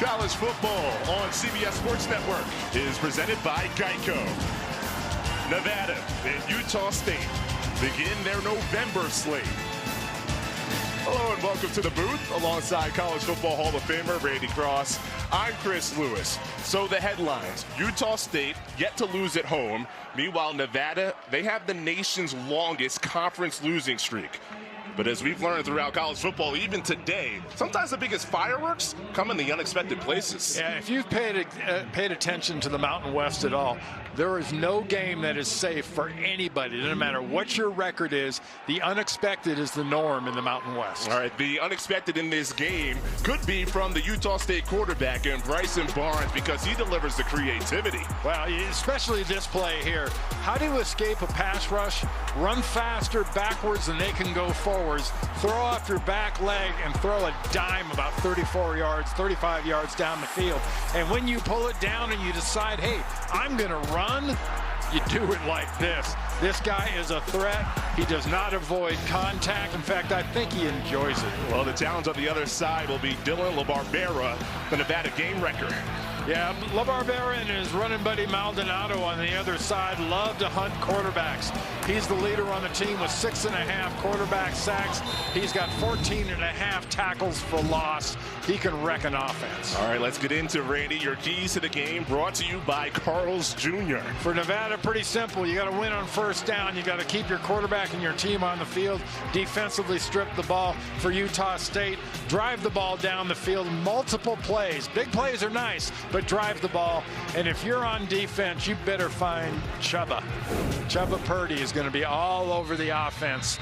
College football on CBS Sports Network is presented by Geico. Nevada and Utah State begin their November slate. Hello and welcome to the booth alongside College Football Hall of Famer Randy Cross. I'm Chris Lewis. So the headlines: Utah State yet to lose at home. Meanwhile, Nevada, they have the nation's longest conference losing streak. But as we've learned throughout college football, even today, sometimes the biggest fireworks come in the unexpected places. Yeah, if you've paid attention to the Mountain West at all, there is no game that is safe for anybody. No matter what your record is, the unexpected is the norm in the Mountain West. All right, the unexpected in this game could be from the Utah State quarterback and Bryson Barnes, because he delivers the creativity. Well, especially this play here. How do you escape a pass rush, run faster backwards than they can go forwards, throw off your back leg, and throw a dime about 34 yards, 35 yards down the field? And when you pull it down and you decide, hey, I'm going to run, you do it like this. This guy is a threat. He does not avoid contact. In fact, I think he enjoys it. Well, the challenge on the other side will be Dylan LaBarbera, the Nevada game wrecker. Yeah, LaBarbera and his running buddy Maldonado on the other side love to hunt quarterbacks. He's the leader on the team with 6.5 quarterback sacks. He's got 14.5 tackles for loss. He can wreck an offense. All right, let's get into, Randy, your keys to the game, brought to you by Carl's Jr. For Nevada, pretty simple. You got to win on first down. You got to keep your quarterback and your team on the field. Defensively strip the ball. For Utah State, drive the ball down the field. Multiple plays. Big plays are nice, but drive the ball. And if you're on defense, you better find Chubba. Chubba Purdy is going to be all over the offense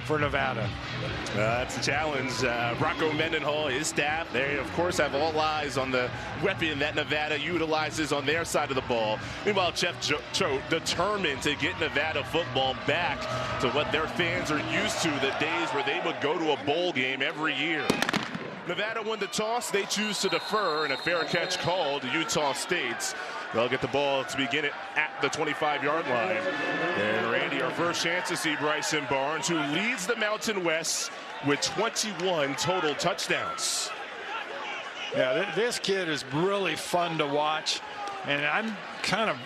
for Nevada. That's a challenge. Rocco Mendenhall, his staff, they of course have all eyes on the weapon that Nevada utilizes on their side of the ball. Meanwhile, Jeff Choate determined to get Nevada football back to what their fans are used to, the days where they would go to a bowl game every year. Nevada won the toss. They choose to defer, and a fair catch called to Utah State. They'll get the ball to begin it at the 25-yard line. And Randy, our first chance to see Bryson Barnes, who leads the Mountain West with 21 total touchdowns. Yeah, this kid is really fun to watch, and I'm kind of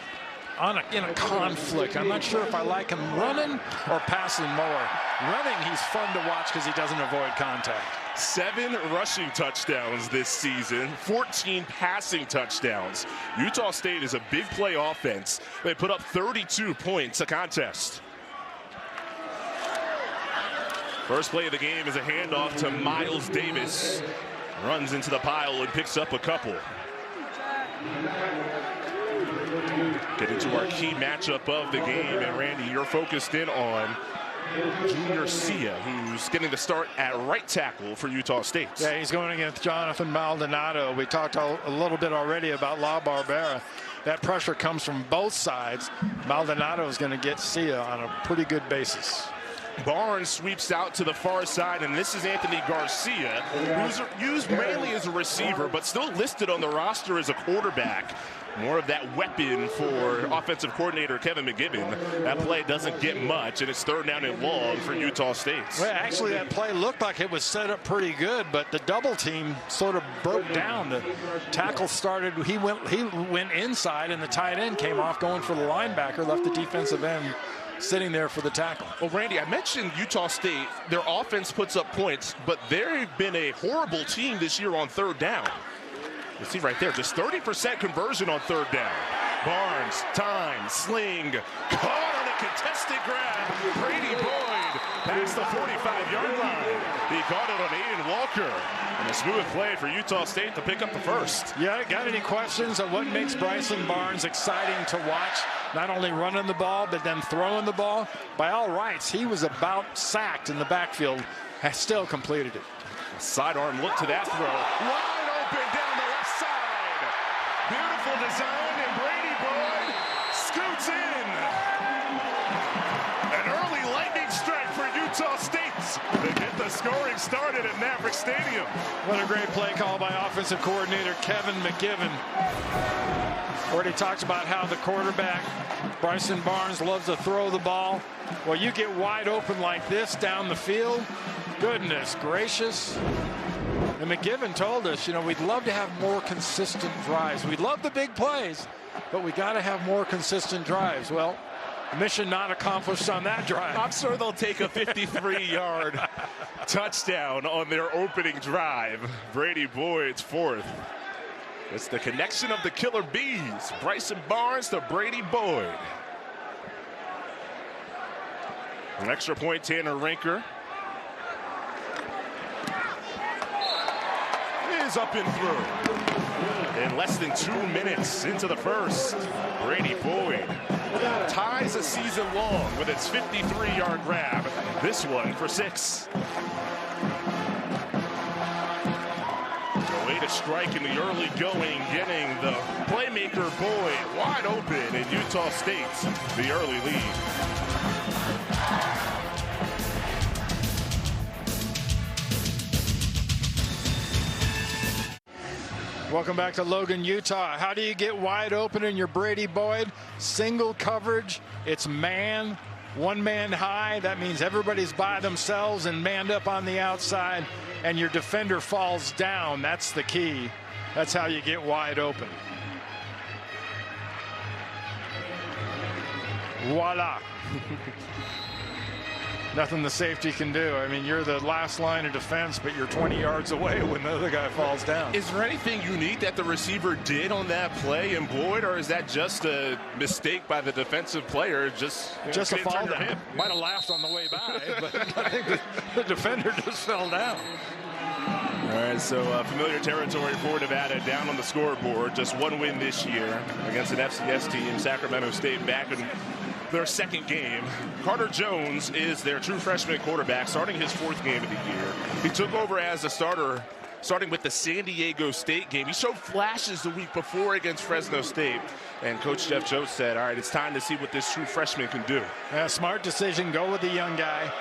in a conflict. I'm not sure if I like him running or passing more. Running, he's fun to watch because he doesn't avoid contact. 7 rushing touchdowns this season, 14 passing touchdowns. Utah State is a big play offense. They put up 32 points a contest. First play of the game is a handoff to Miles Davis. Runs into the pile and picks up a couple. Get into our key matchup of the game, and Randy, you're focused in on Junior Sia, who's getting the start at right tackle for Utah State. Yeah, he's going against Jonathan Maldonado. We talked a little bit already about LaBarbera. That pressure comes from both sides. Maldonado is going to get Sia on a pretty good basis. Barnes sweeps out to the far side, and this is Anthony Garcia, who's used mainly as a receiver, but still listed on the roster as a quarterback. More of that weapon for offensive coordinator Kevin McGibbon. That play doesn't get much, and it's 3rd down and long for Utah State. Well, actually, that play looked like it was set up pretty good, but the double team sort of broke down. The tackle started, he went inside, and the tight end came off going for the linebacker, left the defensive end sitting there for the tackle. Well, Randy, I mentioned Utah State. Their offense puts up points, but they've been a horrible team this year on 3rd down. You see right there, just 30% conversion on 3rd down. Barnes, time, sling, caught on a contested grab. Brady Boyd past the 45-yard line. He caught it on Aiden Walker. And a smooth play for Utah State to pick up the first. Yeah, got any questions on what makes Bryson Barnes exciting to watch? Not only running the ball, but then throwing the ball. By all rights, he was about sacked in the backfield, has still completed it. A sidearm look to that throw. Wide open down the left side. Beautiful design, and Brady Boyd scoots in. An early lightning strike for Utah State to get the scoring started at Maverick Stadium. What a great play call by offensive coordinator Kevin McGibbon. Already talked about how the quarterback, Bryson Barnes, loves to throw the ball. Well, you get wide open like this down the field. Goodness gracious. And McGiven told us, we'd love to have more consistent drives. We'd love the big plays, but we got to have more consistent drives. Well, mission not accomplished on that drive. I'm sure they'll take a 53-yard touchdown on their opening drive. Brady Boyd's fourth. It's the connection of the Killer Bees. Bryson Barnes to Brady Boyd. An extra point, Tanner Rinker. Is up and through. In less than 2 minutes into the first, Brady Boyd ties a season long with its 53-yard grab. This one for 6. A way to strike in the early going, getting the playmaker Boyd wide open in Utah State, the early lead. Welcome back to Logan, Utah. How do you get wide open in your Brady Boyd? Single coverage. It's man, one man high. That means everybody's by themselves and manned up on the outside, and your defender falls down. That's the key. That's how you get wide open. Voila. Nothing the safety can do. I mean, you're the last line of defense, but you're 20 yards away when the other guy falls down. Is there anything unique that the receiver did on that play in Boyd, or is that just a mistake by the defensive player? Just a fall down. Might have laughed on the way by, but I think the defender just fell down. All right, so familiar territory for Nevada down on the scoreboard. Just one win this year against an FCS team, Sacramento State, back in their second game. Carter Jones is their true freshman quarterback, starting his 4th game of the year. He took over as a starter, starting with the San Diego State game. He showed flashes the week before against Fresno State. And Coach Jeff Jones said, all right, it's time to see what this true freshman can do. Yeah, smart decision. Go with the young guy.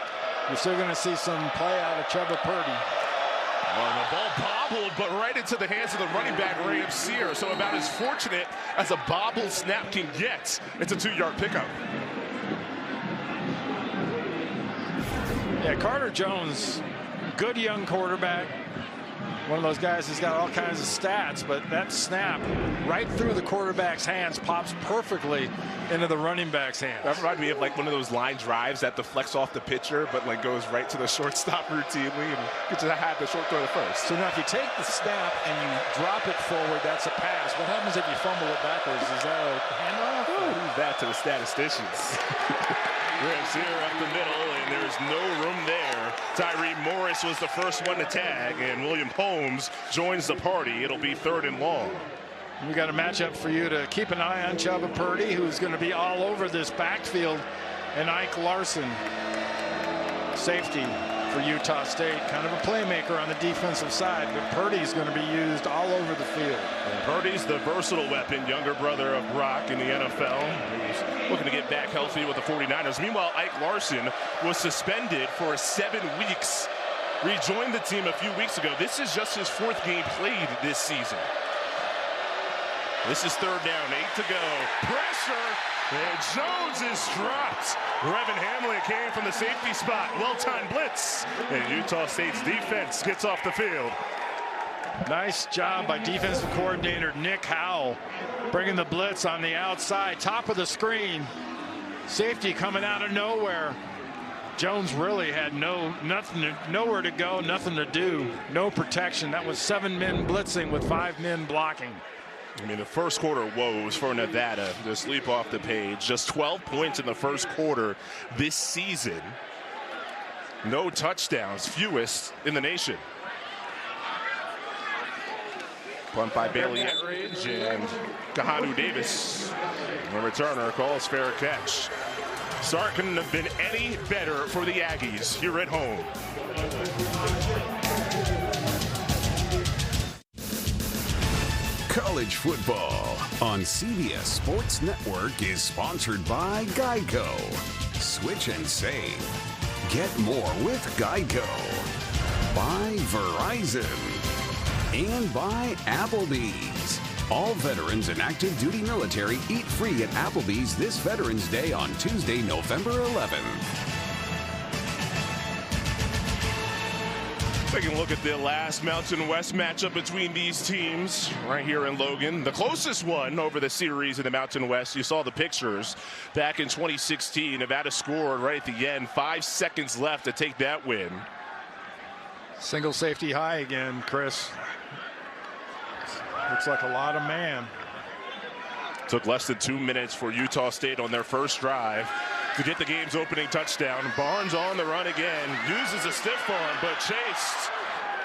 You're still going to see some play out of Chuba Purdy. Well, the ball bobbled, but right into the hands of the running back, Ray Sear. So about as fortunate as a bobble snap can get. It's a 2-yard pickup. Yeah, Carter Jones, good young quarterback. One of those guys who's got all kinds of stats, but that snap right through the quarterback's hands pops perfectly into the running back's hands. That reminded me of like one of those line drives that deflects off the pitcher, but like goes right to the shortstop routinely and gets to have the short throw to first. So now if you take the snap and you drop it forward, that's a pass. What happens if you fumble it backwards? Is that a handoff? Leave that to the statisticians. Rips here up the middle, and there's no room there. Tyree Morris was the first one to tag, and William Holmes joins the party. It'll be 3rd and long. We got a matchup for you to keep an eye on. Chuba Purdy, who's going to be all over this backfield, and Ike Larson, safety for Utah State, kind of a playmaker on the defensive side, but Purdy's going to be used all over the field. And Purdy's the versatile weapon, younger brother of Brock in the NFL. He's looking to get back healthy with the 49ers. Meanwhile, Ike Larson was suspended for 7 weeks. Rejoined the team a few weeks ago. This is just his 4th game played this season. This is 3rd down, 8 to go. Pressure, and Jones is dropped. Brevin Hamlin came from the safety spot. Well-timed blitz, and Utah State's defense gets off the field. Nice job by defensive coordinator Nick Howell, bringing the blitz on the outside, top of the screen. Safety coming out of nowhere. Jones really had nowhere to go, nothing to do, no protection. That was 7 men blitzing with 5 men blocking. I mean, the first quarter woes for Nevada just leap off the page. Just 12 points in the first quarter this season. No touchdowns, fewest in the nation. Punt by Bailey Etridge and Kahanu Davis. The returner calls fair catch. Start couldn't have been any better for the Aggies here at home. College football on CBS Sports Network is sponsored by Geico. Switch and save. Get more with Geico. By Verizon. And by Applebee's. All veterans and active duty military eat free at Applebee's this Veterans Day on Tuesday, November 11th. Taking a look at the last Mountain West matchup between these teams right here in Logan. The closest one over the series in the Mountain West. You saw the pictures back in 2016. Nevada scored right at the end. 5 seconds left to take that win. Single safety high again, Chris. Looks like a lot of man. Took less than 2 minutes for Utah State on their first drive to get the game's opening touchdown. Barnes on the run again, uses a stiff arm, but chased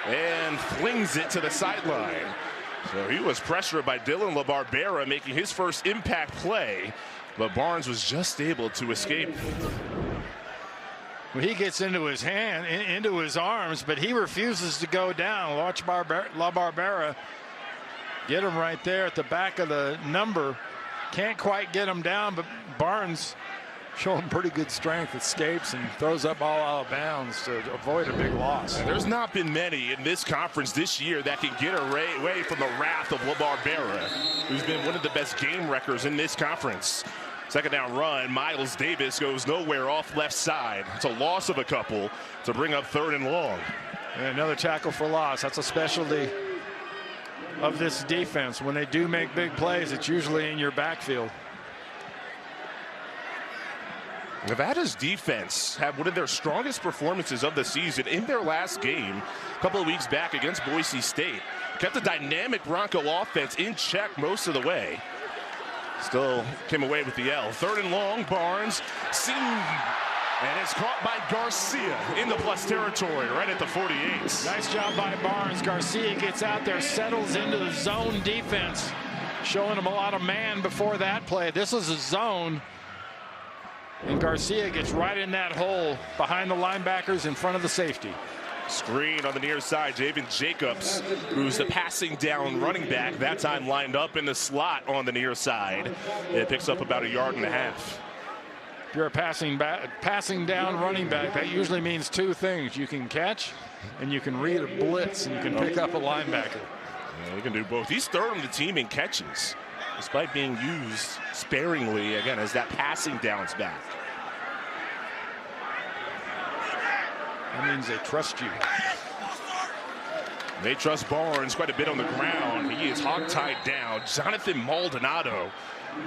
and flings it to the sideline. So he was pressured by Dylan LaBarbera, making his first impact play, but Barnes was just able to escape. Well, he gets into his hand, into his arms, but he refuses to go down. Watch LaBarbera get him right there at the back of the number. Can't quite get him down, but Barnes showing pretty good strength, escapes and throws up all out of bounds to avoid a big loss. There's not been many in this conference this year that can get away from the wrath of LaBarbera, who's been one of the best game wreckers in this conference. Second down run, Miles Davis goes nowhere off left side. It's a loss of a couple to bring up 3rd and long. And another tackle for loss. That's a specialty of this defense. When they do make big plays, it's usually in your backfield. Nevada's defense had one of their strongest performances of the season in their last game a couple of weeks back against Boise State. Kept the dynamic Bronco offense in check most of the way. Still came away with the L. 3rd and long, Barnes seen, and it's caught by Garcia in the plus territory right at the 48. Nice job by Barnes. Garcia gets out there, settles into the zone defense, showing him a lot of man before that play. This is a zone. And Garcia gets right in that hole behind the linebackers in front of the safety. Screen on the near side. Javen Jacobs, who's the passing down running back, that time lined up in the slot on the near side. It picks up about 1.5 yards. If you're a passing down running back, that usually means 2 things. You can catch and you can read a blitz and you can pick up a linebacker. Yeah, he can do both. He's 3rd on the team in catches, despite being used sparingly, again, as that passing downs back. That means they trust you. They trust Barnes quite a bit on the ground. He is hogtied down. Jonathan Maldonado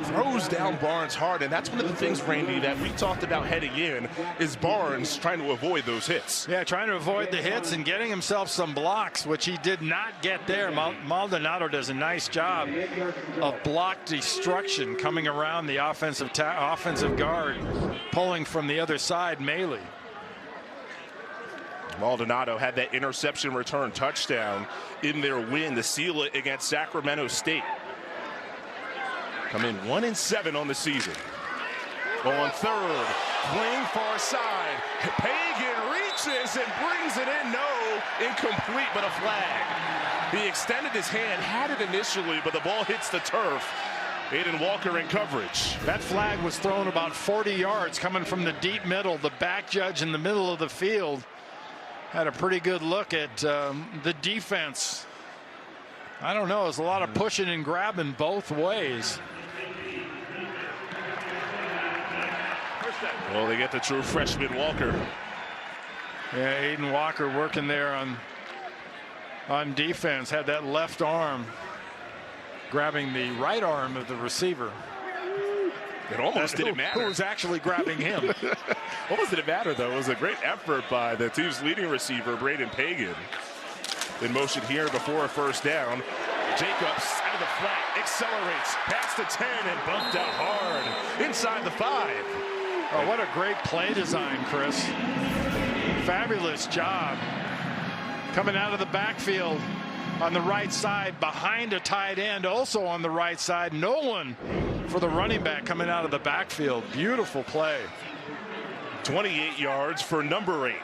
throws down Barnes hard, and that's one of the things, Randy, that we talked about heading in, is Barnes trying to avoid those hits. Yeah, trying to avoid the hits and getting himself some blocks, which he did not get there. Maldonado does a nice job of block destruction coming around the offensive guard, pulling from the other side, Maley. Maldonado had that interception return touchdown in their win to seal it against Sacramento State. Come in 1-7 on the season. On 3rd, fling far side. Pagan reaches and brings it in. No, incomplete, but a flag. He extended his hand, had it initially, but the ball hits the turf. Aiden Walker in coverage. That flag was thrown about 40 yards coming from the deep middle. The back judge in the middle of the field had a pretty good look at the defense. I don't know. There's a lot of pushing and grabbing both ways. Well, they get the true freshman Walker. Yeah, Aiden Walker working there on defense. Had that left arm grabbing the right arm of the receiver. It almost didn't matter. Who was actually grabbing him? Almost didn't matter, though. It was a great effort by the team's leading receiver, Braden Pagan. In motion here before a first down. Jacobs out of the flat, accelerates past the 10 and bumped out hard inside the 5. Oh, what a great play design, Chris. Fabulous job. Coming out of the backfield on the right side behind a tight end, also on the right side. No one for the running back coming out of the backfield. Beautiful play. 28 yards for number 8.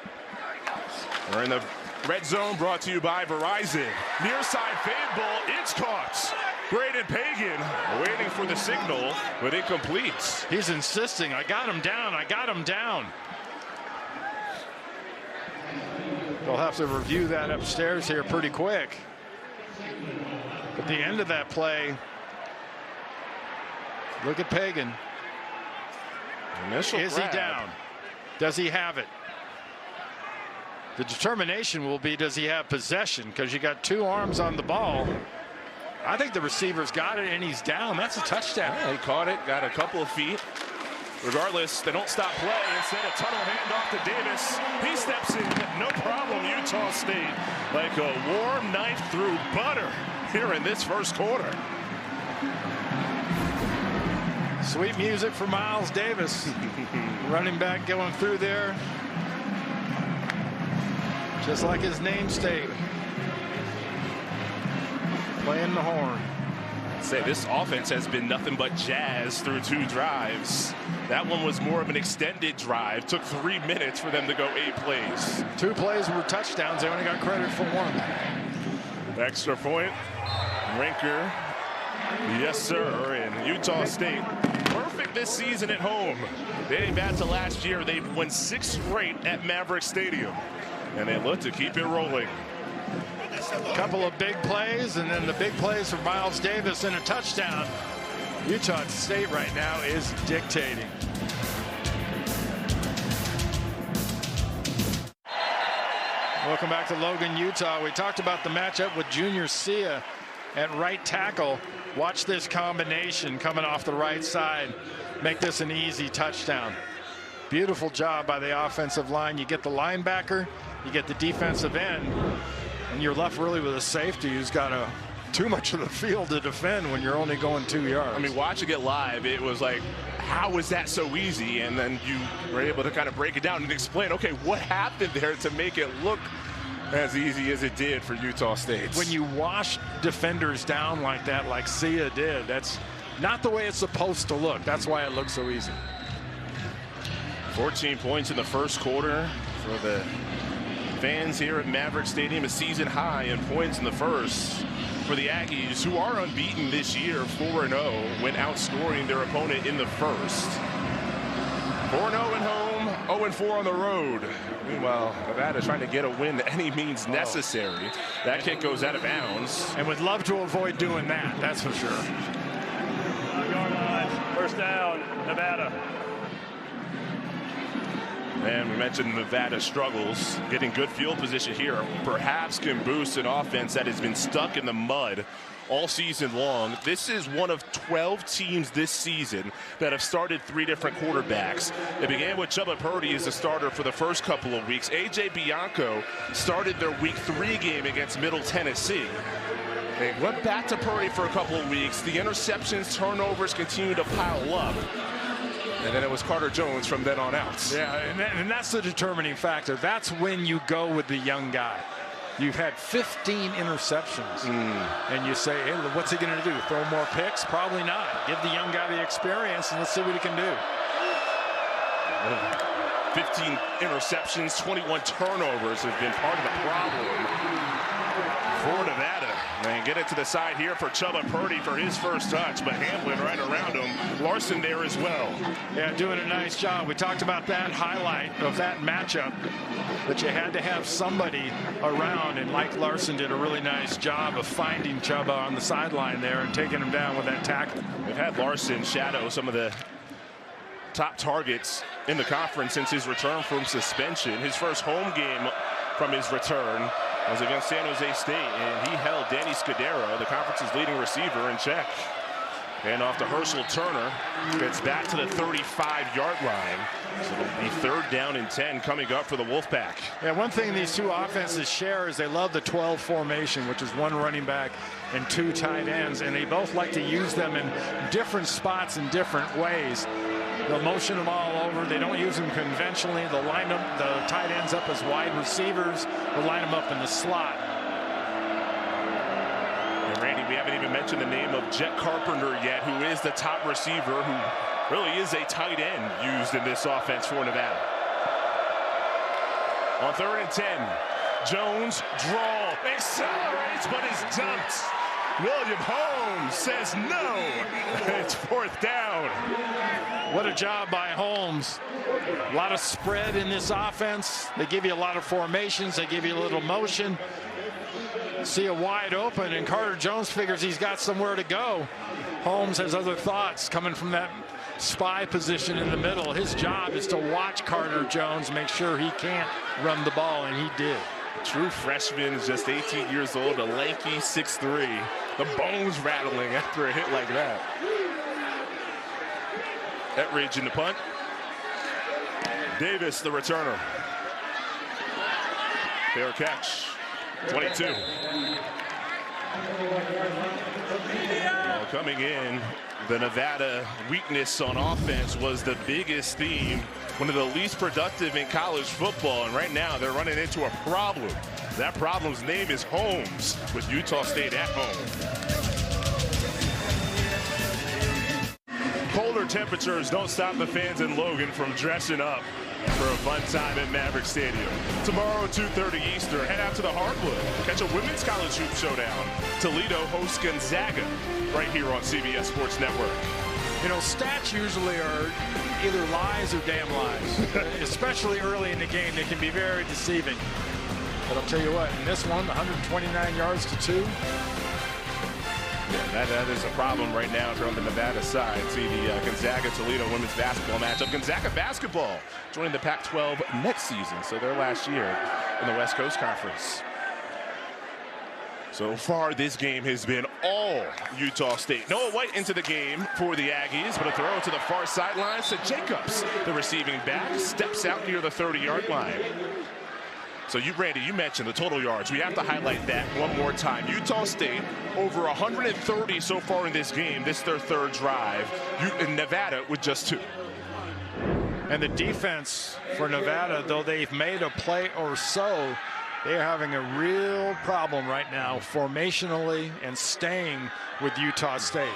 We're in the red zone, brought to you by Verizon. Near side fade ball, it's caught. Braden Pagan waiting for the signal, but it completes. He's insisting, I got him down, I got him down. They'll have to review that upstairs here pretty quick. At the end of that play, look at Pagan. Initial Is grab. he down? Does he have it? The determination will be, does he have possession? Because you got 2 arms on the ball. I think the receiver's got it, and he's down. That's a touchdown. Yeah, he caught it, got a couple of feet. Regardless, they don't stop play. Instead, a tunnel handoff to Davis. He steps in, no problem. Utah State, like a warm knife through butter here in this first quarter. Sweet music for Miles Davis. Running back going through there. Just like his namesake. Playing the horn. Say this offense has been nothing but jazz through 2 drives. That one was more of an extended drive. Took 3 minutes for them to go 8 plays. 2 plays were touchdowns. They only got credit for 1. Extra point. Rinker. Yes, sir. And Utah State perfect this season at home. Dating back to last year, they've won 6 straight at Maverick Stadium. And they look to keep it rolling. A couple of big plays, and then the big plays for Miles Davis and a touchdown. Utah State right now is dictating. Welcome back to Logan, Utah. We talked about the matchup with Junior Sia at right tackle. Watch this combination coming off the right side. Make this an easy touchdown. Beautiful job by the offensive line. You get the linebacker, you get the defensive end, and you're left really with a safety who's got too much of the field to defend when you're only going 2 yards. I mean, watching it live, it was like, how was that so easy? And then you were able to kind of break it down and explain, okay, what happened there to make it look as easy as it did for Utah State? When you wash defenders down like that, like Sia did, that's not the way it's supposed to look. That's why it looks so easy. 14 points in the first quarter for the fans here at Maverick Stadium. A season high in points in the first for the Aggies, who are unbeaten this year, 4-0, when outscoring their opponent in the first. 4-0 at home, 0-4 on the road. Meanwhile, Nevada trying to get a win at any means necessary. That kick goes out of bounds. And would love to avoid doing that, that's for sure. Yard line, first down, Nevada. And we mentioned Nevada struggles. Getting good field position here perhaps can boost an offense that has been stuck in the mud all season long. This is one of 12 teams this season that have started 3 different quarterbacks. It began with Chubba Purdy as the starter for the first couple of weeks. A.J. Bianco started their Week 3 game against Middle Tennessee. They went back to Purdy for a couple of weeks. The interceptions, turnovers continue to pile up. And then it was Carter Jones from then on out. Yeah, and that's the determining factor. That's when you go with the young guy. You've had 15 interceptions, and you say, hey, what's he going to do? Throw more picks? Probably not. Give the young guy the experience, and let's see what he can do. 15 interceptions, 21 turnovers have been part of the problem for Nevada. And get it to the side here for Chubba Purdy for his first touch, but Hamlin right around him. Larson there as well. Yeah, doing a nice job. We talked about that highlight of that matchup, that you had to have somebody around, and Mike Larson did a really nice job of finding Chubba on the sideline there and taking him down with that tackle. We've had Larson shadow some of the top targets in the conference since his return from suspension. His first home game from his return was against San Jose State, and he held Danny Scudero, the conference's leading receiver, in check. And off to Herschel Turner, gets back to the 35-yard line. So it'll be 3rd down and 10 coming up for the Wolfpack. Yeah, one thing these 2 offenses share is they love the 12 formation, which is 1 running back and 2 tight ends, and they both like to use them in different spots in different ways. They'll motion them all over. They don't use them conventionally. They'll line them, the tight ends up as wide receivers. They'll line them up in the slot. And Randy, we haven't even mentioned the name of Jet Carpenter yet, who is the top receiver, who really is a tight end used in this offense for Nevada. On 3rd and 10, Jones, draw, accelerates, but is dumped. William Holmes says no. It's 4th down. What a job by Holmes. A lot of spread in this offense. They give you a lot of formations. They give you a little motion. See a wide open, and Carter Jones figures he's got somewhere to go. Holmes has other thoughts coming from that spy position in the middle. His job is to watch Carter Jones, make sure he can't run the ball, and he did. True freshman, is just 18 years old, a lanky 6'3". The bones rattling after a hit like that. Etridge in the punt. Davis, the returner. Fair catch. 22. Well, coming in, the Nevada weakness on offense was the biggest theme, one of the least productive in college football, and right now they're running into a problem. That problem's name is Holmes, with Utah State at home. Colder temperatures don't stop the fans in Logan from dressing up for a fun time at Maverick Stadium. Tomorrow at 2:30 Eastern, head out to the Hardwood. Catch a women's college hoop showdown. Toledo hosts Gonzaga right here on CBS Sports Network. You know, stats usually are either lies or damn lies. Especially early in the game, they can be very deceiving. But I'll tell you what, in this one, 129 yards to 2. Yeah, that is a problem right now from the Nevada side. See the Gonzaga-Toledo women's basketball matchup. Gonzaga basketball joining the Pac-12 next season, so their last year in the West Coast Conference. So far, this game has been all Utah State. Noah White into the game for the Aggies, but a throw to the far sideline to Jacobs. The receiving back steps out near the 30-yard line. So Randy, you mentioned the total yards. We have to highlight that one more time. Utah State over 130 so far in this game. This is their third drive. In Nevada with just 2. And the defense for Nevada, though they've made a play or so, they're having a real problem right now formationally and staying with Utah State.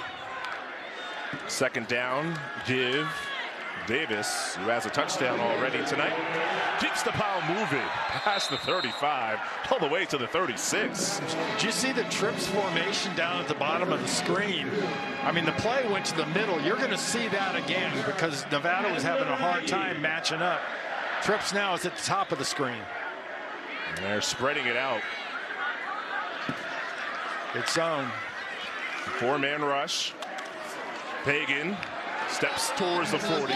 Second down, give Davis, who has a touchdown already tonight, keeps the pile moving past the 35 all the way to the 36. Did you see the trips formation down at the bottom of the screen? I mean, the play went to the middle. You're going to see that again because Nevada was having a hard time matching up. Trips now is at the top of the screen. And they're spreading it out. It's zone. 4-man rush. Pagan steps towards the 40,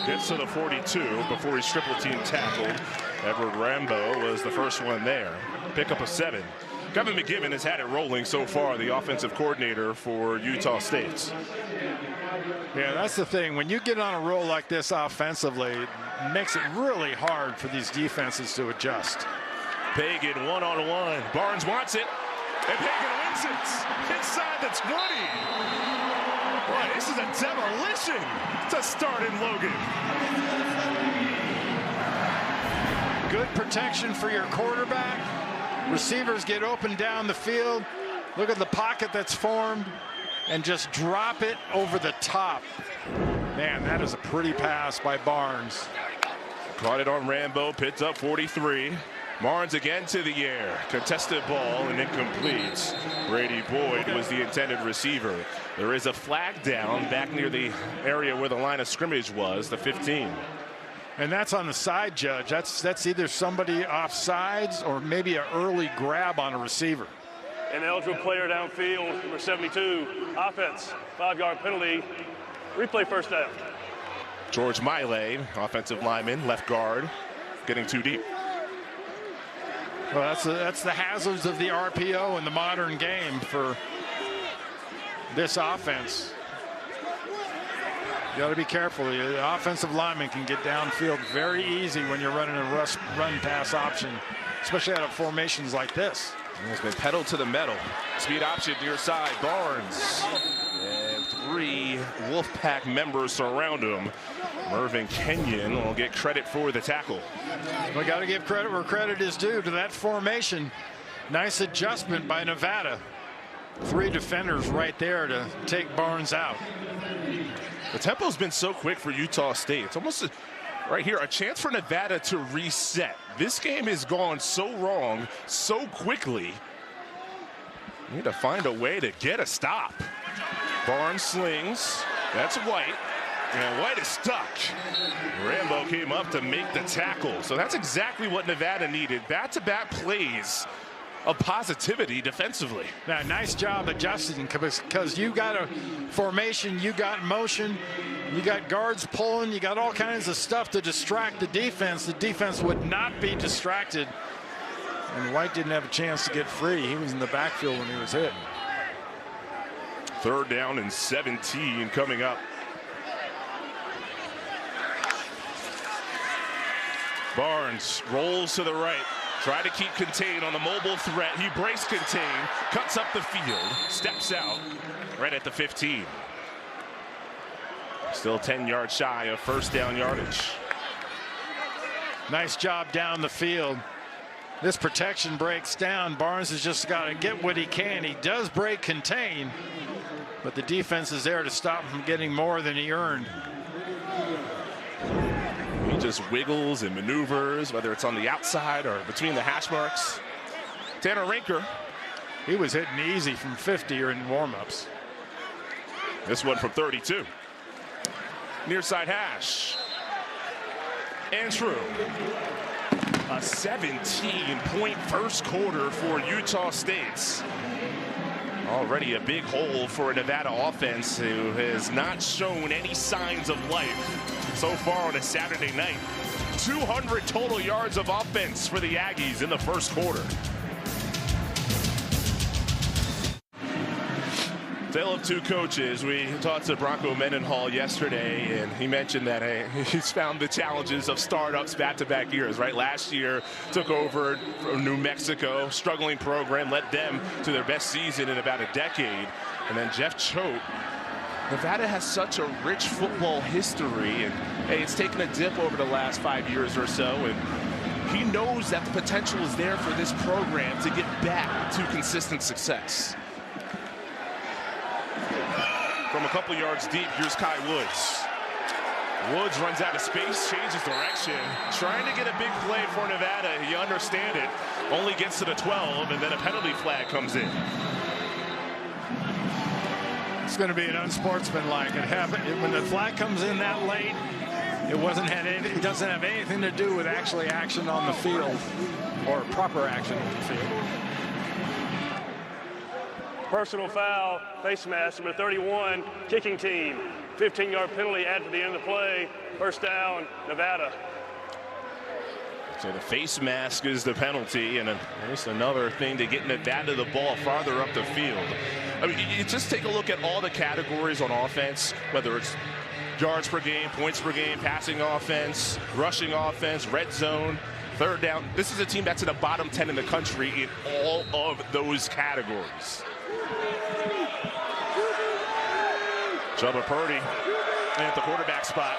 gets to the 42 before he's triple team tackled. Edward Rambo was the first one there. Pick up a 7. Kevin McGibbon has had it rolling so far, the offensive coordinator for Utah State. Yeah, that's the thing. When you get on a roll like this offensively, it makes it really hard for these defenses to adjust. Pagan one-on-one. Barnes wants it, and Pagan wins it inside the 20. Boy, this is a demolition to start in Logan. Good protection for your quarterback. Receivers get open down the field. Look at the pocket that's formed and just drop it over the top. Man, that is a pretty pass by Barnes. Caught it on Rambo, picks up 43. Barnes again to the air. Contested ball and incomplete. Brady Boyd was the intended receiver. There is a flag down back near the area where the line of scrimmage was, the 15. And that's on the side, Judge. That's either somebody off sides or maybe an early grab on a receiver. An eligible player downfield, number 72, offense, 5-yard penalty, replay first down. George Miley, offensive lineman, left guard, getting too deep. Well, that's the hazards of the RPO in the modern game for this offense. You got to be careful. The offensive lineman can get downfield very easy when you're running a run-pass option, especially out of formations like this. It's been pedal to the metal. Speed option near side. Barnes. And 3 Wolfpack members surround him. Mervin Kenyon will get credit for the tackle. We got to give credit where credit is due to that formation. Nice adjustment by Nevada. 3 defenders right there to take Barnes out. The tempo's been so quick for Utah State. It's almost right here a chance for Nevada to reset. This game has gone so wrong so quickly. You need to find a way to get a stop. Barnes slings. That's White. And White is stuck. Rambo came up to make the tackle. So that's exactly what Nevada needed. Back-to-back plays of positivity defensively. Now, nice job adjusting, because you got a formation, you got motion, you got guards pulling, you got all kinds of stuff to distract the defense. The defense would not be distracted. And White didn't have a chance to get free. He was in the backfield when he was hit. 3rd down and 17 coming up. Barnes rolls to the right. Try to keep contained on the mobile threat. He breaks contain, cuts up the field, steps out right at the 15. Still 10 yards shy of 1st down yardage. Nice job down the field. This protection breaks down. Barnes has just got to get what he can. He does break contain, but the defense is there to stop him from getting more than he earned. He just wiggles and maneuvers, whether it's on the outside or between the hash marks. Tanner Rinker. He was hitting easy from 50 or in warmups. This one from 32. Near side hash. And true. A 17-point first quarter for Utah State. Already a big hole for a Nevada offense who has not shown any signs of life so far on a Saturday night. 200 total yards of offense for the Aggies in the first quarter. Tale of two coaches. We talked to Bronco Mendenhall yesterday, and he mentioned that he's found the challenges of startups back-to-back years, right? Last year, took over from New Mexico, struggling program, led them to their best season in about a decade. And then Jeff Choate. Nevada has such a rich football history, and hey, it's taken a dip over the last 5 years or so, and he knows that the potential is there for this program to get back to consistent success. From a couple yards deep, here's Kai Woods. Woods runs out of space, changes direction, trying to get a big play for Nevada. You understand it. Only gets to the 12, and then a penalty flag comes in. It's going to be an unsportsmanlike. It happened when the flag comes in that late. It doesn't have anything to do with actually action on the field or proper action on the field. Personal foul, face mask, number 31, kicking team. 15-yard penalty added to the end of the play. 1st down, Nevada. So the face mask is the penalty, and just another thing to get Nevada the ball farther up the field. I mean, you just take a look at all the categories on offense, whether it's yards per game, points per game, passing offense, rushing offense, red zone, 3rd down. This is a team that's in the bottom 10 in the country in all of those categories. Chubba Purdy at the quarterback spot.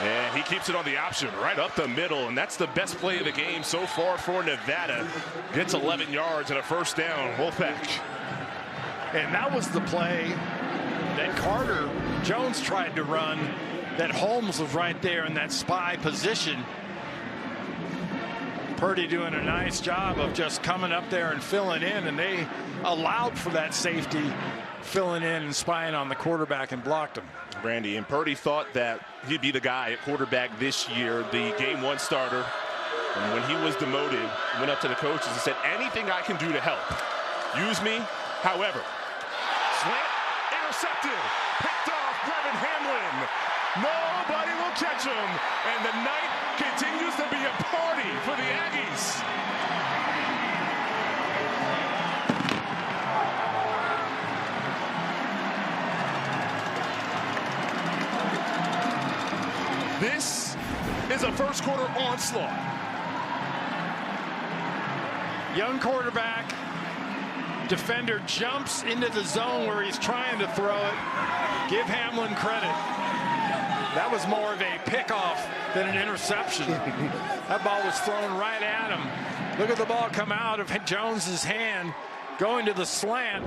And he keeps it on the option right up the middle, and that's the best play of the game so far for Nevada. Gets 11 yards and a 1st down. Wolfpack. And that was the play that Carter Jones tried to run, that Holmes was right there in that spy position. Purdy doing a nice job of just coming up there and filling in, and they allowed for that safety filling in and spying on the quarterback and blocked him. Randy, and Purdy thought that he'd be the guy at quarterback this year, the game 1 starter. And when he was demoted, went up to the coaches and said, anything I can do to help. Use me, however. Slant, intercepted, picked off Brevin Hamlin. Nobody will catch him. And the night continues to be a party for the Aggies. This is a first quarter onslaught. Young quarterback. Defender jumps into the zone where he's trying to throw it. Give Hamlin credit. That was more of a pickoff than an interception. That ball was thrown right at him. Look at the ball come out of Jones's hand, going to the slant.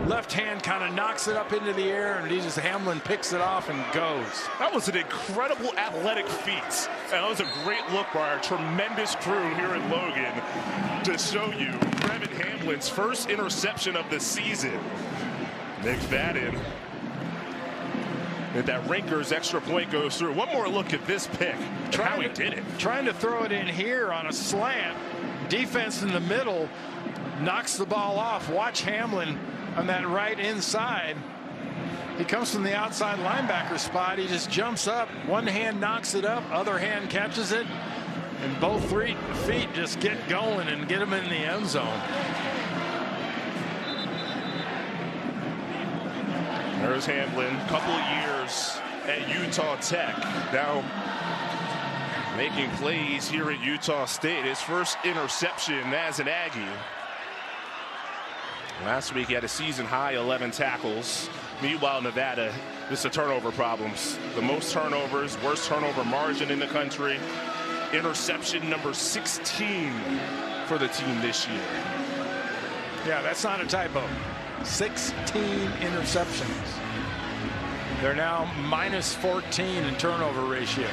Left hand kind of knocks it up into the air, and Hamlin picks it off and goes. That was an incredible athletic feat. And that was a great look by our tremendous crew here in Logan to show you Brevin Hamlin's first interception of the season. Nick Fadden. And that Rinker's extra point goes through. One more look at this pick. How he did it. Trying to throw it in here on a slant. defense in the middle knocks the ball off. Watch Hamlin on that right inside. He comes from the outside linebacker spot. He just jumps up. One hand knocks it up, other hand catches it, and both feet just get going and get him in the end zone. There's Hamlin, couple of years at Utah Tech. Now making plays here at Utah State. His first interception as an Aggie. Last week he had a season high 11 tackles. Meanwhile, Nevada, just the turnover problems. The most turnovers, worst turnover margin in the country. Interception number 16 for the team this year. Yeah, that's not a typo. 16 interceptions. They're now minus 14 in turnover ratio.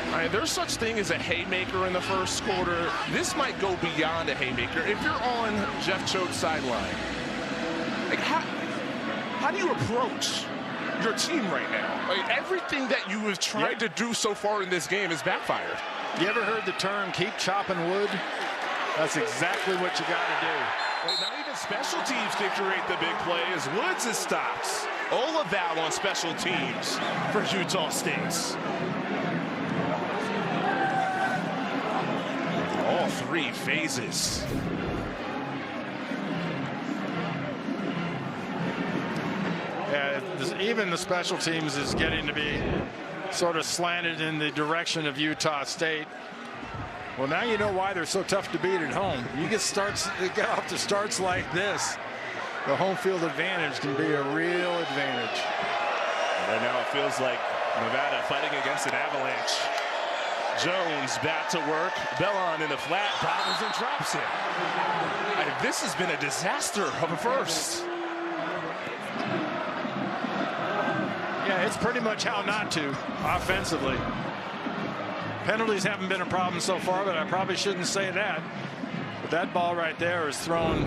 All right, there's such thing as a haymaker in the first quarter. This might go beyond a haymaker. If you're on Jeff Choate's sideline, like how do you approach your team right now? Like, everything that you have tried to do so far in this game has backfired. You ever heard the term keep chopping wood? That's exactly what you got to do. Like, not even special teams can create the big plays. Woods is stops. All of that on special teams for Utah State. All three phases. Yeah, even the special teams is getting to be sort of slanted in the direction of Utah State. Well, now you know why they're so tough to beat at home. You get off to starts like this. The home field advantage can be a real advantage. And now it feels like Nevada fighting against an avalanche. Jones back to work. Bellon in the flat, bobbles and drops it. This has been a disaster of a first. Yeah, it's pretty much how not to offensively. Penalties haven't been a problem so far, but I probably shouldn't say that. But that ball right there is thrown,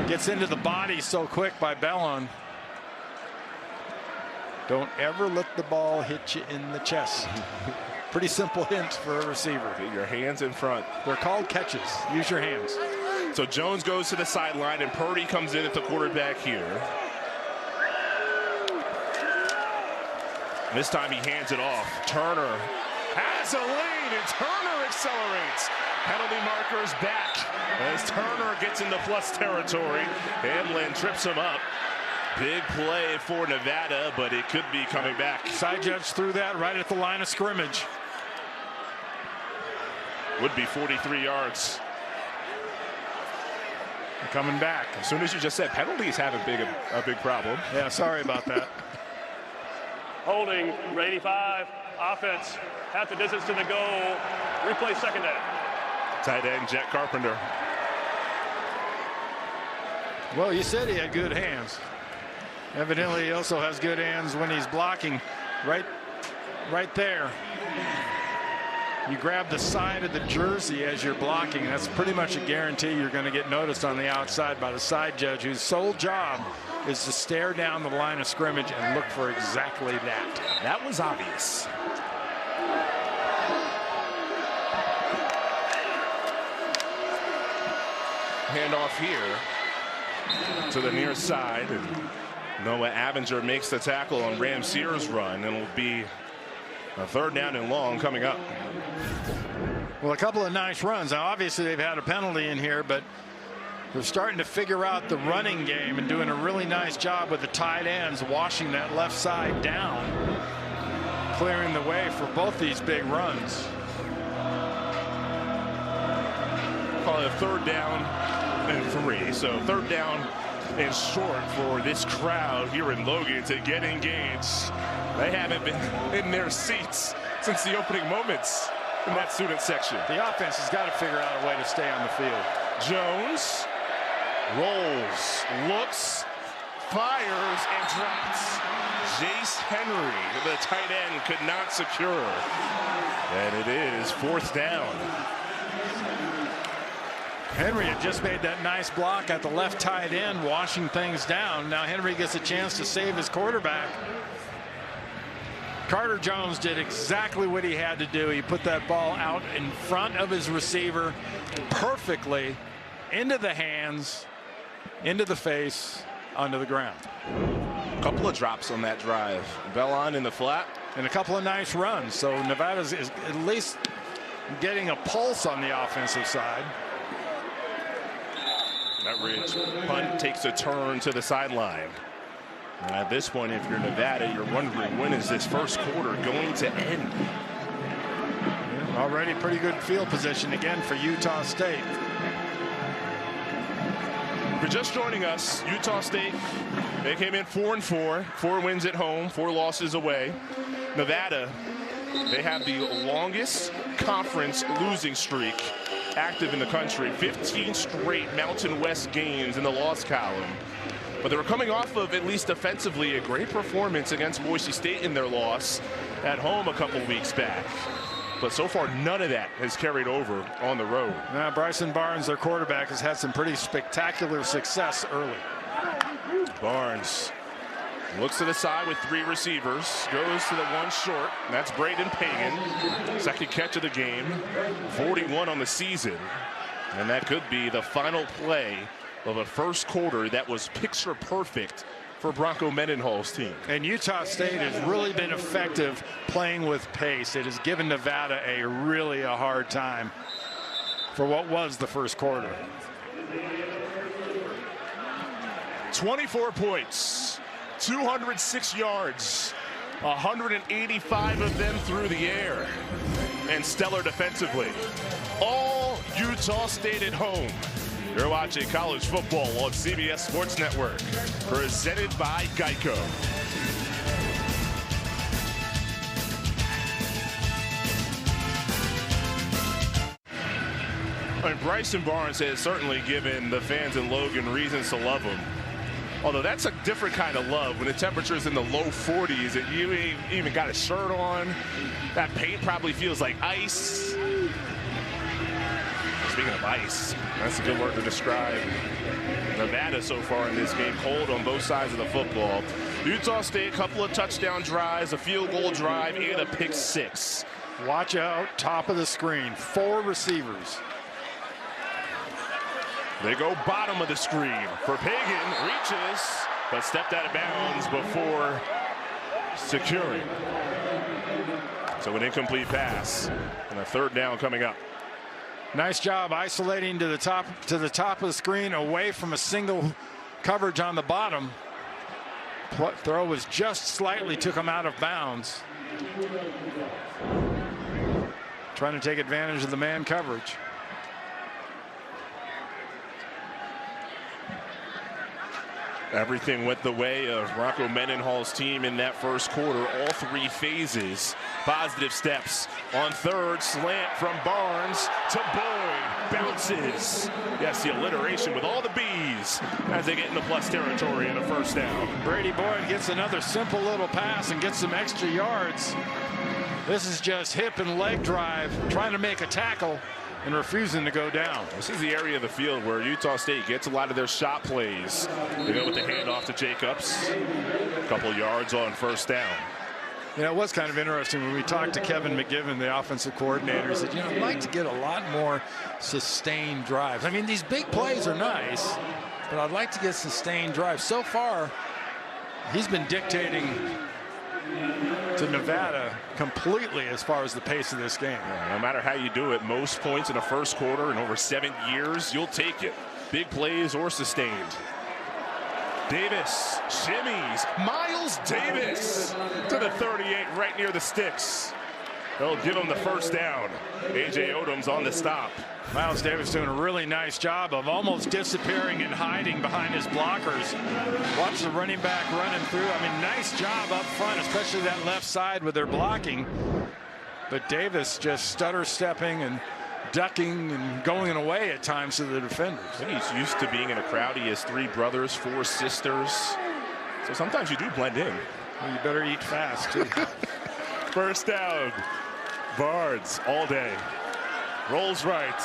gets into the body so quick by Bellon. Don't ever let the ball hit you in the chest. Pretty simple hint for a receiver. Get your hands in front. They're called catches. Use your hands. So Jones goes to the sideline and Purdy comes in at the quarterback here. This time he hands it off. Turner has a lead and Turner accelerates. Penalty markers back as Turner gets into plus territory. Hamlin trips him up. Big play for Nevada, but it could be coming back. Side judge threw that right at the line of scrimmage. Would be 43 yards. They're coming back. As soon as you just said penalties have a big problem. Yeah, sorry about that. Holding, number 85, offense, half the distance to the goal, replay second down. Tight end, Jack Carpenter. Well, you said he had good hands. Evidently, he also has good hands when he's blocking. Right there. You grab the side of the jersey as you're blocking. That's pretty much a guarantee you're going to get noticed on the outside by the side judge, whose sole job is to stare down the line of scrimmage and look for exactly that. That was obvious. Handoff here to the near side. And Noah Avenger makes the tackle on Ram Sears' run, and it'll be a third down and long coming up. Well, a couple of nice runs. Now, obviously, they've had a penalty in here, but they're starting to figure out the running game and doing a really nice job with the tight ends, washing that left side down, clearing the way for both these big runs. Call it a third down and 3. So third down and short for this crowd here in Logan to get engaged. They haven't been in their seats since the opening moments in that student section. The offense has got to figure out a way to stay on the field. Jones rolls, looks, fires, and drops. Jace Henry, the tight end, could not secure. And it is fourth down. Henry had just made that nice block at the left tight end, washing things down. Now Henry gets a chance to save his quarterback. Carter Jones did exactly what he had to do. He put that ball out in front of his receiver perfectly, into the hands, into the face, onto the ground. A couple of drops on that drive. Bellon in the flat. And a couple of nice runs. So Nevada's is at least getting a pulse on the offensive side. That ridge punt takes a turn to the sideline. And at this point, if you're Nevada, you're wondering, when is this first quarter going to end? Already pretty good field position again for Utah State. For just joining us, Utah State, they came in 4-4, 4 wins at home, 4 losses away. Nevada, they have the longest conference losing streak active in the country, 15 straight Mountain West games in the loss column. But they were coming off of, at least defensively, a great performance against Boise State in their loss at home a couple weeks back. But so far, none of that has carried over on the road. Now, Bryson Barnes, their quarterback, has had some pretty spectacular success early. Barnes looks to the side with 3 receivers, goes to the one short. That's Braden Pagan, second catch of the game, 41 on the season. And that could be the final play of a first quarter that was picture perfect for Bronco Mendenhall's team. And Utah State has really been effective playing with pace. It has given Nevada a hard time for what was the first quarter. 24 points, 206 yards, 185 of them through the air, and stellar defensively. All Utah State at home. You're watching college football on CBS Sports Network, presented by Geico. And Bryson Barnes has certainly given the fans in Logan reasons to love him. Although that's a different kind of love when the temperature's in the low 40s and you ain't even got a shirt on. That paint probably feels like ice. Speaking of ice, that's a good word to describe Nevada so far in this game. Cold on both sides of the football. Utah State, a couple of touchdown drives, a field goal drive, and a pick 6. Watch out, top of the screen, 4 receivers. They go bottom of the screen for Pagan, reaches, but stepped out of bounds before securing. So an incomplete pass and a third down coming up. Nice job isolating to the top of the screen, away from a single coverage on the bottom. Throw was just slightly took him out of bounds. Trying to take advantage of the man coverage. Everything went the way of Bronco Mendenhall's team in that first quarter. All 3 phases. Positive steps. On third, slant from Barnes to Boyd. Bounces. Yes, the alliteration with all the B's as they get into plus territory in a first down. Brady Boyd gets another simple little pass and gets some extra yards. This is just hip and leg drive, trying to make a tackle and refusing to go down. This is the area of the field where Utah State gets a lot of their shot plays. They go with the handoff to Jacobs. A couple yards on first down. Yeah, it was kind of interesting when we talked to Kevin McGivern, the offensive coordinator. He said, you know, I'd like to get a lot more sustained drives. I mean, these big plays are nice, but I'd like to get sustained drives. So far, he's been dictating to Nevada completely as far as the pace of this game. No matter how you do it, most points in the first quarter in over 7 years, you'll take it. Big plays or sustained. Davis shimmies. Miles Davis to the 38 right near the sticks. They'll give him the first down. A.J. Odom's on the stop. Miles Davis doing a really nice job of almost disappearing and hiding behind his blockers. Watch the running back running through. I mean, nice job up front, especially that left side with their blocking. But Davis just stutter stepping and ducking and going away at times to the defenders. I think he's used to being in a crowd. He has 3 brothers, 4 sisters. So sometimes you do blend in. Well, you better eat fast, too. First down. Barnes all day. Rolls right.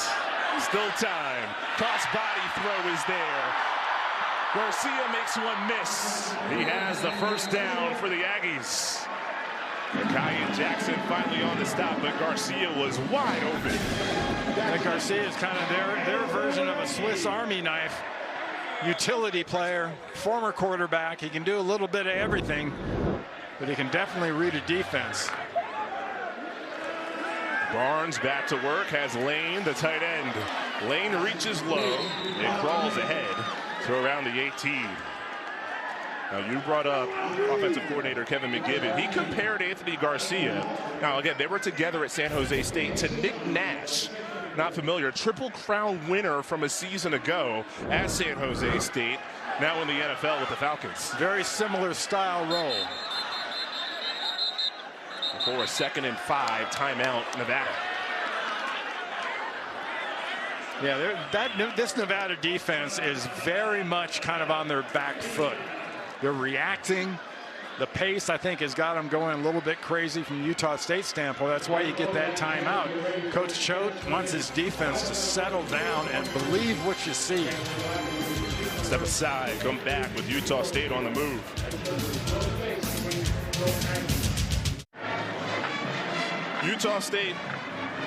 Still time. Cross body throw is there. Garcia makes one miss. He has the first down for the Aggies. Kyan Jackson finally on the stop, but Garcia was wide open. And Garcia is kind of their version of a Swiss Army knife. Utility player, former quarterback. He can do a little bit of everything, but he can definitely read a defense. Barnes back to work, has Lane, the tight end. Lane reaches low and crawls ahead to around the 18. Now, you brought up offensive coordinator Kevin McGibbon. He compared Anthony Garcia. Now, again, they were together at San Jose State to Nick Nash. Not familiar. Triple Crown winner from a season ago at San Jose State. Now in the NFL with the Falcons. Very similar style role. For a 2nd and 5, timeout, Nevada. Yeah, this Nevada defense is very much kind of on their back foot. They're reacting. The pace, I think, has got them going a little bit crazy from Utah State standpoint. That's why you get that timeout. Coach Choate wants his defense to settle down and believe what you see. Step aside, come back with Utah State on the move. Utah State,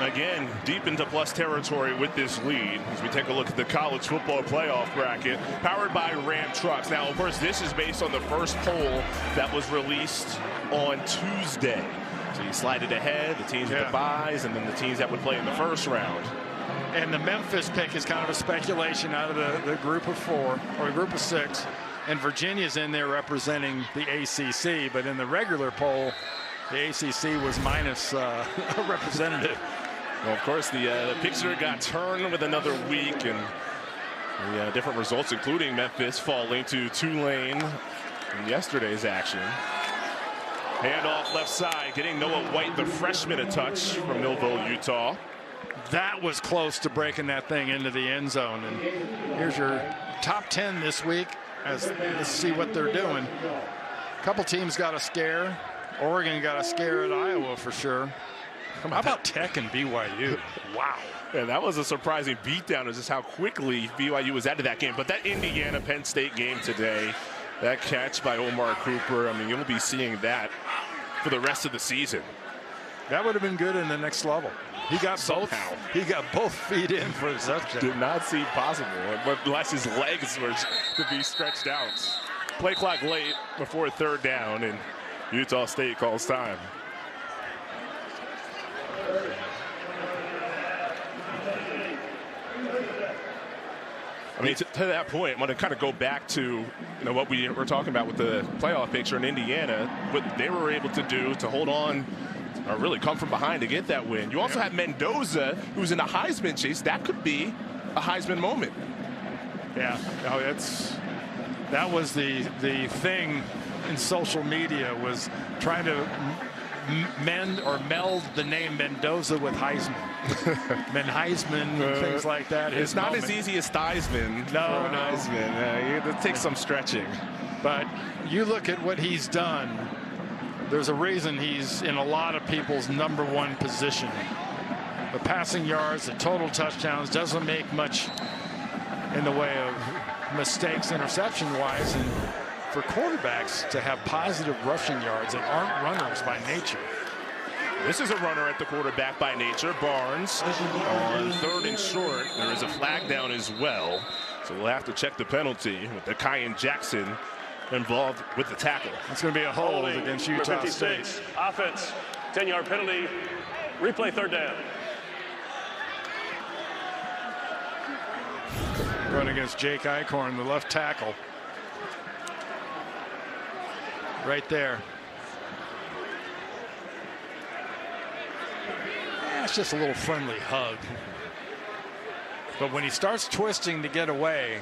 again, deep into plus territory with this lead as we take a look at the college football playoff bracket powered by Ram Trucks. Now, of course, this is based on the first poll that was released on Tuesday. So you slide it ahead, the teams with the byes, and then the teams that would play in the first round. And the Memphis pick is kind of a speculation out of the group of 4 or a group of 6. And Virginia's in there representing the ACC. But in the regular poll, the ACC was minus a representative. Well, of course, the picture got turned with another week, and the different results, including Memphis falling to Tulane in yesterday's action. Handoff left side, getting Noah White, the freshman, a touch from Millville, Utah. That was close to breaking that thing into the end zone. And here's your top 10 this week. Let's see what they're doing. A couple teams got a scare. Oregon got a scare at Iowa for sure. How about Tech and BYU? Wow. Yeah, that was a surprising beatdown of just how quickly BYU was out of that game. But that Indiana-Penn State game today, that catch by Omar Cooper, I mean, you'll be seeing that for the rest of the season. That would have been good in the next level. He got both feet in for the touchdown. Did not seem possible, unless his legs were to be stretched out. Play clock late before 3rd down, and Utah State calls time. I mean, to that point, I want to kind of go back to what we were talking about with the playoff picture in Indiana, what they were able to do to hold on or really come from behind to get that win. You also have Mendoza, who's in a Heisman chase. That could be a Heisman moment. Yeah, no, that was the thing in social media, was trying to meld the name Mendoza with Heisman. Heisman, things like that. It's not as easy as Theismann. No. Heisman. It takes some stretching. But you look at what he's done. There's a reason he's in a lot of people's #1 position. The passing yards, the total touchdowns, doesn't make much in the way of mistakes interception-wise. And for quarterbacks to have positive rushing yards that aren't runners by nature. This is a runner at the quarterback by nature. Barnes on 3rd and short. There is a flag down as well. So we'll have to check the penalty with the Kyan Jackson involved with the tackle. It's going to be a hold against Utah State. Offense, 10-yard penalty. Replay 3rd down. Run against Jake Eichhorn, the left tackle. Right there. It's just a little friendly hug. But when he starts twisting to get away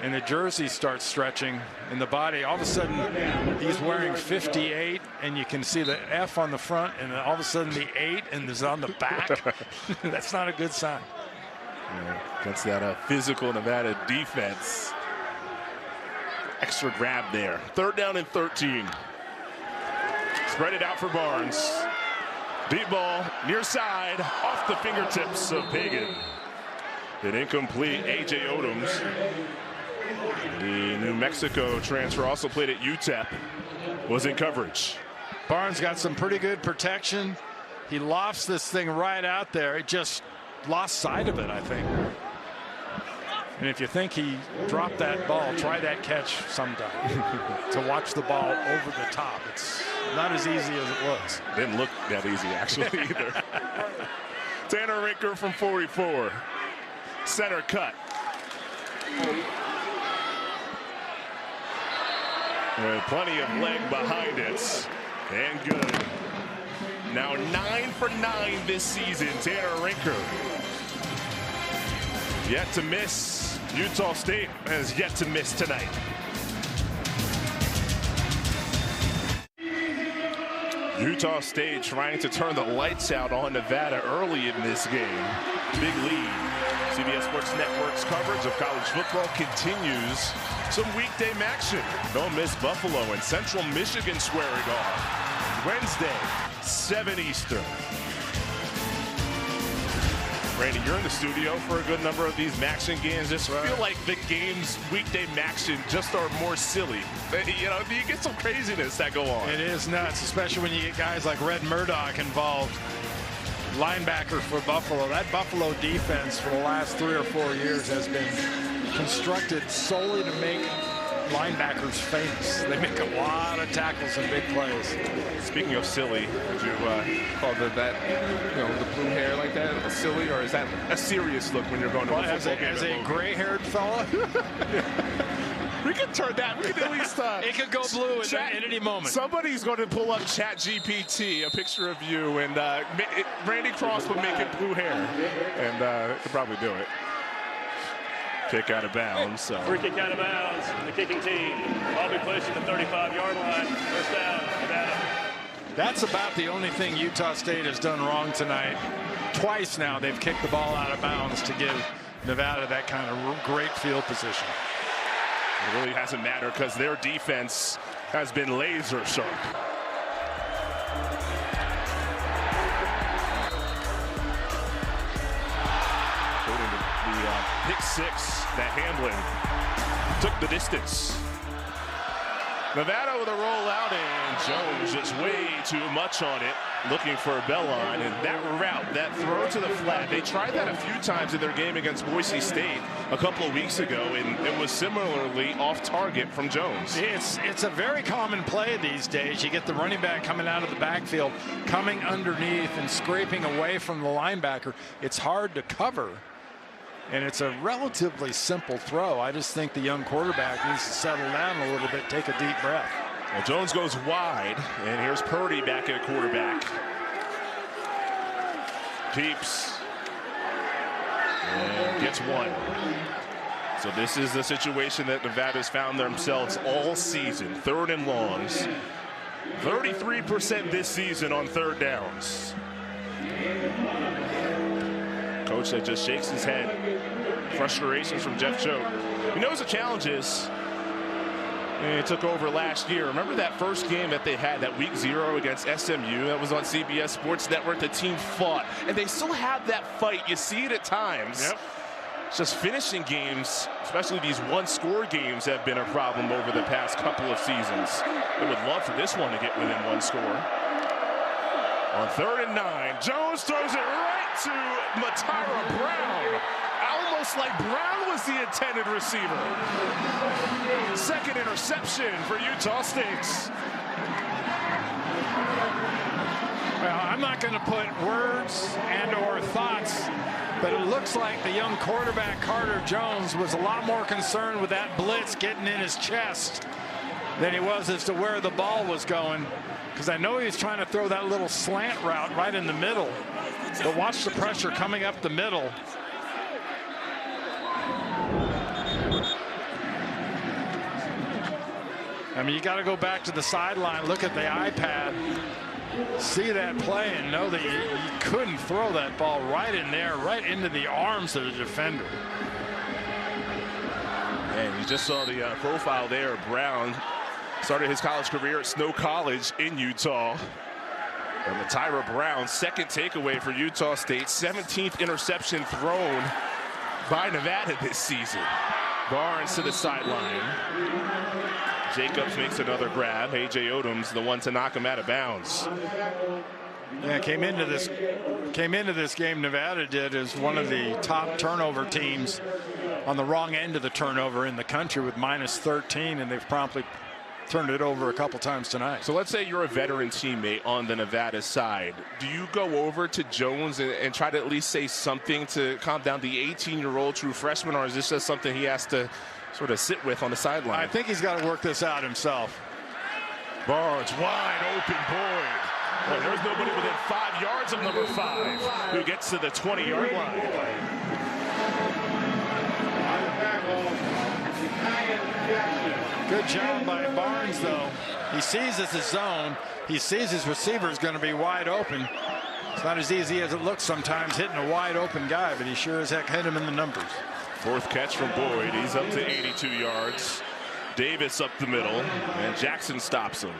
and the jersey starts stretching and the body, all of a sudden he's wearing 58 and you can see the F on the front, and all of a sudden the 8 and is on the back. That's not a good sign. Yeah, against that physical Nevada defense. Extra grab there. 3rd down and 13. Spread it out for Barnes. Deep ball, near side, off the fingertips of Pagan. An incomplete. A.J. Odoms, the New Mexico transfer, also played at UTEP, was in coverage. Barnes got some pretty good protection. He lofts this thing right out there. It just lost sight of it, I think. And if you think he dropped that ball, try that catch sometime. To watch the ball over the top. It's not as easy as it looks. Didn't look that easy, actually, either. Tanner Rinker from 44. Center cut. And plenty of leg behind it. And good. Now 9 for 9 this season, Tanner Rinker. Yet to miss. Utah State has yet to miss tonight. Utah State trying to turn the lights out on Nevada early in this game. Big lead. CBS Sports Network's coverage of college football continues. Some weekday action. Don't miss Buffalo and Central Michigan squaring off. Wednesday, 7 Eastern. Randy, you're in the studio for a good number of these Maction games. Just feel like the games, weekday Maction, just are more silly. You know, you get some craziness that go on. It is nuts, especially when you get guys like Red Murdoch involved. Linebacker for Buffalo. That Buffalo defense for the last 3 or 4 years has been constructed solely to make linebackers famous. They make a lot of tackles and big plays. Speaking of silly, would you call that, you know, the blue hair like that a silly, or is that a serious look when you're going to a football game? As a gray-haired fella? We could turn that. We could at least. It could go blue at any moment. Somebody's going to pull up ChatGPT, a picture of you, and Randy Cross would make it blue hair, and could probably do it. Kick out of bounds. So. Free kick out of bounds. The kicking team. Ball be placed at the 35-yard line. First down, Nevada. That's about the only thing Utah State has done wrong tonight. Twice now they've kicked the ball out of bounds to give Nevada that kind of great field position. It really hasn't mattered because their defense has been laser sharp. Pick 6 that Hamlin took the distance. Nevada with a rollout, and Jones just way too much on it, looking for a bell line. And that route, that throw to the flat, they tried that a few times in their game against Boise State a couple of weeks ago, and it was similarly off target from Jones. It's a very common play these days. You get the running back coming out of the backfield, coming underneath and scraping away from the linebacker. It's hard to cover. And it's a relatively simple throw. I just think the young quarterback needs to settle down a little bit, take a deep breath. Well, Jones goes wide, and here's Purdy back at quarterback. Keeps and gets 1. So this is the situation that Nevada's found themselves all season. 3rd and longs. 33% this season on 3rd downs. Coach that just shakes his head. Frustrations from Jeff Choate. He knows the challenge is. And he took over last year. Remember that first game that they had, that week 0 against SMU? That was on CBS Sports Network. The team fought. And they still have that fight. You see it at times. Yep. It's just finishing games, especially these one-score games, have been a problem over the past couple of seasons. They would love for this one to get within 1 score. On 3rd and 9, Jones throws it right to Matara Brown. Almost like Brown was the intended receiver. 2nd interception for Utah State. Well, I'm not going to put words and or thoughts, but it looks like the young quarterback Carter Jones was a lot more concerned with that blitz getting in his chest than he was as to where the ball was going. Because I know he was trying to throw that little slant route right in the middle. But watch the pressure coming up the middle. I mean, you got to go back to the sideline, look at the iPad, see that play, and know that you couldn't throw that ball right in there, right into the arms of the defender. And you just saw the profile there. Brown started his college career at Snow College in Utah. And Tyra Brown, 2nd takeaway for Utah State, 17th interception thrown by Nevada this season. Barnes to the sideline. Jacobs makes another grab. A.J. Odom's the one to knock him out of bounds. Yeah, came into this game, Nevada did, as one of the top turnover teams on the wrong end of the turnover in the country with -13, and they've promptly turned it over a couple times tonight. So let's say you're a veteran teammate on the Nevada side. Do you go over to Jones and try to at least say something to calm down the 18-year-old true freshman, or is this just something he has to sort of sit with on the sideline? I think he's got to work this out himself. Barnes wide open, Boyd. Well, there's nobody within 5 yards of number 5 who gets to the 20-yard line. Good job by Barnes, though. He sees it's a zone. He sees his receiver is going to be wide open. It's not as easy as it looks sometimes hitting a wide open guy, but he sure as heck hit him in the numbers. 4th catch from Boyd. He's up to 82 yards. Davis up the middle, and Jackson stops him.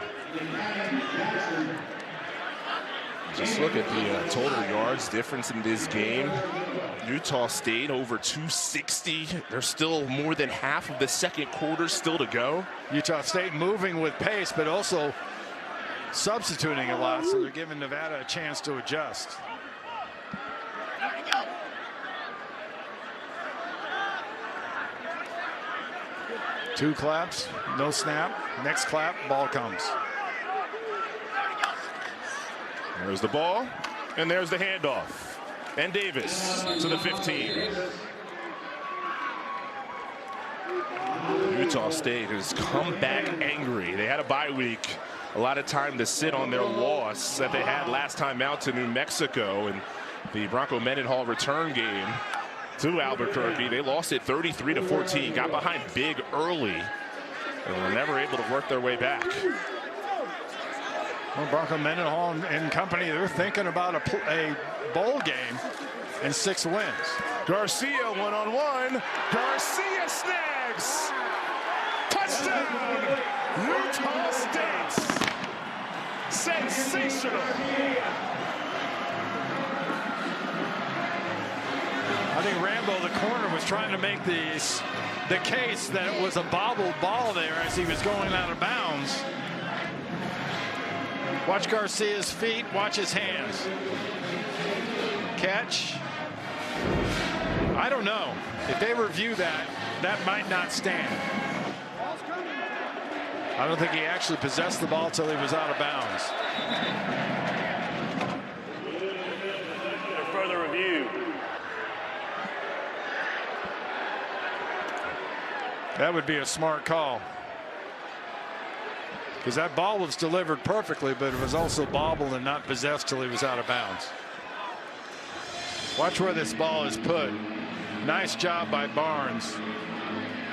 Just look at the total yards difference in this game. Utah State over 260. There's still more than half of the second quarter still to go. Utah State moving with pace, but also substituting a lot, so they're giving Nevada a chance to adjust. Two claps, no snap. Next clap, ball comes. There's the ball, and there's the handoff. And Davis to the 15. Utah State has come back angry. They had a bye week, a lot of time to sit on their loss that they had last time out to New Mexico, and the Bronco Mendenhall return game to Albuquerque. They lost it 33-14, got behind big early, and were never able to work their way back. Well, Bronco Mendenhall and company, they're thinking about a bowl game and 6 wins. Garcia one-on-one. Garcia snags. Touchdown, Utah State. Sensational. I think Rambo, the corner, was trying to make the case that it was a bobbled ball there as he was going out of bounds. Watch Garcia's feet, watch his hands. Catch. I don't know. If they review that, that might not stand. I don't think he actually possessed the ball till he was out of bounds. For further review. That would be a smart call. Because that ball was delivered perfectly, but it was also bobbled and not possessed till he was out of bounds. Watch where this ball is put. Nice job by Barnes.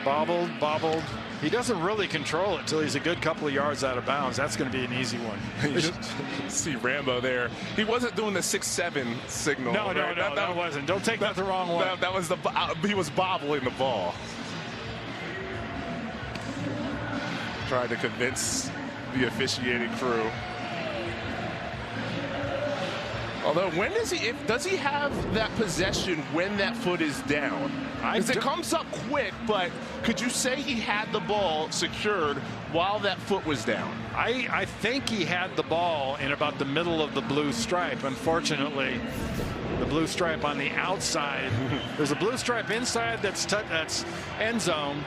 Bobbled. He doesn't really control it till he's a good couple of yards out of bounds. That's going to be an easy one. See Rambo there. He wasn't doing the 6-7 signal. No, that wasn't. Don't take that the wrong way. That was he was bobbling the ball. Trying to convince the officiating crew. Although, when does he have that possession when that foot is down? Because it comes up quick, but could you say he had the ball secured while that foot was down? I think he had the ball in about the middle of the blue stripe. Unfortunately, the blue stripe on the outside. There's a blue stripe inside that's end zone.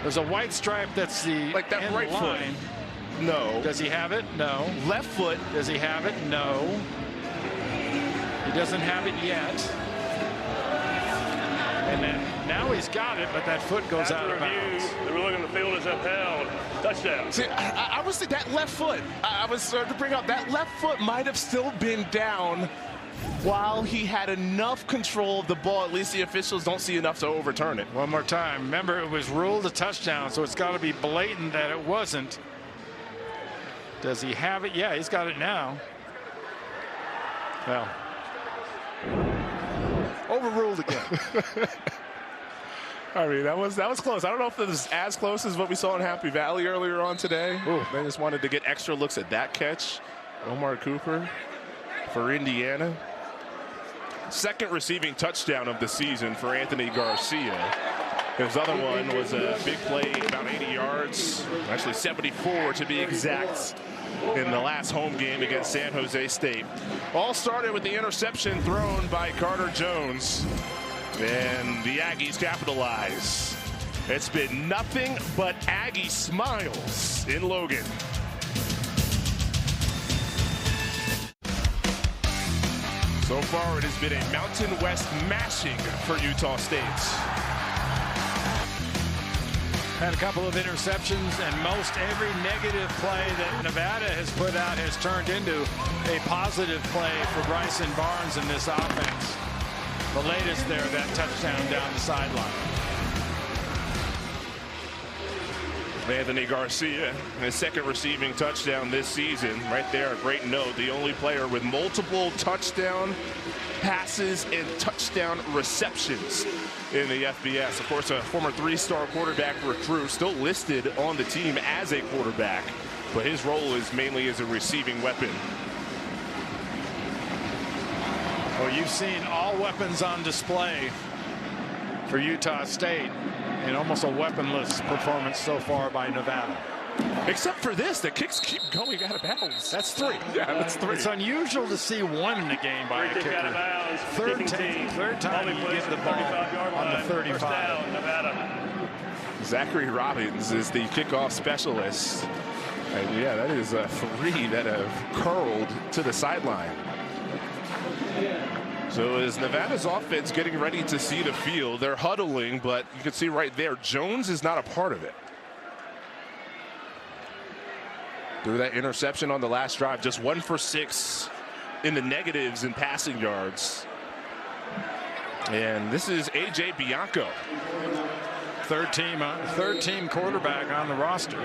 There's a white stripe that's the like that end right line. foot. No. Does he have it? No. Left foot. Does he have it? No. He doesn't have it yet. And then now he's got it, but that foot goes out of bounds. The ruling on the field is upheld. Touchdown. See, I was thinking that left foot. I was starting to bring up that left foot might have still been down while he had enough control of the ball. At least the officials don't see enough to overturn it. One more time. Remember, it was ruled a touchdown, so it's got to be blatant that it wasn't. Does he have it? Yeah, he's got it now. Well, overruled again. I mean, that was close. I don't know if it was as close as what we saw in Happy Valley earlier on today. Ooh. They just wanted to get extra looks at that catch. Omar Cooper for Indiana. Second receiving touchdown of the season for Anthony Garcia. His other one was a big play, about 80 yards, actually 74 to be exact, in the last home game against San Jose State. All started with the interception thrown by Carter Jones, and the Aggies capitalize. It's been nothing but Aggie smiles in Logan. So far, it has been a Mountain West mashing for Utah State. Had a couple of interceptions, and most every negative play that Nevada has put out has turned into a positive play for Bryson Barnes in this offense. The latest there, that touchdown down the sideline. Anthony Garcia, his second receiving touchdown this season. Right there, a great note. The only player with multiple touchdown passes and touchdown receptions in the FBS. Of course, a former three-star quarterback recruit, still listed on the team as a quarterback, but his role is mainly as a receiving weapon. Well, you've seen all weapons on display for Utah State in almost a weaponless performance so far by Nevada. Except for this, the kicks keep going out of bounds. That's three. Yeah, that's three. It's unusual to see one in the game by a kicker. Third time you get the ball on the 35. Zachary Robbins is the kickoff specialist. And yeah, that is three that have curled to the sideline. So is Nevada's offense getting ready to see the field? They're huddling, but you can see right there, Jones is not a part of it. Through that interception on the last drive, just 1 for 6 in the negatives in passing yards. And this is A.J. Bianco. Third team quarterback on the roster.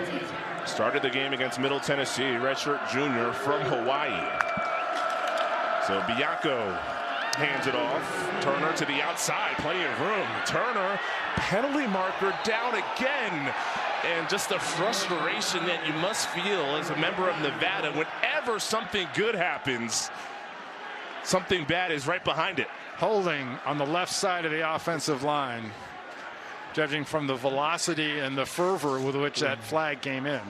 Started the game against Middle Tennessee, redshirt junior from Hawaii. So Bianco hands it off. Turner to the outside, plenty of room. Turner, penalty marker down again. And just the frustration that you must feel as a member of Nevada whenever something good happens, something bad is right behind it. Holding on the left side of the offensive line, judging from the velocity and the fervor with which that flag came in.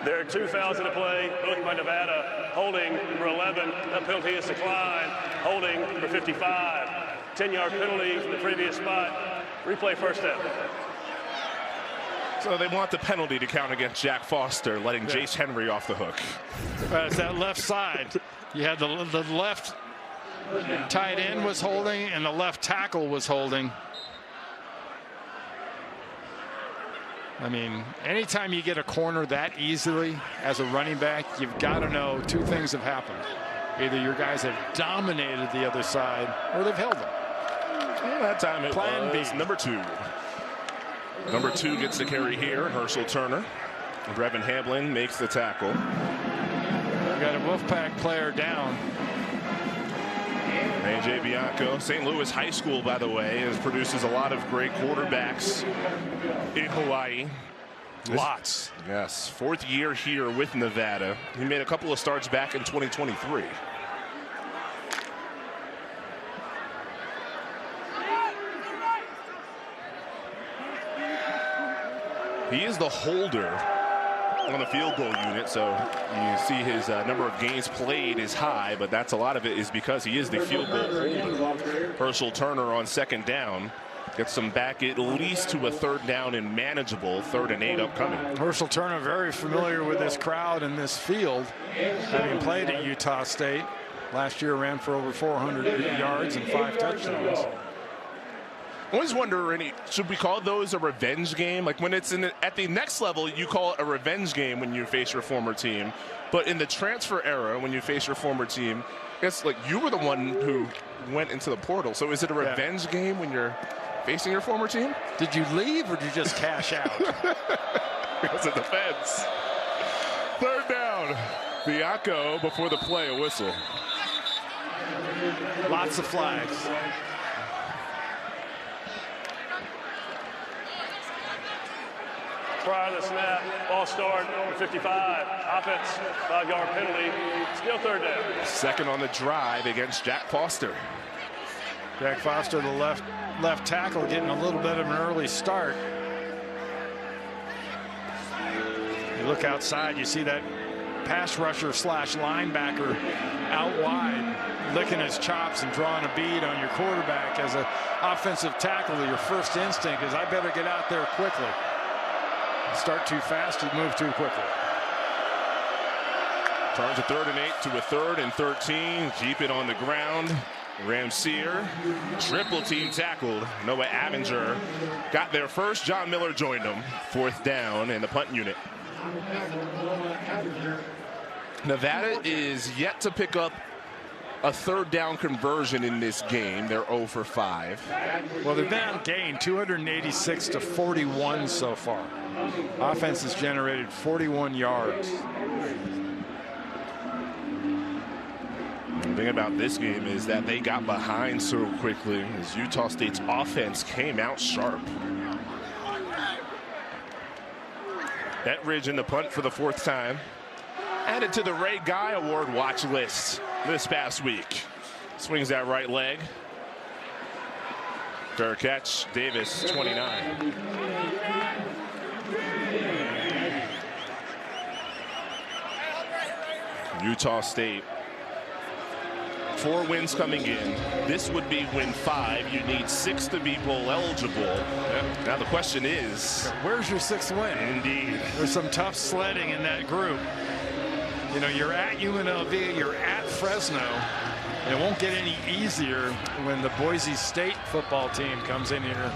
There are 2 fouls in the play, both by Nevada. Holding for 11, that penalty is declined. Holding for 55. 10-yard penalty from the previous spot. Replay first down. So they want the penalty to count against Jack Foster, letting Jace Henry off the hook. It's that left side. You had the left tight end was holding and the left tackle was holding. I mean, anytime you get a corner that easily as a running back, you've got to know 2 things have happened. Either your guys have dominated the other side or they've held them. Well, that time it Plan was B. number 2. Number 2 gets the carry here, Herschel Turner. Brevin Hamlin makes the tackle. We got a Wolfpack player down. A.J. Bianco, St. Louis High School, by the way, produces a lot of great quarterbacks in Hawaii. Lots. Yes, 4th year here with Nevada. He made a couple of starts back in 2023. He is the holder on the field goal unit, so you see his number of games played is high, but that's a lot of it is because he is the field goal holder. Herschel Turner on 2nd down gets them back at least to a 3rd down and manageable 3rd and 8 upcoming. Herschel Turner very familiar with this crowd and this field, having played at Utah State. Last year ran for over 400 yards and 5 touchdowns. I always wonder, should we call those a revenge game? Like when it's at the next level, you call it a revenge game when you face your former team. But in the transfer era, when you face your former team, I guess like you were the one who went into the portal. So is it a revenge game when you're facing your former team? Did you leave or did you just cash out? Because of the fence. 3rd down. Bianco before the play, a whistle. Lots of flags. prior to the snap. Ball start for 55. Offense, 5-yard penalty. Still third down. Second on the drive against Jack Foster. Jack Foster, the left tackle, getting a little bit of an early start. You look outside, you see that pass rusher slash linebacker out wide, licking his chops and drawing a bead on your quarterback. As an offensive tackle, your first instinct is, I better get out there quickly. Start too fast, you move too quickly. Turns a 3rd and 8 to a 3rd and 13. Keep it on the ground. Ramseer, triple team tackled. Noah Avenger got there first. John Miller joined him. 4th down in the punt unit. Nevada is yet to pick up a 3rd down conversion in this game. They're 0 for 5. Well, they've been outgained 286 to 41 so far. Offense has generated 41 yards. The thing about this game is that they got behind so quickly as Utah State's offense came out sharp. Etridge in the punt for the 4th time. Added to the Ray Guy Award watch list this past week. Swings that right leg. Fair catch. Davis, 29. Utah State, 4 wins coming in. This would be win 5. You need 6 to be bowl eligible. Yep. Now the question is, where's your 6th win? Indeed. There's some tough sledding in that group. You know, you're at UNLV, you're at Fresno, and it won't get any easier when the Boise State football team comes in here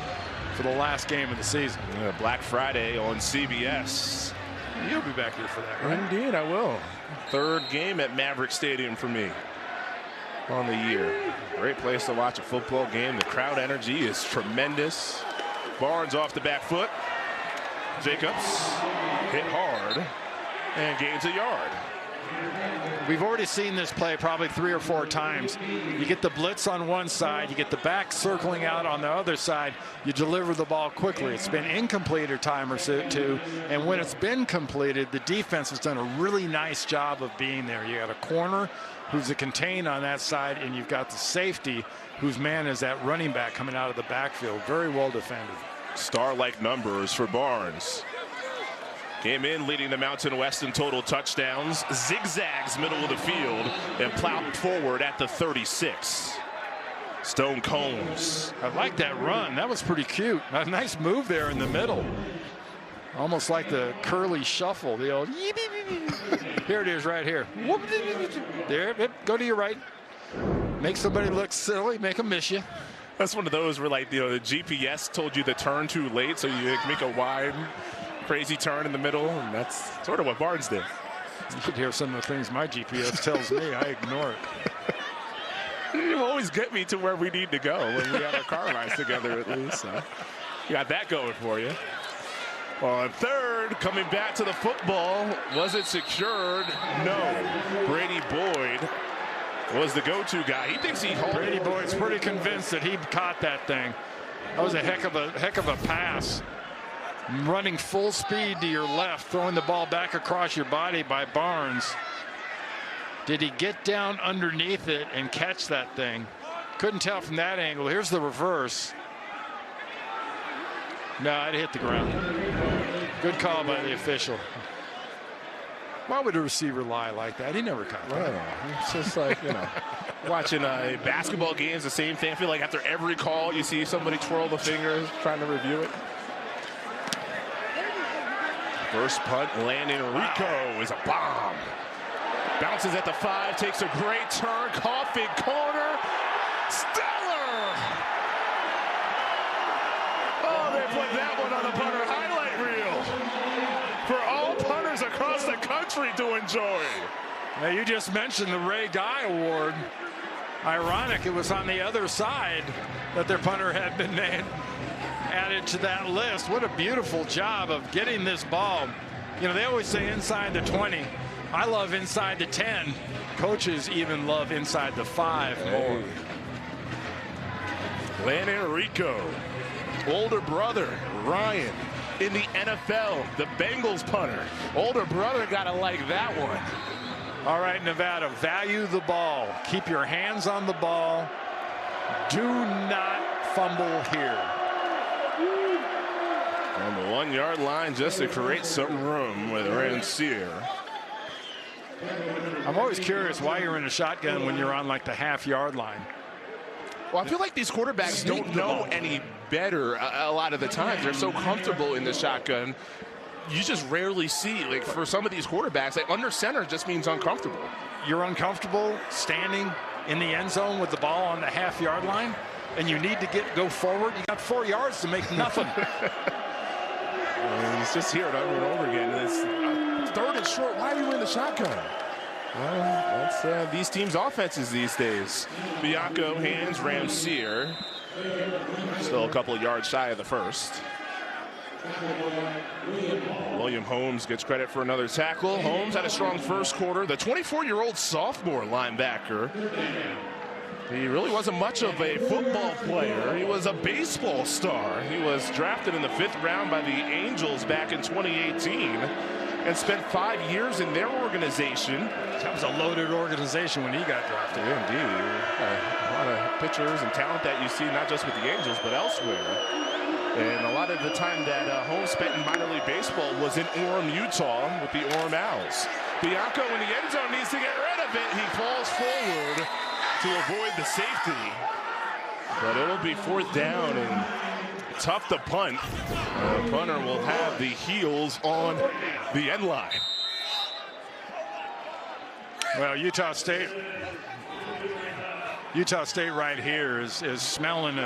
for the last game of the season. Yeah, Black Friday on CBS. You'll be back here for that, right? Indeed, I will. 3rd game at Maverick Stadium for me on the year. Great place to watch a football game. The crowd energy is tremendous. Barnes off the back foot. Jacobs hit hard and gains a yard. We've already seen this play probably 3 or 4 times. You get the blitz on one side, you get the back circling out on the other side, you deliver the ball quickly. It's been incomplete a time or two, and when it's been completed, the defense has done a really nice job of being there. You got a corner who's a contain on that side, and you've got the safety whose man is that running back coming out of the backfield. Very well defended. Star-like numbers for Barnes. Came in leading the Mountain West in total touchdowns. Zigzags middle of the field and plowed forward at the 36. Stone Combs. I like that run. That was pretty cute. A nice move there in the middle. Almost like the curly shuffle. The old. Here it is right here. There. Go to your right. Make somebody look silly. Make them miss you. That's one of those where, like, you know, the GPS told you to turn too late, so you make a wide, crazy turn in the middle, and that's sort of what Barnes did. You should hear some of the things my GPS tells me. I ignore it. You always get me to where we need to go when we have our car rides together, at least. So you got that going for you. On 3rd, coming back to the football. Was it secured? No. Brady Boyd was the go-to guy. He thinks he hauled it. Brady Boyd's pretty convinced that he caught that thing. That was a heck of a pass. Running full speed to your left, throwing the ball back across your body by Barnes. Did he get down underneath it and catch that thing? Couldn't tell from that angle. Here's the reverse. No, it hit the ground. Good call by the official. Why would a receiver lie like that? He never caught that. Well, it's just like, you know, watching basketball games, the same thing. I feel like after every call, you see somebody twirl the fingers trying to review it. First punt, landing. Rico is a bomb. Bounces at the 5, takes a great turn. Coffin corner. Stellar! Oh, they put that one on the punter highlight reel for all punters across the country to enjoy. Now, you just mentioned the Ray Guy Award. Ironic, it was on the other side that their punter had been added to that list. What a beautiful job of getting this ball. You know, they always say inside the 20. I love inside the 10. Coaches even love inside the 5 more. Landon Rico, older brother Ryan, in the NFL. The Bengals punter. Older brother got to like that one. All right, Nevada, value the ball. Keep your hands on the ball. Do not fumble here. On the 1 yard line just to create some room with Rancier. I'm always curious why you're in a shotgun when you're on like the half-yard line. Well, I feel like these quarterbacks don't know any better a lot of the times. They're so comfortable in the shotgun. You just rarely see, like, for some of these quarterbacks, like, under center just means uncomfortable. You're uncomfortable standing in the end zone with the ball on the half-yard line, and you need to go forward. You got 4 yards to make nothing. And he's just here over and over again. And it's third and short. Why are you in the shotgun? Well, that's these teams' offenses these days. Bianco hands Rancier. Still a couple of yards shy of the first. William Holmes gets credit for another tackle. Holmes had a strong first quarter. The 24-year-old sophomore linebacker. He really wasn't much of a football player. He was a baseball star. He was drafted in the 5th round by the Angels back in 2018 and spent 5 years in their organization. That was a loaded organization when he got drafted. Yeah, indeed. A lot of pitchers and talent that you see, not just with the Angels, but elsewhere. And a lot of the time that Holmes spent in minor league baseball was in Orem, Utah with the Orem Owls. Bianco in the end zone needs to get rid of it. He falls forward to avoid the safety. But it'll be 4th down and tough to punt. The punter will have the heels on the end line. Well, Utah State right here is smelling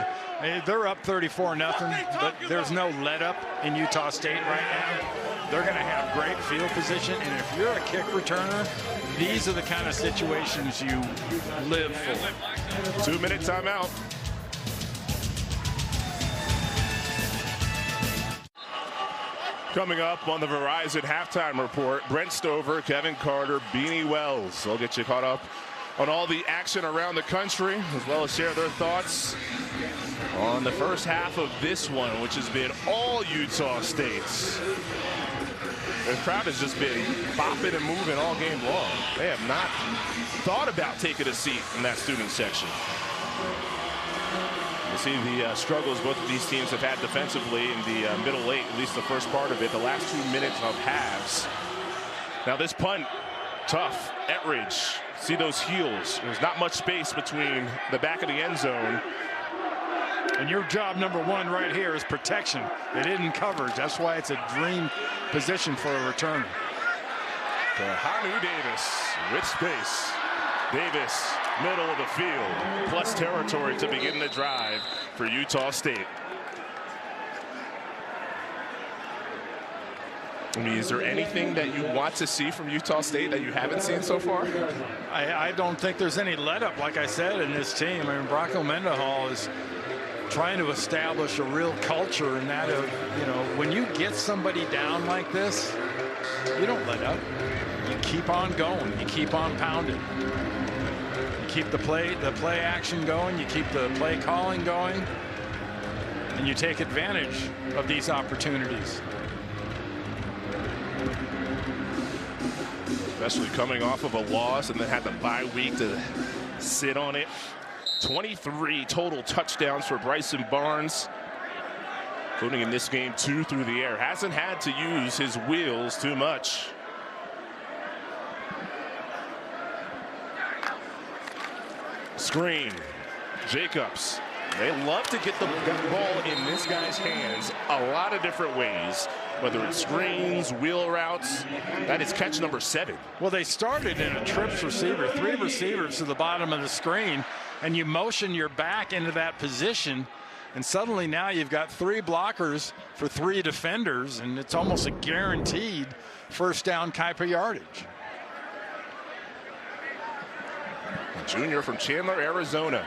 they're up 34-0, but there's no let up in Utah State right now. They're going to have great field position, and if you're a kick returner, these are the kind of situations you live for. 2-minute timeout. Coming up on the Verizon halftime report, Brent Stover, Kevin Carter, Beanie Wells. They'll get you caught up on all the action around the country, as well as share their thoughts on the first half of this one, which has been all Utah States. The crowd has just been bopping and moving all game long. They have not thought about taking a seat in that student section. You see the struggles both of these teams have had defensively in the middle eight, at least the first part of it, the last 2 minutes of halves. Now this punt, tough. Ettridge, see those heels. There's not much space between the back of the end zone. And your job number one right here is protection. It isn't coverage. That's why it's a dream position for a returner. To Hanu Davis with space. Davis, middle of the field, plus territory to begin the drive for Utah State. I mean, is there anything that you want to see from Utah State that you haven't seen so far? I don't think there's any let up, like I said, in this team. I mean, Bronco Mendenhall is trying to establish a real culture in that of, you know, when you get somebody down like this, you don't let up. You keep on going. You keep on pounding. You keep the play action going. You keep the play calling going. And you take advantage of these opportunities. Especially coming off of a loss and then had the bye week to sit on it. 23 total touchdowns for Bryson Barnes, including in this game 2 through the air. Hasn't had to use his wheels too much. Screen. Jacobs. They love to get the ball in this guy's hands a lot of different ways, whether it's screens, wheel routes. That is catch number 7. Well, they started in a trips receiver, 3 receivers to the bottom of the screen, and you motion your back into that position, and suddenly now you've got 3 blockers for 3 defenders, and it's almost a guaranteed first down type of yardage. A junior from Chandler, Arizona.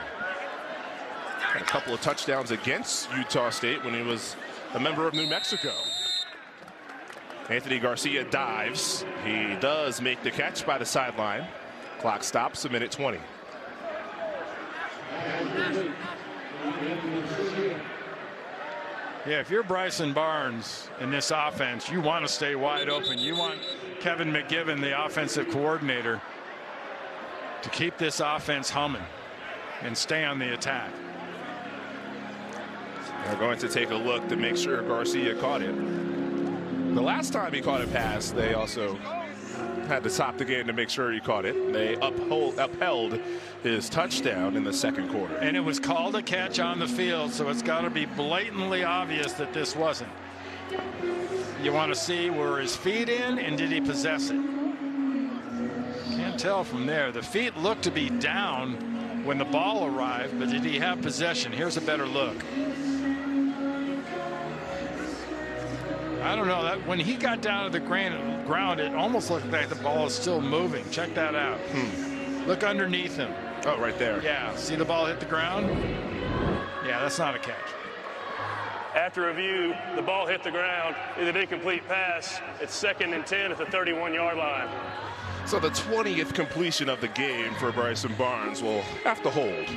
Had a couple of touchdowns against Utah State when he was a member of New Mexico. Anthony Garcia dives. He does make the catch by the sideline. Clock stops, 1:20. Yeah, if you're Bryson Barnes in this offense, you want to stay wide open. You want Kevin McGiven, the offensive coordinator, to keep this offense humming and stay on the attack. They're going to take a look to make sure Garcia caught it. The last time he caught a pass, they also had to stop the game to make sure he caught it. They upheld his touchdown in the second quarter. And it was called a catch on the field, so it's got to be blatantly obvious that this wasn't. You want to see, were his feet in, and did he possess it? Can't tell from there. The feet look to be down when the ball arrived, but did he have possession? Here's a better look. I don't know, that when he got down to the ground, it almost looked like the ball is still moving. Check that out. Look underneath him. Oh, right there. Yeah, see the ball hit the ground? Yeah, that's not a catch. After review, the ball hit the ground. It's an incomplete pass. It's 2nd and 10 at the 31-yard line. So the 20th completion of the game for Bryson Barnes will have to hold.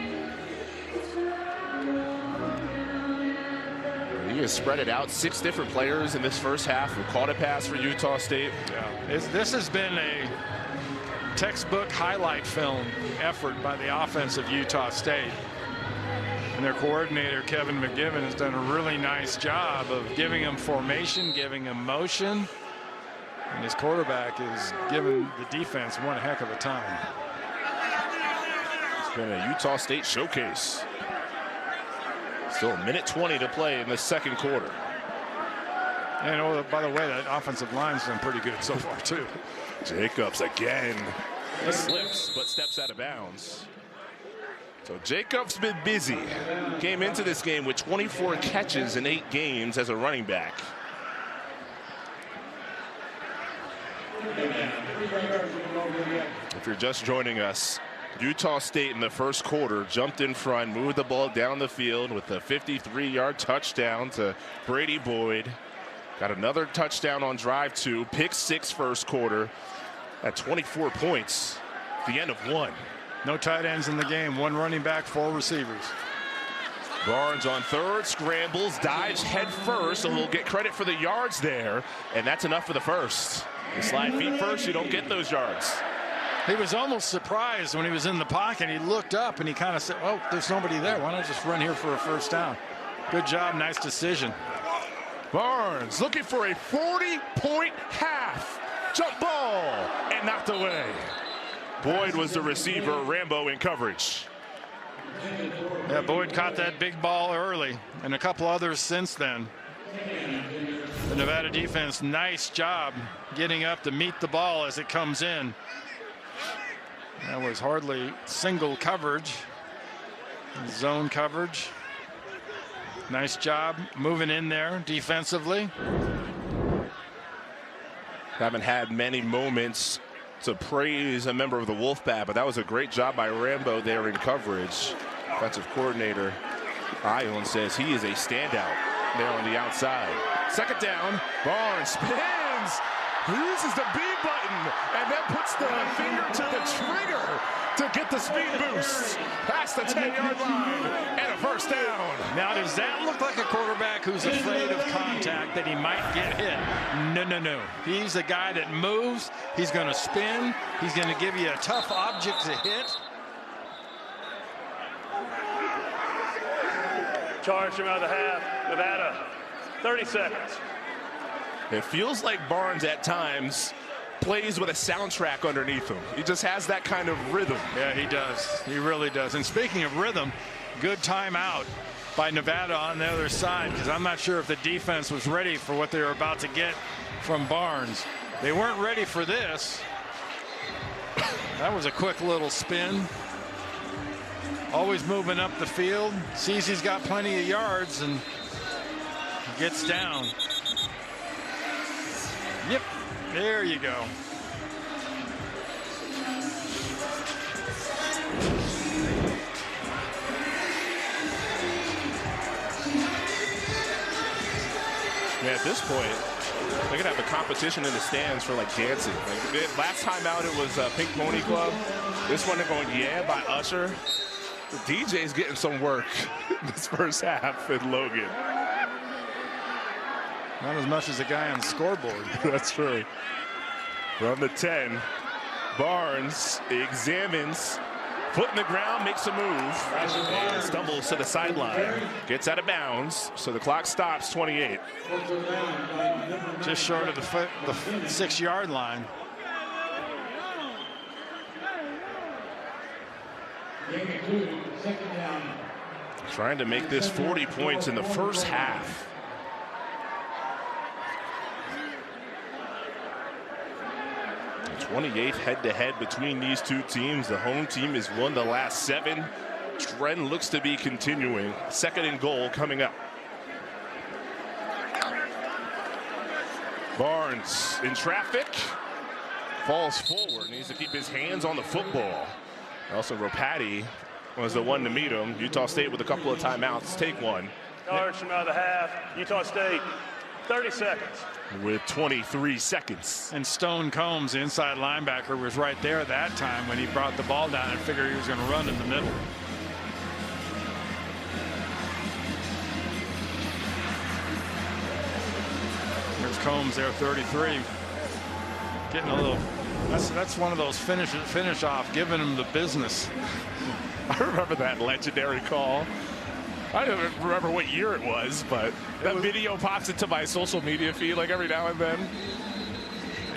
He has spread it out. 6 different players in this first half who caught a pass for Utah State. Yeah, this has been a textbook highlight film effort by the offense of Utah State. And their coordinator, Kevin McGiven, has done a really nice job of giving him formation, giving him motion. And his quarterback is giving the defense one heck of a time. It's been a Utah State showcase. Still a minute 20 to play in the second quarter. And oh, by the way, that offensive line's done pretty good so far, too. Jacobs again. He slips, but steps out of bounds. So Jacobs been busy. Came into this game with 24 catches in 8 games as a running back. If you're just joining us, Utah State in the first quarter jumped in front, moved the ball down the field with a 53-yard touchdown to Brady Boyd. Got another touchdown on drive 2, pick 6 first quarter at 24 points. The end of 1. No tight ends in the game. 1 running back, 4 receivers. Barnes on third, scrambles, dives head first, so he'll get credit for the yards there, and that's enough for the first. You slide feet first, you don't get those yards. He was almost surprised when he was in the pocket. He looked up and he kind of said, oh, there's nobody there. Why don't I just run here for a first down? Good job. Nice decision. Barnes looking for a 40-point half. Jump ball and knocked away. Boyd was the receiver. Rambo in coverage. Yeah, Boyd caught that big ball early and a couple others since then. The Nevada defense, nice job getting up to meet the ball as it comes in. That was hardly single coverage. Zone coverage. Nice job moving in there defensively. Haven't had many moments to praise a member of the Wolfpack, but that was a great job by Rambo there in coverage. Offensive coordinator Ion says he is a standout there on the outside. Second down, Barnes spins, uses the B button, and then puts the finger to the trigger to get the speed boost past the 10-yard line and a first down. Now, does that look like a quarterback who's afraid of contact, that he might get hit? No, no, no. He's a guy that moves. He's going to spin. He's going to give you a tough object to hit. Charge from out of the half, Nevada, 30 seconds. It feels like Barnes at times plays with a soundtrack underneath him. He just has that kind of rhythm. Yeah, he does. He really does. And speaking of rhythm, good timeout by Nevada on the other side, because I'm not sure if the defense was ready for what they were about to get from Barnes. They weren't ready for this. That was a quick little spin. Always moving up the field. Sees he's got plenty of yards and gets down. Yep, there you go. Yeah, at this point, they're gonna have a competition in the stands for like dancing. Like, last time out, it was Pink Pony Club. This one they're going, yeah, by Usher. The DJ's getting some work this first half in Logan. Not as much as the guy on the scoreboard. That's true. From the 10, Barnes examines, foot in the ground, makes a move, and stumbles to the sideline. Gets out of bounds, so the clock stops, 28. Just short of the 6-yard line. Trying to make this 40 points in the first half. 28th head-to-head between these two teams. The home team has won the last 7. Trend looks to be continuing. 2nd and goal coming up. Barnes in traffic. Falls forward. Needs to keep his hands on the football. Also, Ropati was the one to meet him. Utah State with a couple of timeouts. Take one. Yards from out of the half. Utah State, 30 seconds. With 23 seconds. And Stone Combs, the inside linebacker, was right there at that time when he brought the ball down and figured he was going to run in the middle. There's Combs there, 33. Getting a little, that's one of those finish off, giving him the business. I remember that legendary call. I don't remember what year it was, but that video pops into my social media feed like every now and then.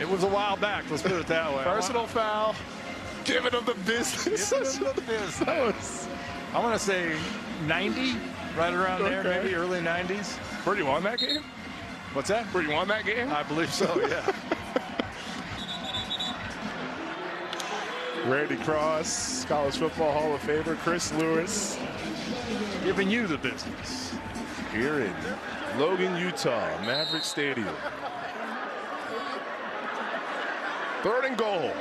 It was a while back, let's put it that way. Personal foul, giving him the business. Giving him the business. I want to say 90, right around there, maybe early 90s. Were you on that game? What's that? Were you on that game? I believe so, yeah. Randy Cross, College Football Hall of Famer, Chris Lewis. Giving you the business. Here in Logan, Utah, Maverick Stadium. 3rd and goal.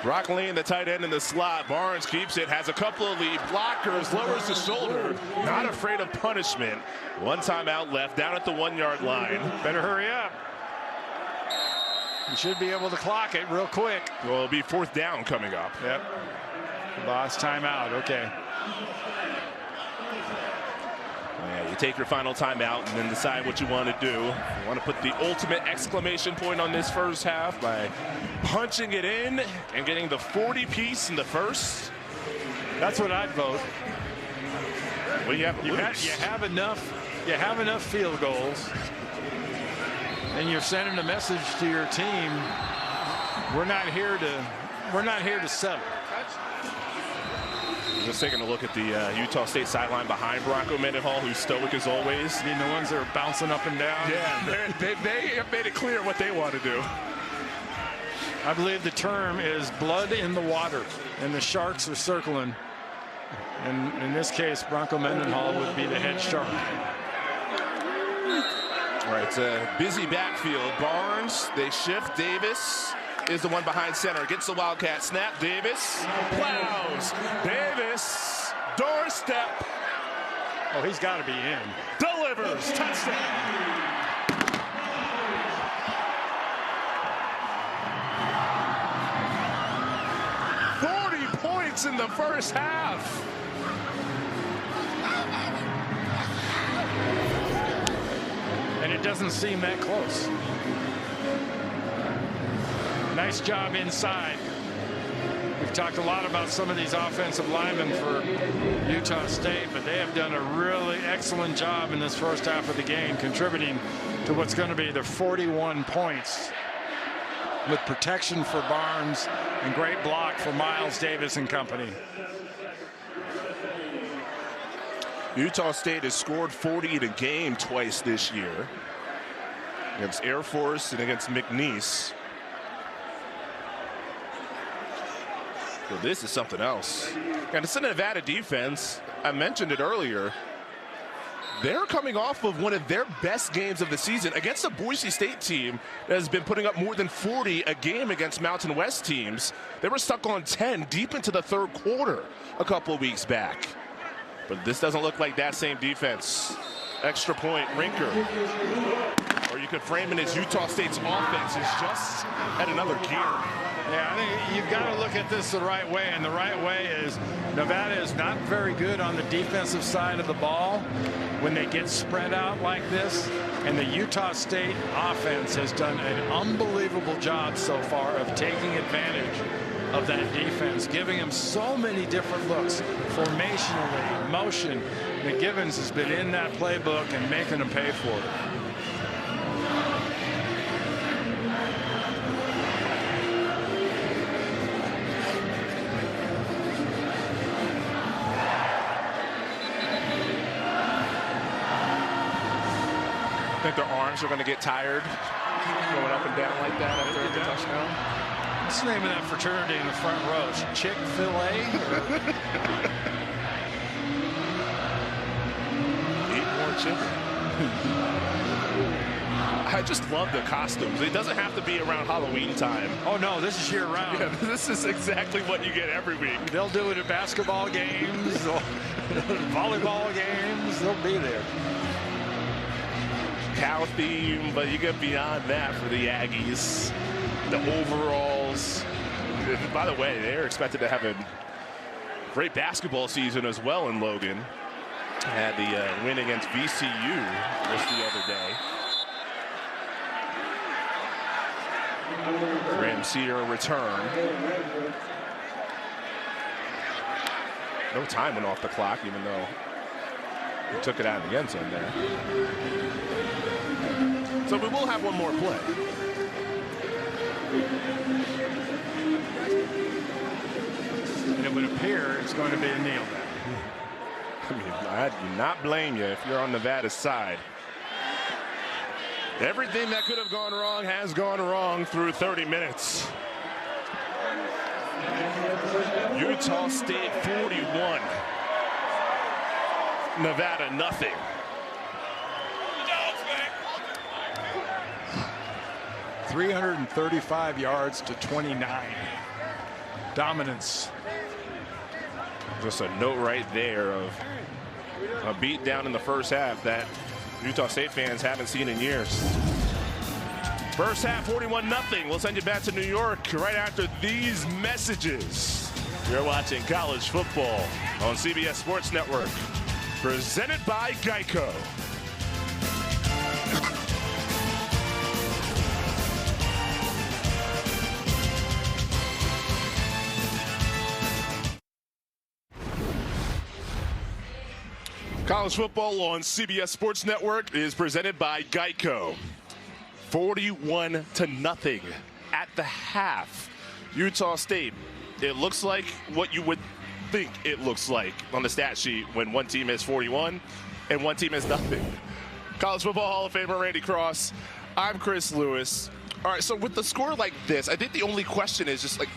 Brock Lane, the tight end in the slot. Barnes keeps it, has a couple of lead blockers, lowers the shoulder, not afraid of punishment. 1 timeout left, down at the 1-yard line. Better hurry up. You should be able to clock it real quick. Well, it'll be 4th down coming up. Yep. Last timeout, okay. Yeah, you take your final timeout and then decide what you want to do. You want to put the ultimate exclamation point on this first half by punching it in and getting the 40-piece in the first. That's what I'd vote. What do you have to lose? You have enough field goals, and you're sending a message to your team. We're not here to settle. Just taking a look at the Utah State sideline behind Bronco Mendenhall, who's stoic as always. Being the ones that are bouncing up and down. Yeah, they have made it clear what they want to do. I believe the term is blood in the water, and the sharks are circling. And in this case, Bronco Mendenhall would be the head shark. All right, it's a busy backfield. Barnes, they shift. Davis is the one behind center. Gets the Wildcat snap. Davis plows. Davis, doorstep. Oh, he's got to be in. Delivers. Touchdown. Points in the first half. And it doesn't seem that close. Nice job inside. We've talked a lot about some of these offensive linemen for Utah State, but they have done a really excellent job in this first half of the game, contributing to what's going to be the 41 points, with protection for Barnes and great block for Miles Davis and company. Utah State has scored 40 in a game twice this year, against Air Force and against McNeese. Well, this is something else. And it's a Nevada defense. I mentioned it earlier. They're coming off of one of their best games of the season against a Boise State team that has been putting up more than 40 a game against Mountain West teams. They were stuck on 10 deep into the 3rd quarter a couple of weeks back. But this doesn't look like that same defense. Extra point, Rinker. Or you could frame it as Utah State's offense is just at another gear. Yeah, I think you've got to look at this the right way, and the right way is Nevada is not very good on the defensive side of the ball when they get spread out like this, and the Utah State offense has done an unbelievable job so far of taking advantage of that defense, giving them so many different looks, formationally, motion. McGivens has been in that playbook and making them pay for it. I think their arms are going to get tired going up and down like that after every touchdown. What's the name of that fraternity in the front row? Chick-fil-A? Eat more chicken. I just love the costumes. It doesn't have to be around Halloween time. Oh, no, this is year-round. Yeah, this is exactly what you get every week. They'll do it at basketball games, volleyball games. They'll be there. Cow theme, but you get beyond that for the Aggies. The overalls. By the way, they're expected to have a great basketball season as well in Logan. Had the win against VCU just the other day. Ramsey return. No time went off the clock, even though he took it out of the end zone there. So we will have one more play. And it would appear it's going to be a kneel. I mean, I do not blame you if you're on Nevada's side. Everything that could have gone wrong has gone wrong through 30 minutes. Utah State 41. Nevada nothing. 335 yards to 29. Dominance. Just a note right there of a beat down in the first half that Utah State fans haven't seen in years. First half 41-0. We'll send you back to New York right after these messages. You're watching college football on CBS Sports Network, presented by Geico. College football on CBS Sports Network is presented by Geico. 41-0 at the half. Utah State, it looks like what you would think it looks like on the stat sheet when one team is 41 and one team is nothing. College Football Hall of Famer Randy Cross. I'm Chris Lewis. All right, so with the score like this, I think the only question is just like,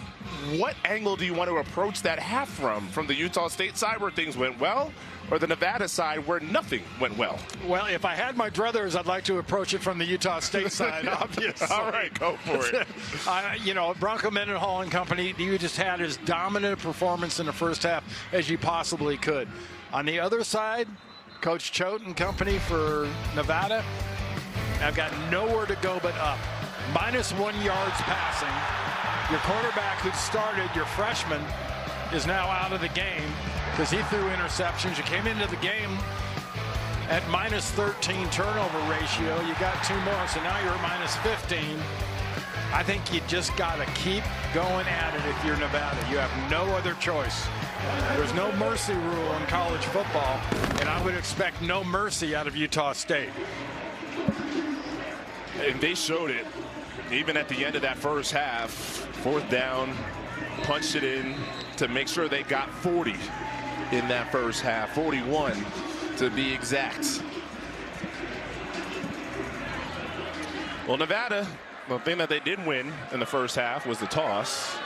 what angle do you want to approach that half from? From the Utah State side where things went well, or the Nevada side where nothing went well? Well, if I had my druthers, I'd like to approach it from the Utah State side, obviously. All right, go for it. You know, Bronco Mendenhall and company, you just had as dominant a performance in the first half as you possibly could. On the other side, Coach Choate and company for Nevada, I've got nowhere to go but up. -1 yards passing. Your quarterback who started, your freshman, is now out of the game because he threw interceptions. You came into the game at -13 turnover ratio. You got 2 more, so now you're at -15. I think you just got to keep going at it if you're Nevada. You have no other choice. There's no mercy rule in college football, and I would expect no mercy out of Utah State. And they showed it even at the end of that first half. 4th down, punched it in to make sure they got 40 in that first half, 41 to be exact. Well, Nevada, the thing that they did win in the first half was the toss.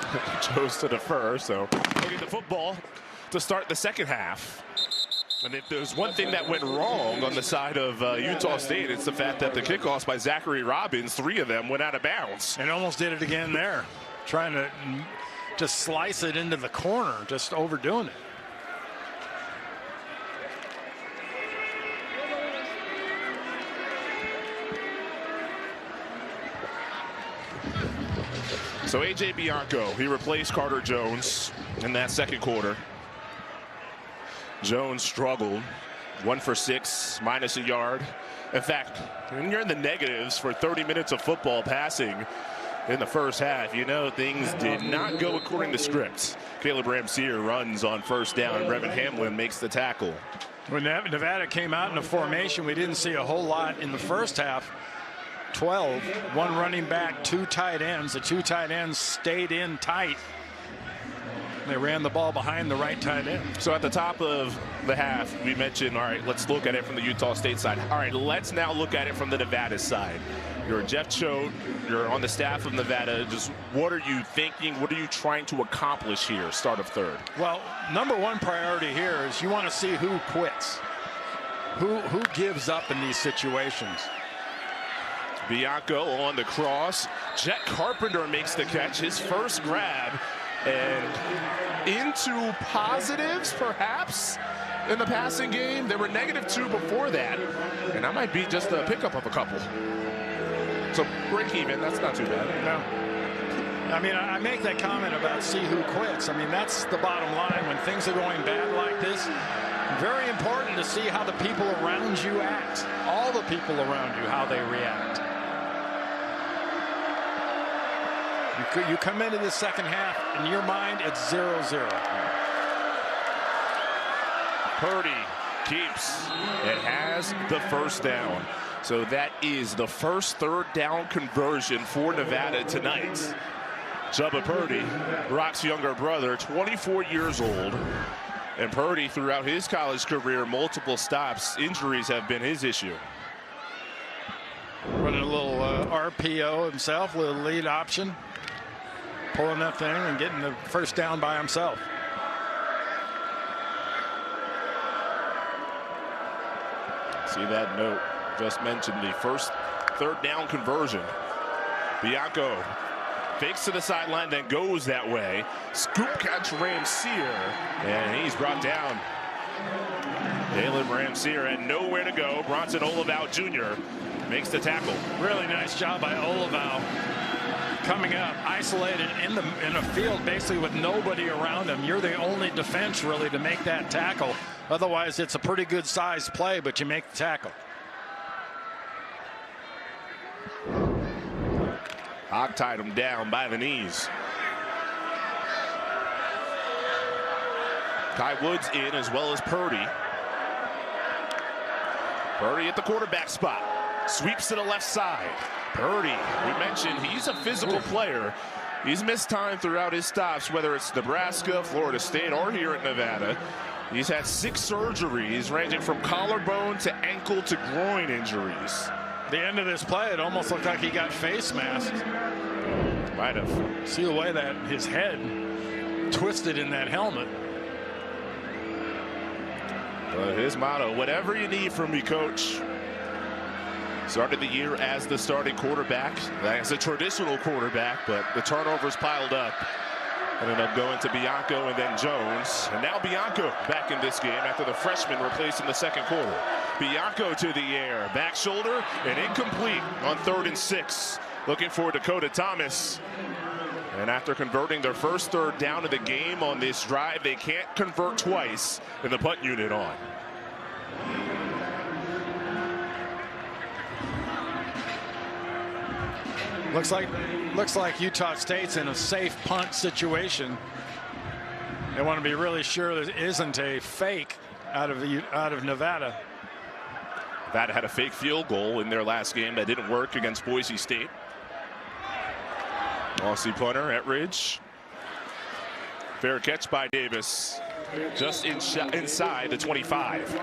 Chose to defer, so they'll get the football to start the second half. And if there's one thing that went wrong on the side of Utah State, it's the fact that the kickoffs by Zachary Robbins, 3 of them went out of bounds. And almost did it again there, trying to just slice it into the corner, just overdoing it. So So A.J. Bianco, he replaced Carter Jones in that second quarter. Jones struggled, 1 for 6, minus a yard. In fact, when you're in the negatives for 30 minutes of football passing in the first half, you know things did not go according to script. Caleb Ramsey runs on first down. Brevin Hamlin makes the tackle. When Nevada came out in a formation, we didn't see a whole lot in the first half. 12, 1 running back, 2 tight ends. The 2 tight ends stayed in tight. They ran the ball behind the right tight end. So at the top of the half, we mentioned, all right, let's look at it from the Utah State side. All right, let's now look at it from the Nevada side. You're Jeff Choate. You're on the staff of Nevada. Just what are you thinking? What are you trying to accomplish here, start of third? Well, number one priority here is you want to see who quits. Who gives up in these situations. Bianco on the cross. Jet Carpenter makes the catch, his first grab. And into positives, perhaps, in the passing game. There were -2 before that. And that might be just a pickup of a couple. So break even, that's not too bad. No. I mean, I make that comment about see who quits. I mean, that's the bottom line. When things are going bad like this, very important to see how the people around you act. All the people around you, how they react. You come into the second half, in your mind, it's 0-0. Purdy keeps and has the first down. So that is the first third down conversion for Nevada tonight. Chubba Purdy, Brock's younger brother, 24 years old. And Purdy, throughout his college career, multiple stops. Injuries have been his issue. Running a little RPO himself, a little lead option. Pulling that thing and getting the first down by himself. See that note just mentioned, the first third down conversion. Bianco fakes to the sideline, then goes that way. Scoop catch Ramsier, and he's brought down. Caleb Ramsier had nowhere to go. Bronson Olival Jr. makes the tackle. Really nice job by Olival. Coming up, isolated in a field basically with nobody around him. You're the only defense really to make that tackle. Otherwise, it's a pretty good sized play, but you make the tackle. Hawk tied him down by the knees. Kai Woods in as well as Purdy. Purdy at the quarterback spot. Sweeps to the left side. Purdy, we mentioned he's a physical player. He's missed time throughout his stops, whether it's Nebraska, Florida State, or here at Nevada. He's had 6 surgeries ranging from collarbone to ankle to groin injuries. The end of this play, it almost looked like he got face masked. Might have. See the way that his head twisted in that helmet. But his motto, whatever you need from me, coach. Started the year as the starting quarterback, as a traditional quarterback, but the turnovers piled up. Ended up going to Bianco and then Jones. And now Bianco back in this game after the freshman replaced in the second quarter. Bianco to the air, back shoulder, and incomplete on 3rd and 6. Looking for Dakota Thomas. And after converting their first third down of the game on this drive, they can't convert twice in the punt unit on. Looks like Utah State's in a safe punt situation. They want to be really sure there isn't a fake out of Nevada. Nevada had a fake field goal in their last game that didn't work against Boise State. Aussie punter at Ridge. Fair catch by Davis, just inside the 25.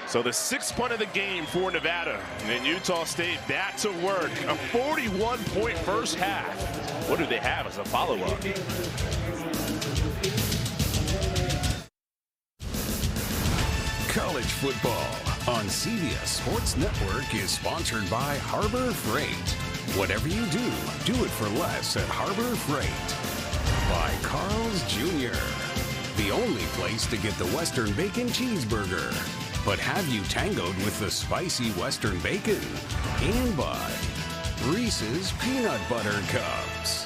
So the 6th punt of the game for Nevada, and then Utah State back to work. A 41-point first half. What do they have as a follow-up? College football on CBS Sports Network is sponsored by Harbor Freight. Whatever you do, do it for less at Harbor Freight. By Carl's Jr., the only place to get the Western Bacon Cheeseburger. But have you tangoed with the spicy Western Bacon? And by Reese's Peanut Butter Cup. games.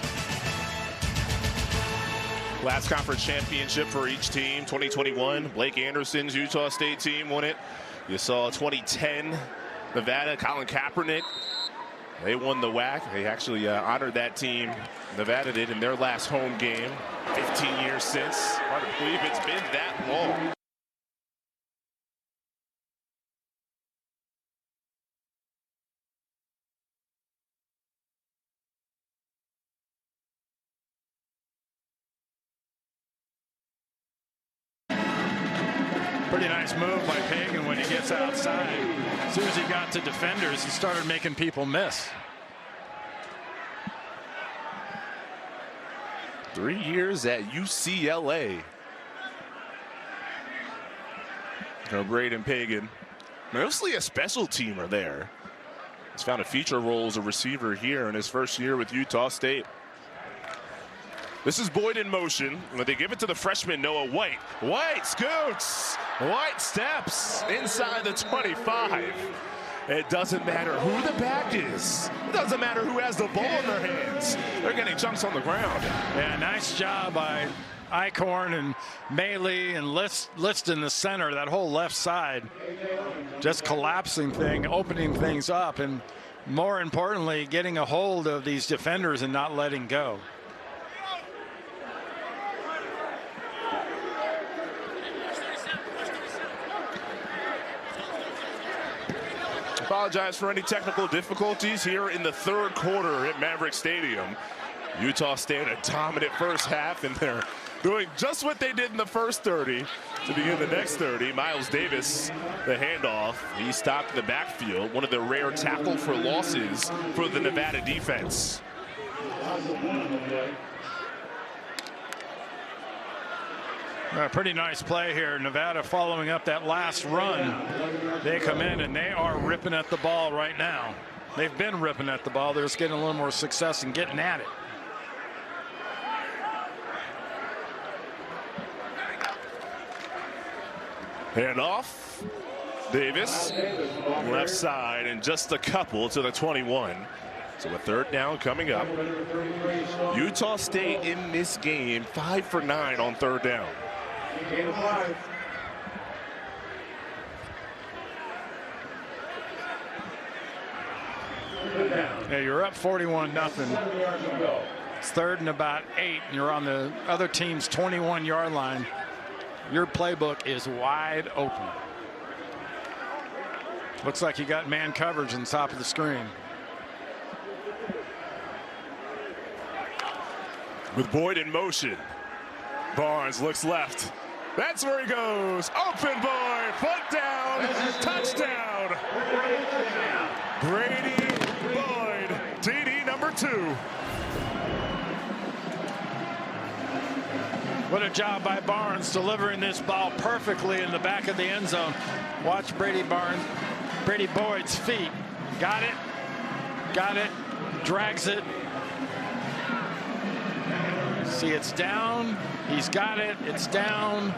Last conference championship for each team, 2021. Blake Anderson's Utah State team won it. You saw 2010 Nevada, Colin Kaepernick. They won the WAC. They actually honored that team. Nevada did in their last home game. 15 years since. Hard to believe it's been that long. Pretty nice move by Pagan when he gets outside. As soon as he got to defenders, he started making people miss. 3 years at UCLA. Braden Pagan, mostly a special teamer there. He's found a feature role as a receiver here in his first year with Utah State. This is Boyd in motion. When they give it to the freshman, Noah White. White scoots. White steps inside the 25. It doesn't matter who the back is. It doesn't matter who has the ball in their hands. They're getting chunks on the ground. Yeah, nice job by Eichhorn and Maley and List in the center. That whole left side just collapsing opening things up, and more importantly, getting a hold of these defenders and not letting go. Apologize for any technical difficulties here in the third quarter at Maverick Stadium. Utah State a dominant first half, and they're doing just what they did in the first 30 to begin the next 30. Miles Davis, the handoff. He stopped in the backfield. One of the rare tackle for losses for the Nevada defense. Pretty nice play here. Nevada following up that last run. They come in and they are ripping at the ball right now. They've been ripping at the ball. They're just getting a little more success in getting at it. Hand off. Davis, left side, and just a couple to the 21. So a third down coming up. Utah State in this game 5 for 9 on third down. Yeah, you're up 41-0. It's third and about 8, and you're on the other team's 21-yard line. Your playbook is wide open. Looks like you got man coverage on top of the screen. With Boyd in motion. Barnes looks left. That's where he goes. Open Boyd. Foot down. Touchdown. Brady Boyd. TD number 2. What a job by Barnes delivering this ball perfectly in the back of the end zone. Watch Brady Boyd's feet. Got it, drags it. See, it's down. He's got it. It's down.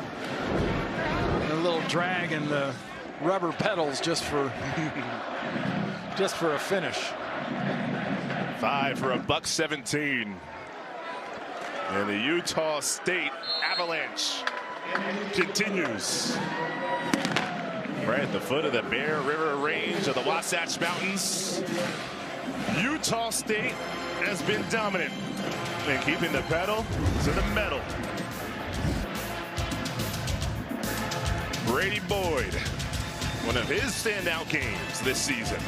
And a little drag in the rubber pedals just for a finish. 5 for $117. And the Utah State avalanche continues. Right at the foot of the Bear River Range of the Wasatch Mountains. Utah State has been dominant in keeping the pedal to the metal. Brady Boyd, one of his standout games this season.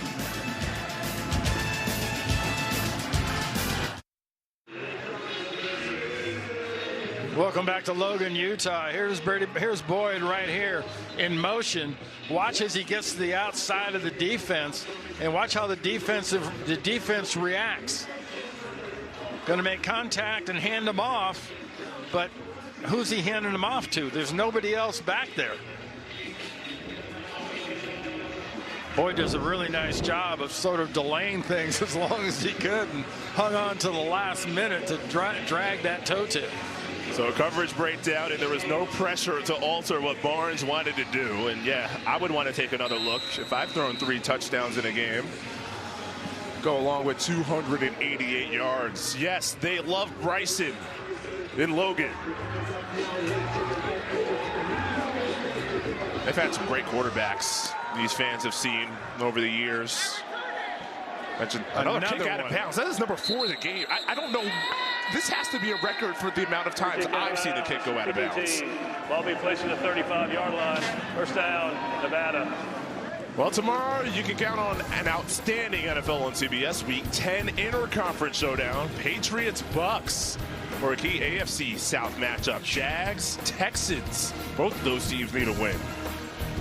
Welcome back to Logan, Utah. Here's Boyd right here in motion. Watch as he gets to the outside of the defense, and watch how the defense reacts. Going to make contact and hand him off, but who's he handing him off to? There's nobody else back there. Boyd does a really nice job of sort of delaying things as long as he could, and hung on to the last minute to drag that toe tip. So a coverage breakdown, and there was no pressure to alter what Barnes wanted to do. And yeah, I would want to take another look if I've thrown 3 touchdowns in a game. go along with 288 yards. Yes, they love Bryson in Logan. They've had some great quarterbacks these fans have seen over the years. Another kick out of bounds. That is number 4 of the game. I don't know. This has to be a record for the amount of times I've seen the kick go out of bounds. Ball being placed at the 35-yard line. First down, Nevada. Well, tomorrow you can count on an outstanding NFL on CBS Week 10 interconference showdown. Patriots-Bucks for a key AFC South matchup. Jags, Texans. Both of those teams need a win.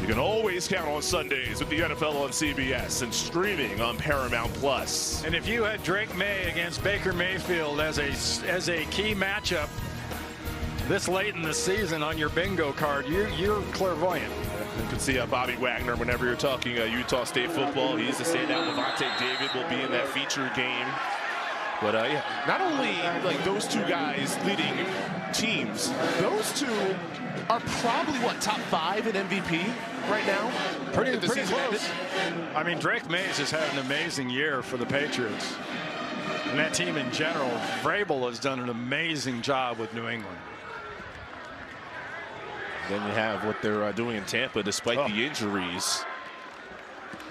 You can always count on Sundays with the NFL on CBS and streaming on Paramount Plus. And if you had Drake May against Baker Mayfield as a key matchup this late in the season on your bingo card, you're clairvoyant. You can see Bobby Wagner whenever you're talking Utah State football. He's the standout. Levante David will be in that feature game. But yeah, not only like those two guys leading teams, those two are probably top 5 in MVP right now. Pretty close. I mean, Drake Mays has had an amazing year for the Patriots, and that team in general. Vrabel has done an amazing job with New England. Then you have what they're doing in Tampa, despite the injuries.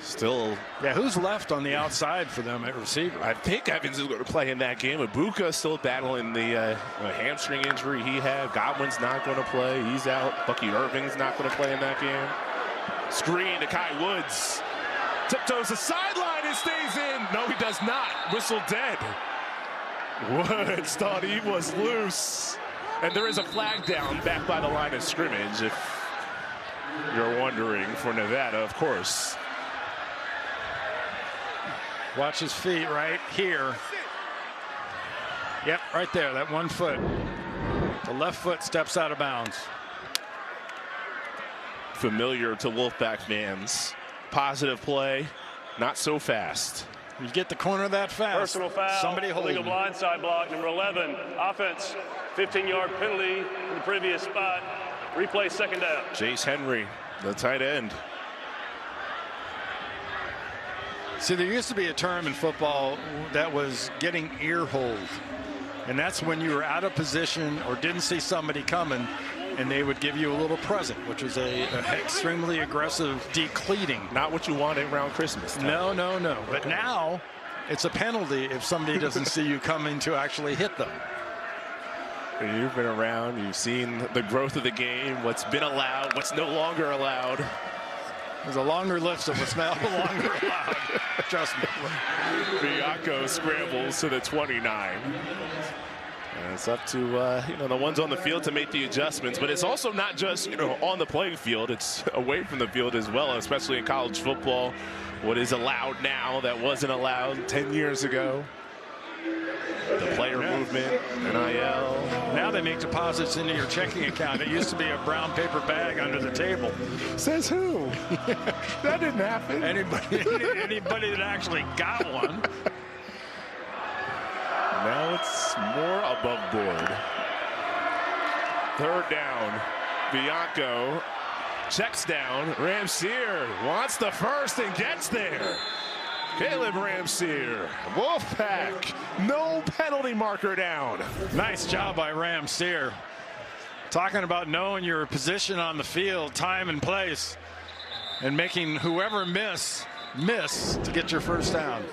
Still, yeah. Who's left on the outside for them at receiver? I think Evans is going to play in that game. Ibuka still battling the hamstring injury he had. Godwin's not going to play. He's out. Bucky Irving's not going to play in that game. Screen to Kai Woods. Tiptoes the sideline and stays in. No, he does not. Whistle dead. Woods thought he was loose. And there is a flag down back by the line of scrimmage, if you're wondering, for Nevada, of course. Watch his feet right here. Yep, right there, that 1 foot. The left foot steps out of bounds. Familiar to Wolfpack fans. Positive play, not so fast. You get the corner that fast. Personal foul. Somebody holding. Illegal blindside block, number 11. Offense, 15-yard penalty in the previous spot. Replay, second down. Chase Henry, the tight end. See, there used to be a term in football that was getting ear hold. And that's when you were out of position or didn't see somebody coming, and they would give you a little present, which was a extremely aggressive decleating. Not what you want around Christmas time. No. But now it's a penalty if somebody doesn't see you coming to actually hit them. You've been around. You've seen the growth of the game, what's been allowed, what's no longer allowed. There's a longer list of what's no longer allowed. Trust me. Bianco scrambles to the 29. And it's up to the ones on the field to make the adjustments, but it's also not just on the playing field, it's away from the field as well, especially in college football. What is allowed now that wasn't allowed 10 years ago. The player movement, NIL. Now they make deposits into your checking account. It used to be a brown paper bag under the table. Says who? That didn't happen. Anybody that actually got one. Now it's more above board. Third down. Bianco checks down. Ramsey wants the first and gets there. Caleb Ramsey, Wolfpack, no penalty marker down. Nice job by Ramsey. Talking about knowing your position on the field, time and place, and making whoever miss to get your first down.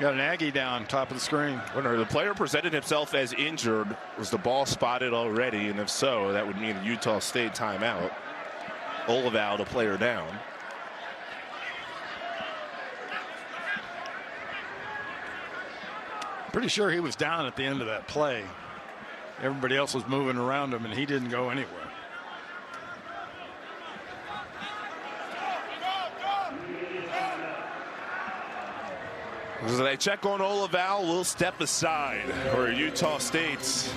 Got an Aggie down top of the screen. The player presented himself as injured. Was the ball spotted already? And if so, that would mean a Utah State timeout. Olival, the player down. Pretty sure he was down at the end of that play. Everybody else was moving around him, and he didn't go anywhere. As they check on Olival, will step aside for Utah State's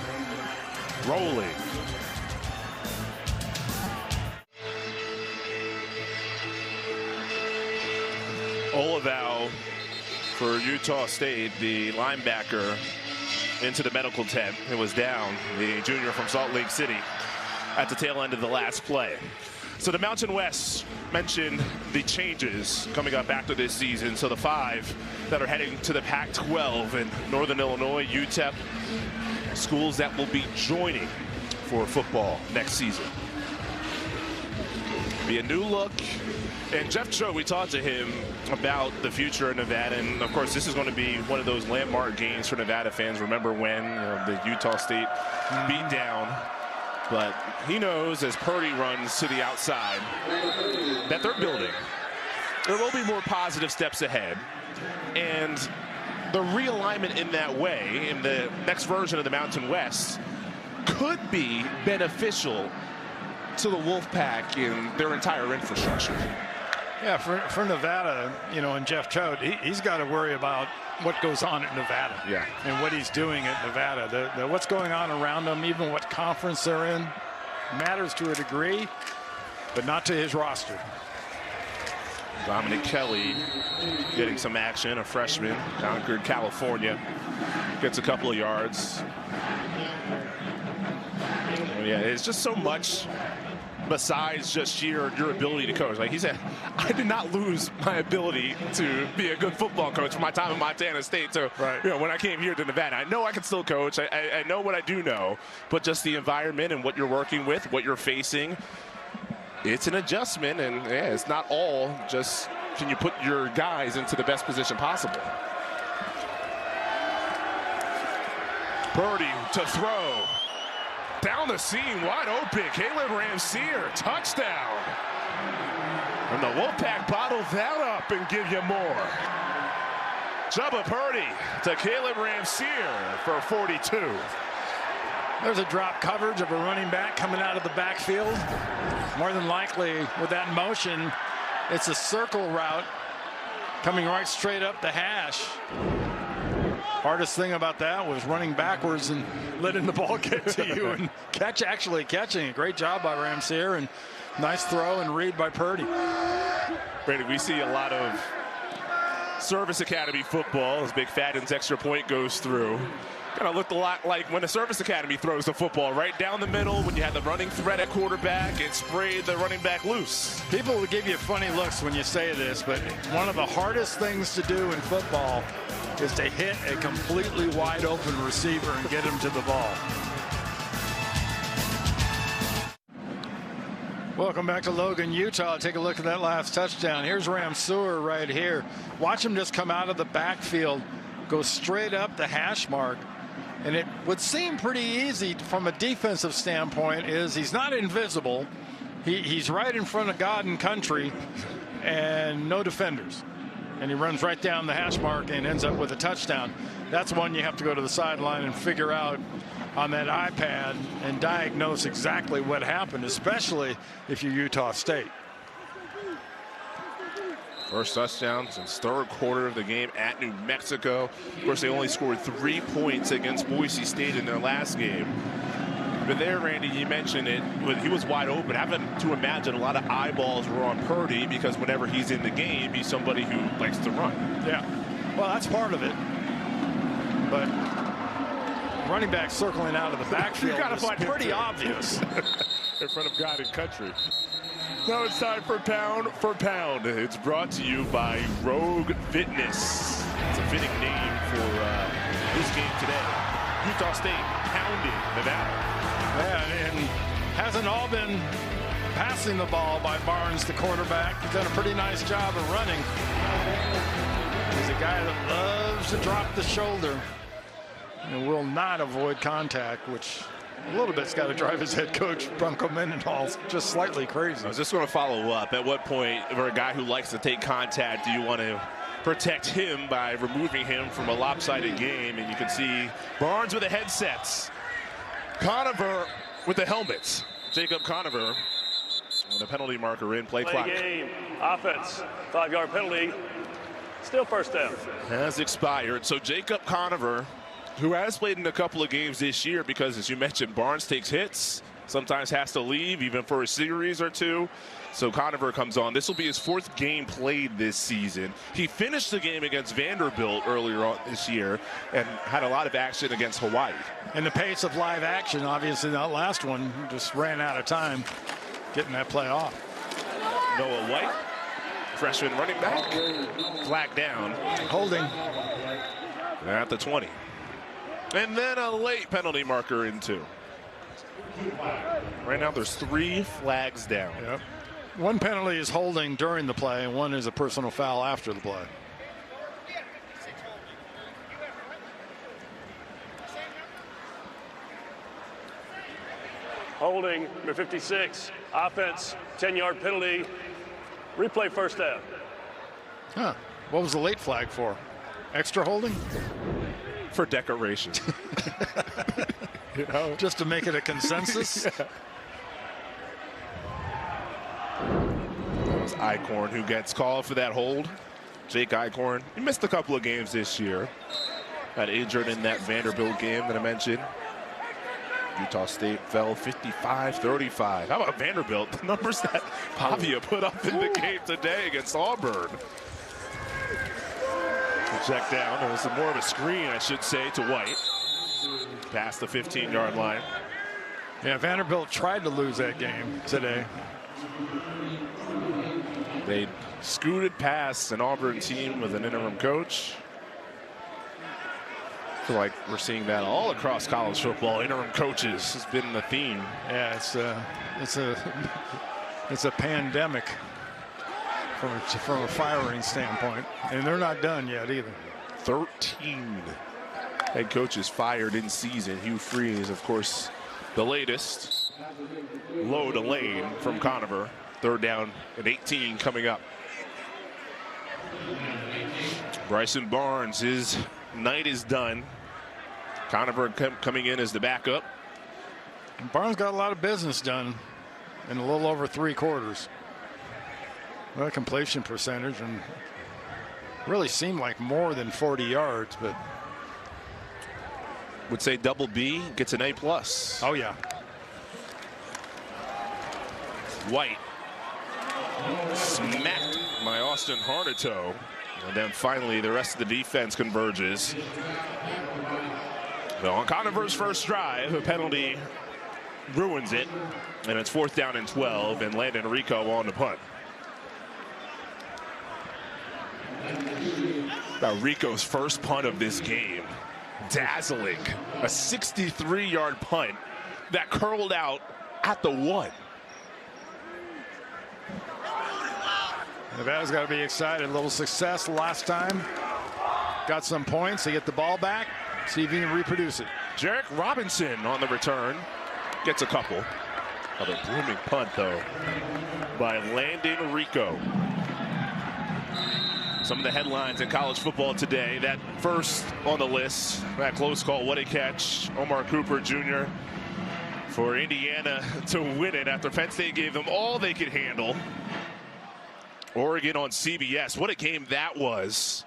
rolling. Olival for Utah State, the linebacker, into the medical tent. It was down, the junior from Salt Lake City, at the tail end of the last play. So the Mountain West mentioned the changes coming up after this season. So the 5 that are heading to the Pac-12 in Northern Illinois, UTEP, schools that will be joining for football next season. Be a new look. And Jeff Choate, we talked to him about the future of Nevada, and of course this is going to be one of those landmark games for Nevada fans. Remember when the Utah State beat down, but he knows as Purdy runs to the outside that they're building. There will be more positive steps ahead, and the realignment in that way in the next version of the Mountain West could be beneficial to the Wolfpack in their entire infrastructure. Yeah, for Nevada, and Jeff Choate, he's got to worry about what goes on at Nevada. Yeah. And what he's doing at Nevada. What's going on around him, even what conference they're in, matters to a degree, but not to his roster. Dominic Kelly getting some action, a freshman, Concord, California, gets a couple of yards. Yeah, it's just so much besides just your ability to coach. Like he said, I did not lose my ability to be a good football coach for my time at Montana State. So, when I came here to Nevada, I know I can still coach. I know what I do know, but just the environment and what you're working with, what you're facing, it's an adjustment. And yeah, it's not all just can you put your guys into the best position possible. Purdy to throw. Down the seam, wide open. Caleb Ramseer, touchdown. And the Wolfpack bottle that up and give you more. Jubba Purdy to Caleb Ramseer for 42. There's a drop coverage of a running back coming out of the backfield. More than likely, with that motion, it's a circle route coming right straight up the hash. Hardest thing about that was running backwards and letting the ball get to you and actually catching. A great job by Ramseer and nice throw and read by Purdy. Brady, we see a lot of Service Academy football as Big Fadden's extra point goes through. Kind of looked a lot like when the Service Academy throws the football right down the middle. When you had the running threat at quarterback, it sprayed the running back loose. People will give you funny looks when you say this, but one of the hardest things to do in football is to hit a completely wide open receiver and get him to the ball. Welcome back to Logan, Utah. Take a look at that last touchdown. Here's Ramseer right here. Watch him just come out of the backfield, go straight up the hash mark. And it would seem pretty easy from a defensive standpoint is he's not invisible. He's right in front of God and country and no defenders. And he runs right down the hash mark and ends up with a touchdown. That's one you have to go to the sideline and figure out on that iPad and diagnose exactly what happened, especially if you're Utah State. First touchdown since third quarter of the game at New Mexico. Of course, they only scored 3 points against Boise State in their last game. But there, Randy, you mentioned it, when he was wide open. Having to imagine a lot of eyeballs were on Purdy because whenever he's in the game, he's somebody who likes to run. Yeah, well, that's part of it. But running back circling out of the backfield is pretty obvious. In front of God and country. Now it's time for Pound for Pound. It's brought to you by Rogue Fitness. It's a fitting name for this game today. Utah State pounding Nevada. Yeah, and hasn't all been passing the ball by Barnes, the quarterback. He's done a pretty nice job of running. He's a guy that loves to drop the shoulder and will not avoid contact, which a little bit's got to drive his head coach, Bronco Mendenhall, just slightly crazy. I was just going to follow up. At what point, for a guy who likes to take contact, do you want to protect him by removing him from a lopsided game? And you can see Barnes with the headsets. Conover with the helmets. Jacob Conover. And the penalty marker in, play clock. Game, offense, 5-yard penalty, still first down. Has expired. So Jacob Conover, who has played in a couple of games this year because, as you mentioned, Barnes takes hits, sometimes has to leave even for a series or two. So Conover comes on. This will be his 4th game played this season. He finished the game against Vanderbilt earlier on this year and had a lot of action against Hawaii. And the pace of live action, obviously that last one just ran out of time getting that play off. Noah White, freshman running back, flag down. Holding. At the 20. And then a late penalty marker in 2. Right now there's 3 flags down. Yep. One penalty is holding during the play, and one is a personal foul after the play. Holding, number 56. Offense, 10-yard penalty. Replay first down. Huh. What was the late flag for? Extra holding? For decoration. You know, just to make it a consensus. Yeah. It was Eichhorn who gets called for that hold. Jake Eichhorn. He missed a couple of games this year. Got injured in that Vanderbilt game that I mentioned. Utah State fell 55-35. How about Vanderbilt? The numbers that Pavia put up in the game today against Auburn. Check down. It was more of a screen, I should say, to White. Past the 15-yard line. Yeah, Vanderbilt tried to lose that game today. They scooted past an Auburn team with an interim coach. I feel like we're seeing that all across college football. Interim coaches has been the theme. Yeah, it's a pandemic from a firing standpoint, and they're not done yet either. 13 head coaches fired in season. Hugh Freeze, of course, the latest. Low to lane from Conover. 3rd down and 18 coming up. Bryson Barnes, his night is done. Conover coming in as the backup. Barnes got a lot of business done in a little over 3 quarters. Well, completion percentage, and really seemed like more than 40 yards, but would say double B gets an A+. Oh yeah. White smacked by Austin Harnito, and then finally the rest of the defense converges. Well, on Conover's first drive, a penalty ruins it, and it's 4th down and 12, and Landon Rico on the punt. Now Rico's first punt of this game, dazzling, a 63-yard punt that curled out at the 1. Nevada's got to be excited. A little success last time. Got some points. They get the ball back. See if you can reproduce it. Jarek Robinson on the return. Gets a couple. Another blooming punt, though, by Landon Rico. Some of the headlines in college football today. That first on the list, that close call, what a catch. Omar Cooper Jr. for Indiana to win it after Penn State gave them all they could handle. Oregon on CBS. What a game that was.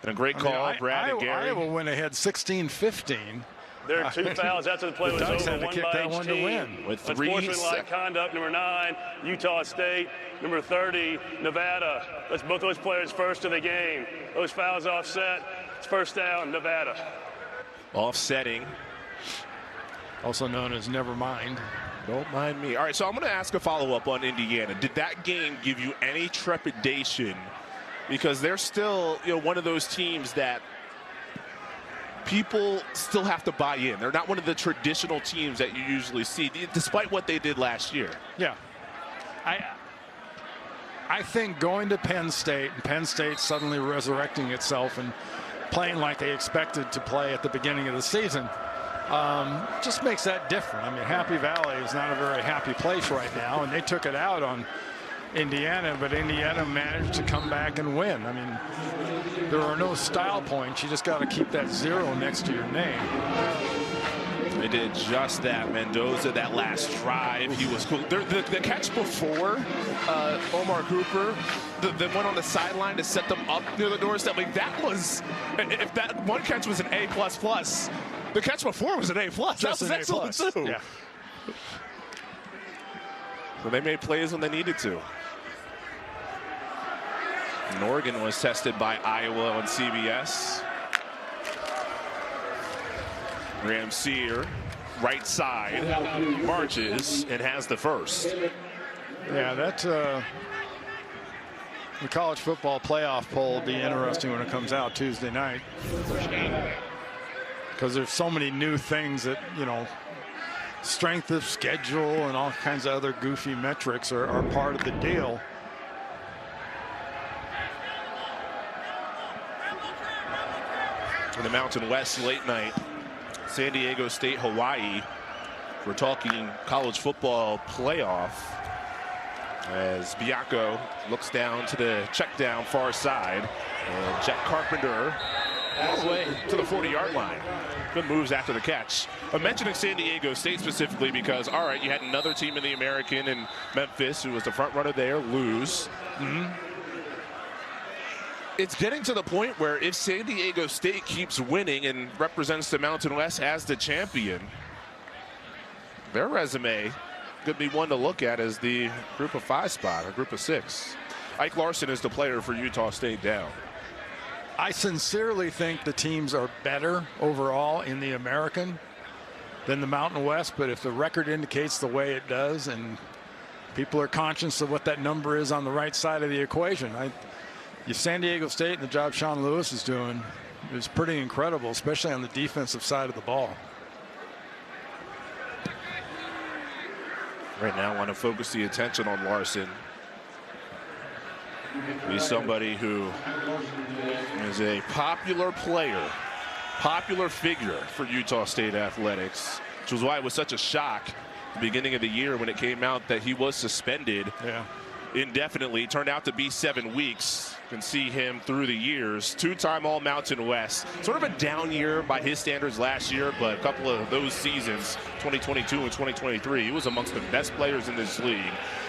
And a great call, Brad and Gary. Iowa went ahead 16-15. There are 2 fouls after the play was over. Had to kick that one to win. With 3 unsportsmanlike conduct, number 9, Utah State. Number 30, Nevada. That's both those players first of the game. Those fouls offset. It's 1st down, Nevada. Offsetting. Also known as never mind. Don't mind me. All right, so I'm going to ask a follow-up on Indiana. Did that game give you any trepidation? Because they're still, one of those teams that people still have to buy in. They're not one of the traditional teams that you usually see, despite what they did last year. Yeah. I think going to Penn State, and Penn State suddenly resurrecting itself and playing like they expected to play at the beginning of the season, just makes that different. I mean, Happy Valley is not a very happy place right now, and they took it out on Indiana, but Indiana managed to come back and win. I mean, there are no style points. You just got to keep that 0 next to your name. They did just that. Mendoza, that last drive, he was cool. The catch before Omar Cooper, the one on the sideline to set them up near the doorstep, like that was, if that one catch was an A++, the catch before was an A+. That was excellent too. Yeah. So they made plays when they needed to. And Oregon was tested by Iowa on CBS. Graham Sear, right side, marches and has the first. Yeah, The college football playoff poll will be interesting when it comes out Tuesday night, because there's so many new things that, you know, strength of schedule and all kinds of other goofy metrics are part of the deal. In the Mountain West late night, San Diego State, Hawaii. We're talking college football playoff as Bianco looks down to the check down far side, and Jack Carpenter all the way to the 40-yard line. Good moves after the catch. I'm mentioning San Diego State specifically because, all right, you had another team in the American in Memphis who was the front runner there lose. It's getting to the point where if San Diego State keeps winning and represents the Mountain West as the champion, their resume could be one to look at as the group of 5 spot or group of 6. Ike Larson is the player for Utah State down. I sincerely think the teams are better overall in the American than the Mountain West, but if the record indicates the way it does and people are conscious of what that number is on the right side of the equation, San Diego State and the job Sean Lewis is doing is pretty incredible, especially on the defensive side of the ball. Right now, I want to focus the attention on Larson. He's somebody who is a popular player, popular figure for Utah State athletics, which was why it was such a shock at the beginning of the year when it came out that he was suspended indefinitely. Turned out to be 7 weeks. You can see him through the years. 2-time All-Mountain West. Sort of a down year by his standards last year, but a couple of those seasons, 2022 and 2023, he was amongst the best players in this league.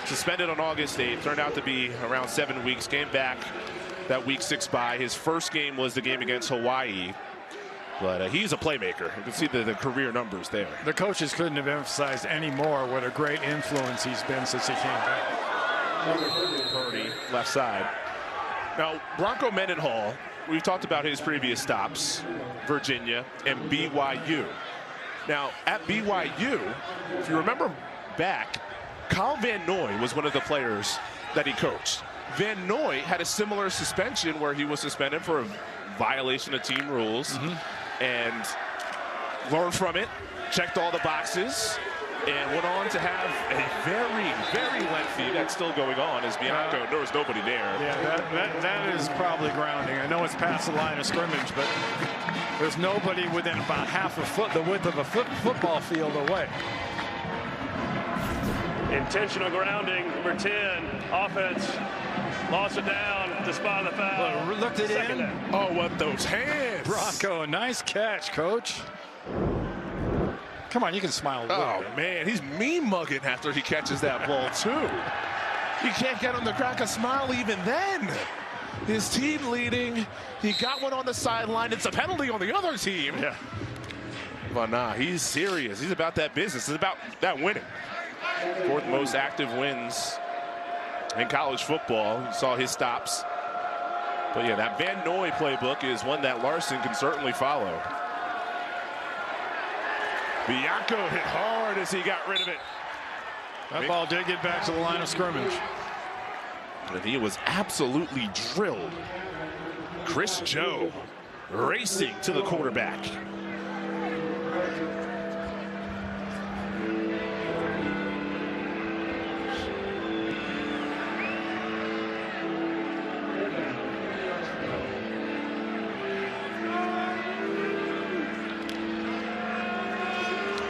Suspended on August 8th. Turned out to be around 7 weeks. Came back that week 6 bye. His first game was the game against Hawaii. But he's a playmaker. You can see the career numbers there. The coaches couldn't have emphasized any more what a great influence he's been since he came back. Purdy, left side. Now, Bronco Mendenhall, we've talked about his previous stops, Virginia and BYU. Now, at BYU, if you remember back, Kyle Van Noy was one of the players that he coached. Van Noy had a similar suspension where he was suspended for a violation of team rules and learned from it, checked all the boxes, and went on to have a very, very lengthy, that's still going on, as Bianco, there was nobody there. Yeah, that is probably grounding. I know it's past the line of scrimmage, but there's nobody within about half a foot, the width of a football field away. Intentional grounding, number 10, offense. Lost it down to spot the foul. Well, looked it in. Down. Oh, what those hands. Bronco, nice catch, coach. Come on, you can smile a little bit. Man, he's mean-mugging after he catches that ball, too. He can't get him to crack a smile even then. His team leading. He got one on the sideline. It's a penalty on the other team. Yeah. But nah, he's serious. He's about that business. It's about that winning. 4th most active wins in college football. You saw his stops. But yeah, that Van Noy playbook is one that Larson can certainly follow. Bianco hit hard as he got rid of it. That ball did get back to the line of scrimmage. And he was absolutely drilled. Chris Joe racing to the quarterback.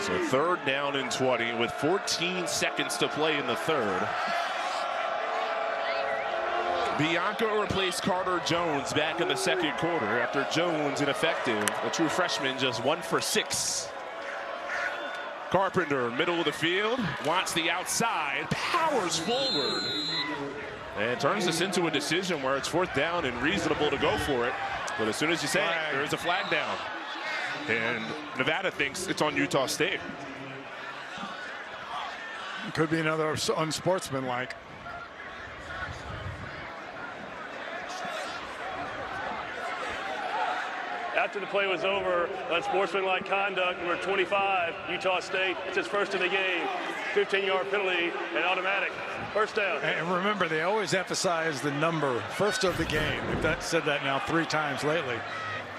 So 3rd down and 20 with 14 seconds to play in the 3rd. Bianco replaced Carter Jones back in the 2nd quarter after Jones ineffective. The true freshman just 1 for 6. Carpenter, middle of the field, wants the outside, powers forward, and turns this into a decision where it's 4th down and reasonable to go for it. But as soon as you say it, there's a flag down. And Nevada thinks it's on Utah State. Could be another unsportsmanlike. After the play was over, unsportsmanlike conduct, number 25, Utah State. It's his first of the game. 15-yard penalty and automatic. First down. And remember, they always emphasize the number, first of the game. We've said that now 3 times lately.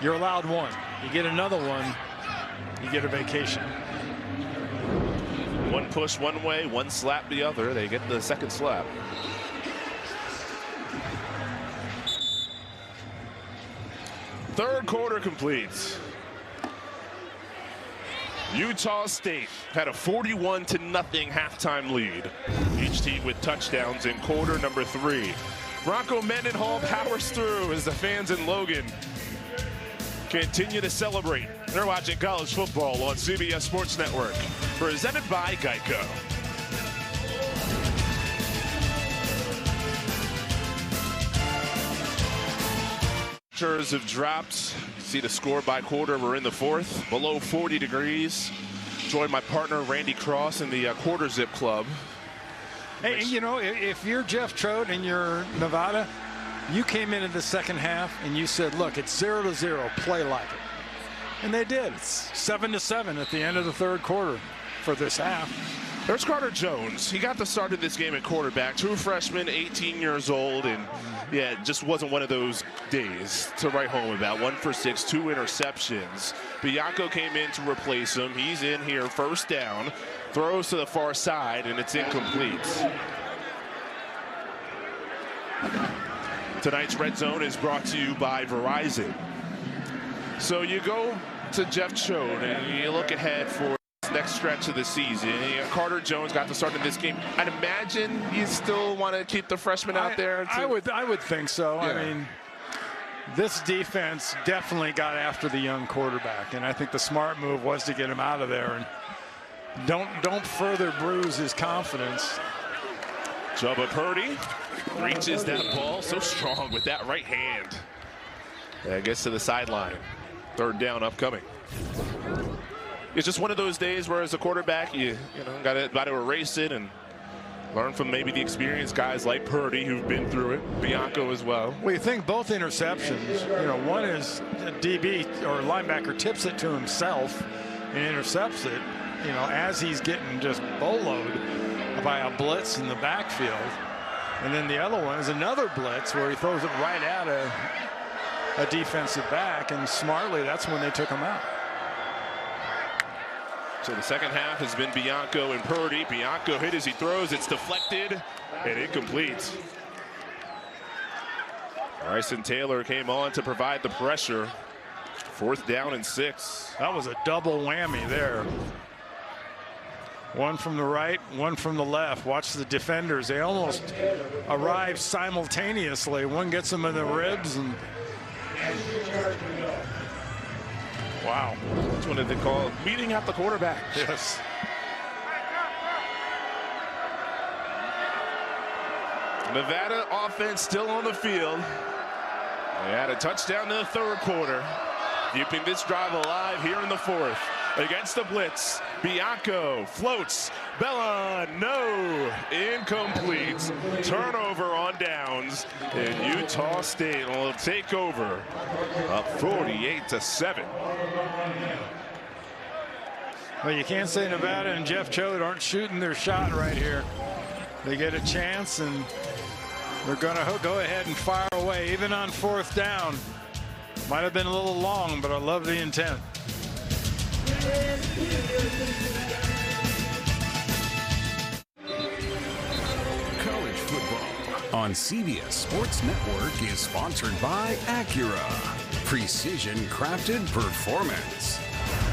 You're allowed 1. You get another one, you get a vacation. One push one way, one slap the other. They get the second slap. Third quarter completes. Utah State had a 41-0 halftime lead. Each team with touchdowns in quarter number 3. Bronco Mendenhall powers through as the fans in Logan continue to celebrate. They're watching college football on CBS Sports Network, presented by Geico. Temperatures have dropped. You see the score by quarter. We're in the 4th, below 40 degrees. Join my partner Randy Cross in the Quarter Zip Club. Hey, you know, if you're Jeff Trout and you're Nevada, you came in the second half and you said, look, it's 0-0, play like it. And they did. It's 7-7 at the end of the third quarter for this half. There's Carter Jones. He got the start of this game at quarterback. True freshman, 18 years old, and yeah, it just wasn't one of those days to write home about. 1 for 6, 2 interceptions. Bianco came in to replace him. He's in here, first down, throws to the far side, and it's incomplete. Tonight's Red Zone is brought to you by Verizon. So you go to Jeff Choate and you look ahead for this next stretch of the season. Carter Jones got the start of this game. I'd imagine you still want to keep the freshman out there. I would think so. Yeah. I mean, this defense definitely got after the young quarterback, and I think the smart move was to get him out of there and don't further bruise his confidence. Jubba Purdy reaches that ball so strong with that right hand. Gets to the sideline. Third down upcoming. It's just one of those days where as a quarterback, you got to erase it and learn from maybe the experienced guys like Purdy who've been through it. Bianco as well. Well, you think both interceptions, one is a DB or linebacker tips it to himself and intercepts it, as he's getting just boloed by a blitz in the backfield. And then the other one is another blitz where he throws it right at a defensive back, and smartly, that's when they took him out. So the second half has been Bianco and Purdy. Bianco hit as he throws. It's deflected and incomplete. Bryson Taylor came on to provide the pressure. 4th down and 6. That was a double whammy there. One from the right, one from the left. Watch the defenders. They almost arrive simultaneously. One gets them in the ribs and wow. That's what they call beating out the quarterback. Yes. Nevada offense still on the field. They had a touchdown in the third quarter, keeping this drive alive here in the 4th. Against the blitz, Bianco floats. Bella, no, incomplete. Turnover on downs, and Utah State will take over, up 48-7. Well, you can't say Nevada and Jeff Choate aren't shooting their shot right here. They get a chance, and they're going to go ahead and fire away, even on 4th down. Might have been a little long, but I love the intent. College football on CBS Sports Network is sponsored by Acura. Precision crafted performance.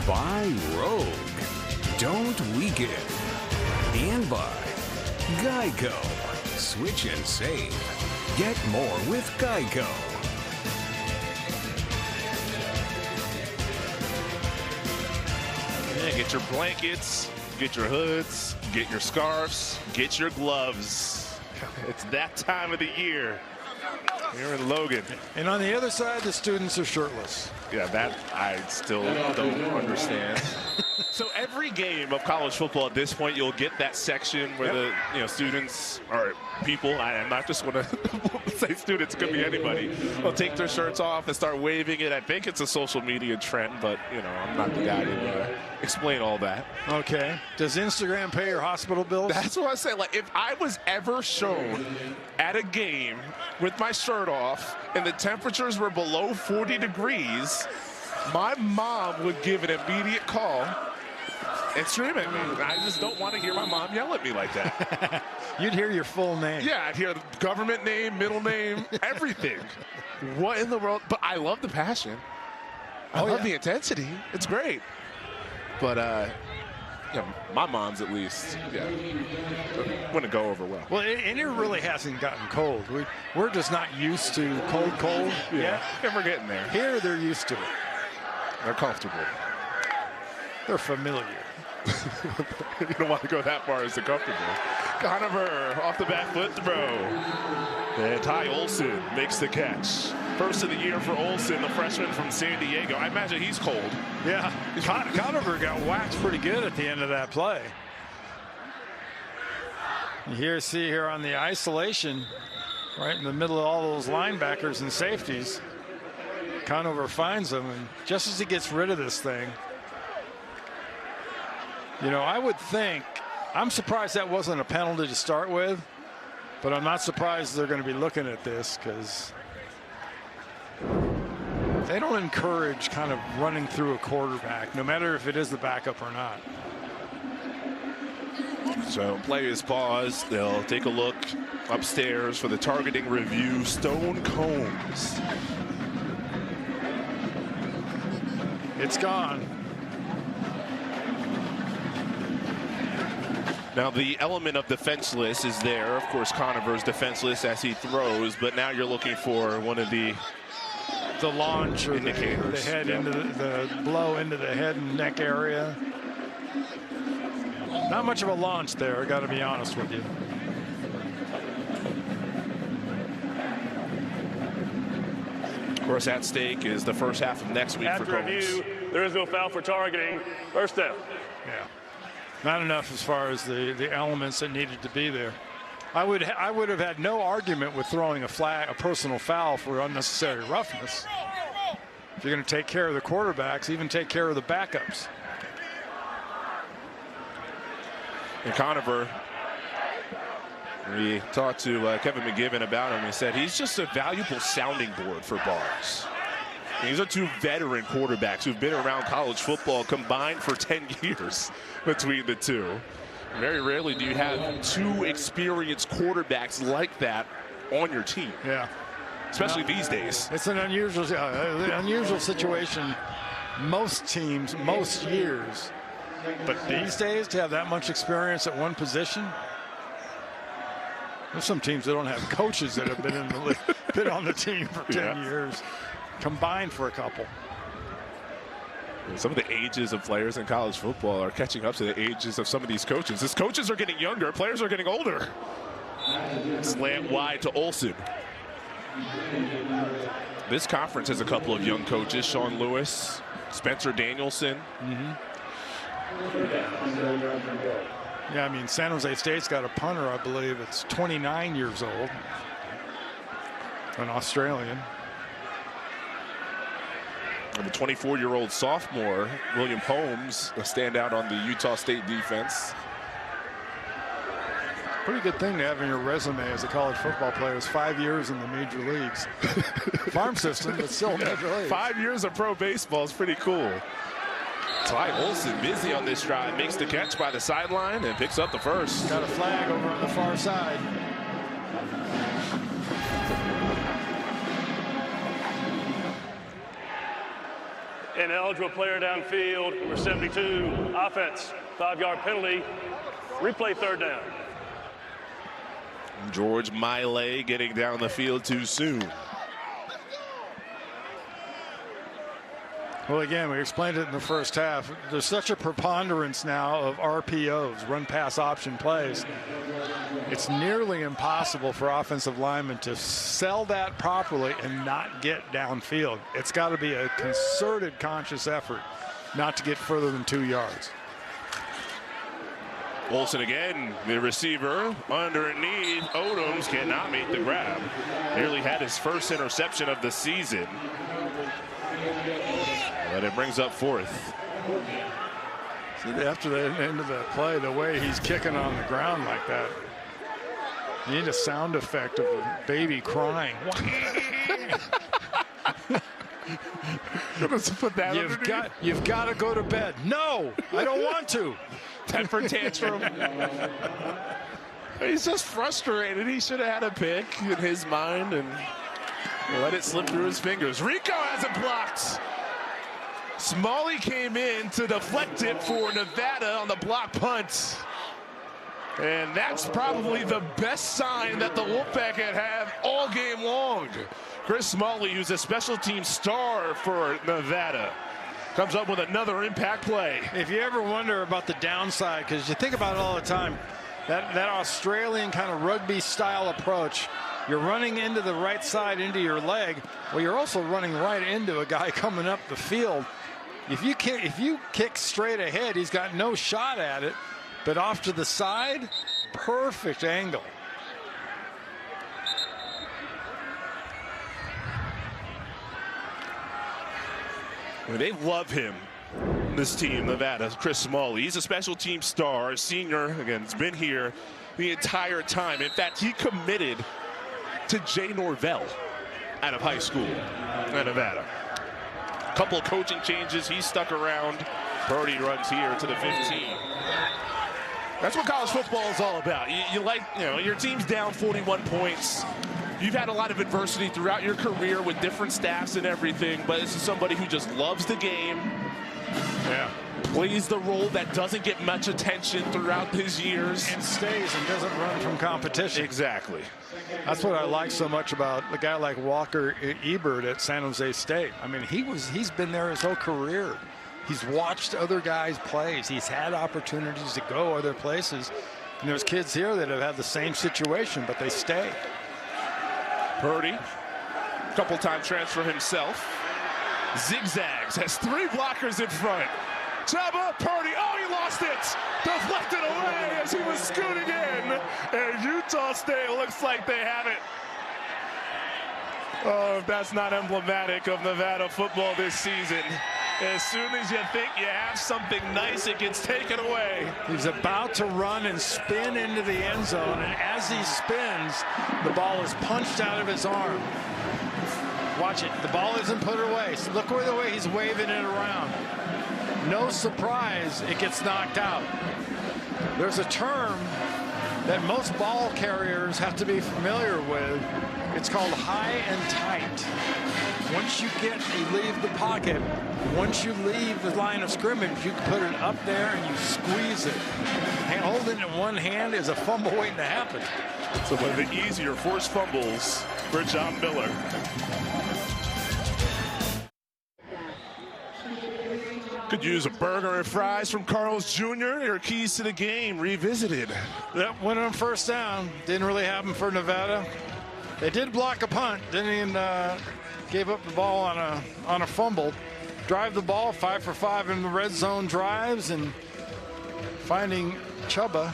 By Rogue. Don't weaken. And by Geico. Switch and save. Get more with Geico. Get your blankets, get your hoods, get your scarves, get your gloves. It's that time of the year here in Logan. And on the other side, the students are shirtless. Yeah, that I still don't understand. So every game of college football at this point, you'll get that section where the students or people, I'm not just going to say students, it could be anybody, will take their shirts off and start waving it. I think it's a social media trend, but I'm not the guy to explain all that. Okay. Does Instagram pay your hospital bills? That's what I say. Like, if I was ever shown at a game with my shirt off and the temperatures were below 40 degrees, my mom would give an immediate call and scream at me. I just don't want to hear my mom yell at me like that. You'd hear your full name. Yeah, I'd hear the government name, middle name, everything. What in the world? But I love the passion. I love the intensity. It's great. But, my mom's at least, wouldn't go over well. Well, and it really hasn't gotten cold. We're just not used to cold. Yeah, we're getting there. Here, they're used to it. They're comfortable. They're familiar. You don't want to go that far as the comfortable. Conover off the back foot throw. And Ty Olson makes the catch. First of the year for Olson, the freshman from San Diego. I imagine he's cold. Yeah, Conover got waxed pretty good at the end of that play. You see here on the isolation, right in the middle of all those linebackers and safeties, Conover finds them, and just as he gets rid of this thing, I would think, I'm surprised that wasn't a penalty to start with, but I'm not surprised they're going to be looking at this because they don't encourage kind of running through a quarterback, no matter if it is the backup or not. So players pause. They'll take a look upstairs for the targeting review. Stone Combs. It's gone. Now the element of defenseless is there. Of course, Conover's defenseless as he throws, but now you're looking for one of the launch or indicators. The head into the blow into the head and neck area. Not much of a launch there, I got to be honest with you. Of course, at stake is the first half of next week for Combs. After review, there is no foul for targeting. First down. Yeah. Not enough as far as the elements that needed to be there. I would have had no argument with throwing a personal foul for unnecessary roughness. If you're going to take care of the quarterbacks, even take care of the backups. And Conover, we talked to Kevin McGivern about him. He said he's just a valuable sounding board for Barnes. These are two veteran quarterbacks who've been around college football combined for 10 years between the two. Very rarely do you have two experienced quarterbacks like that on your team. Yeah. Especially these days. It's an unusual situation most teams, most years. But these days, to have that much experience at one position, there's some teams that don't have coaches that have been in the league, been on the team for 10 years. Combined for a couple. Some of the ages of players in college football are catching up to the ages of some of these coaches. As coaches are getting younger, players are getting older. Slant wide to Olson. This conference has a couple of young coaches. Sean Lewis, Spencer Danielson. Yeah, I mean, San Jose State's got a punter, I believe. It's 29 years old. An Australian. And the 24-year-old sophomore, William Holmes, a standout on the Utah State defense. Pretty good thing to have in your resume as a college football player is 5 years in the major leagues. Farm system, but still major leagues. 5 years of pro baseball is pretty cool. Ty Olson busy on this drive, makes the catch by the sideline and picks up the first. Got a flag over on the far side. Ineligible player downfield, number 72, offense, 5-yard penalty, replay third down. George Miley getting down the field too soon. Well, again, we explained it in the first half. There's such a preponderance now of RPOs, run pass option plays. It's nearly impossible for offensive linemen to sell that properly and not get downfield. It's got to be a concerted, conscious effort not to get further than 2 yards. Olsen again, the receiver underneath. Odoms cannot make the grab. Nearly had his first interception of the season. But it brings up 4th. See, after the end of the play, the way he's kicking on the ground like that, you need a sound effect of a baby crying. Put that You've got to go to bed. No, I don't want to. Temper tantrum. He's just frustrated. He should have had a pick in his mind and let it slip through his fingers. Rico has it blocked. Smalley came in to deflect it for Nevada on the block punt. And that's probably the best sign that the Wolfpack had all game long. Chris Smalley, who's a special team star for Nevada, comes up with another impact play. If you ever wonder about the downside, because you think about it all the time, that Australian kind of rugby style approach, you're running into the right side into your leg. Well, you're also running right into a guy coming up the field. If you kick straight ahead, he's got no shot at it. But off to the side, perfect angle. They love him, this team, Nevada. Chris Smalley, he's a special team star, a senior. Again, he's been here the entire time. In fact, he committed to Jay Norvell out of high school at Nevada. A couple of coaching changes, he's stuck around. Purdy runs here to the 15. That's what college football is all about. Your team's down 41 points. You've had a lot of adversity throughout your career with different staffs and everything, but this is somebody who just loves the game. Yeah. Plays the role that doesn't get much attention throughout his years. And stays and doesn't run from competition. Exactly. That's what I like so much about a guy like Walker Ebert at San Jose State. I mean, he's been there his whole career. He's watched other guys' plays. He's had opportunities to go other places. And there's kids here that have had the same situation, but they stay. Purdy, couple-time transfer himself. Zigzags, has 3 blockers in front. Chubba, Purdy, oh, he lost it. Deflected away as he was scooting in. And Utah State looks like they have it. Oh, if that's not emblematic of Nevada football this season. As soon as you think you have something nice, it gets taken away. He's about to run and spin into the end zone, and as he spins, the ball is punched out of his arm. Watch it. The ball isn't put away. So look the way he's waving it around. No surprise, it gets knocked out. There's a term that most ball carriers have to be familiar with. It's called high and tight. Once you leave the pocket, once you leave the line of scrimmage, you put it up there and you squeeze it. And holding it in one hand is a fumble waiting to happen. So one of the easier forced fumbles for John Miller. Could use a burger and fries from Carl's Jr. Your keys to the game revisited. That went on first down. Didn't really happen for Nevada. They did block a punt. Didn't even gave up the ball on a fumble. Drive the ball 5 for 5 in the red zone drives, and finding Chubba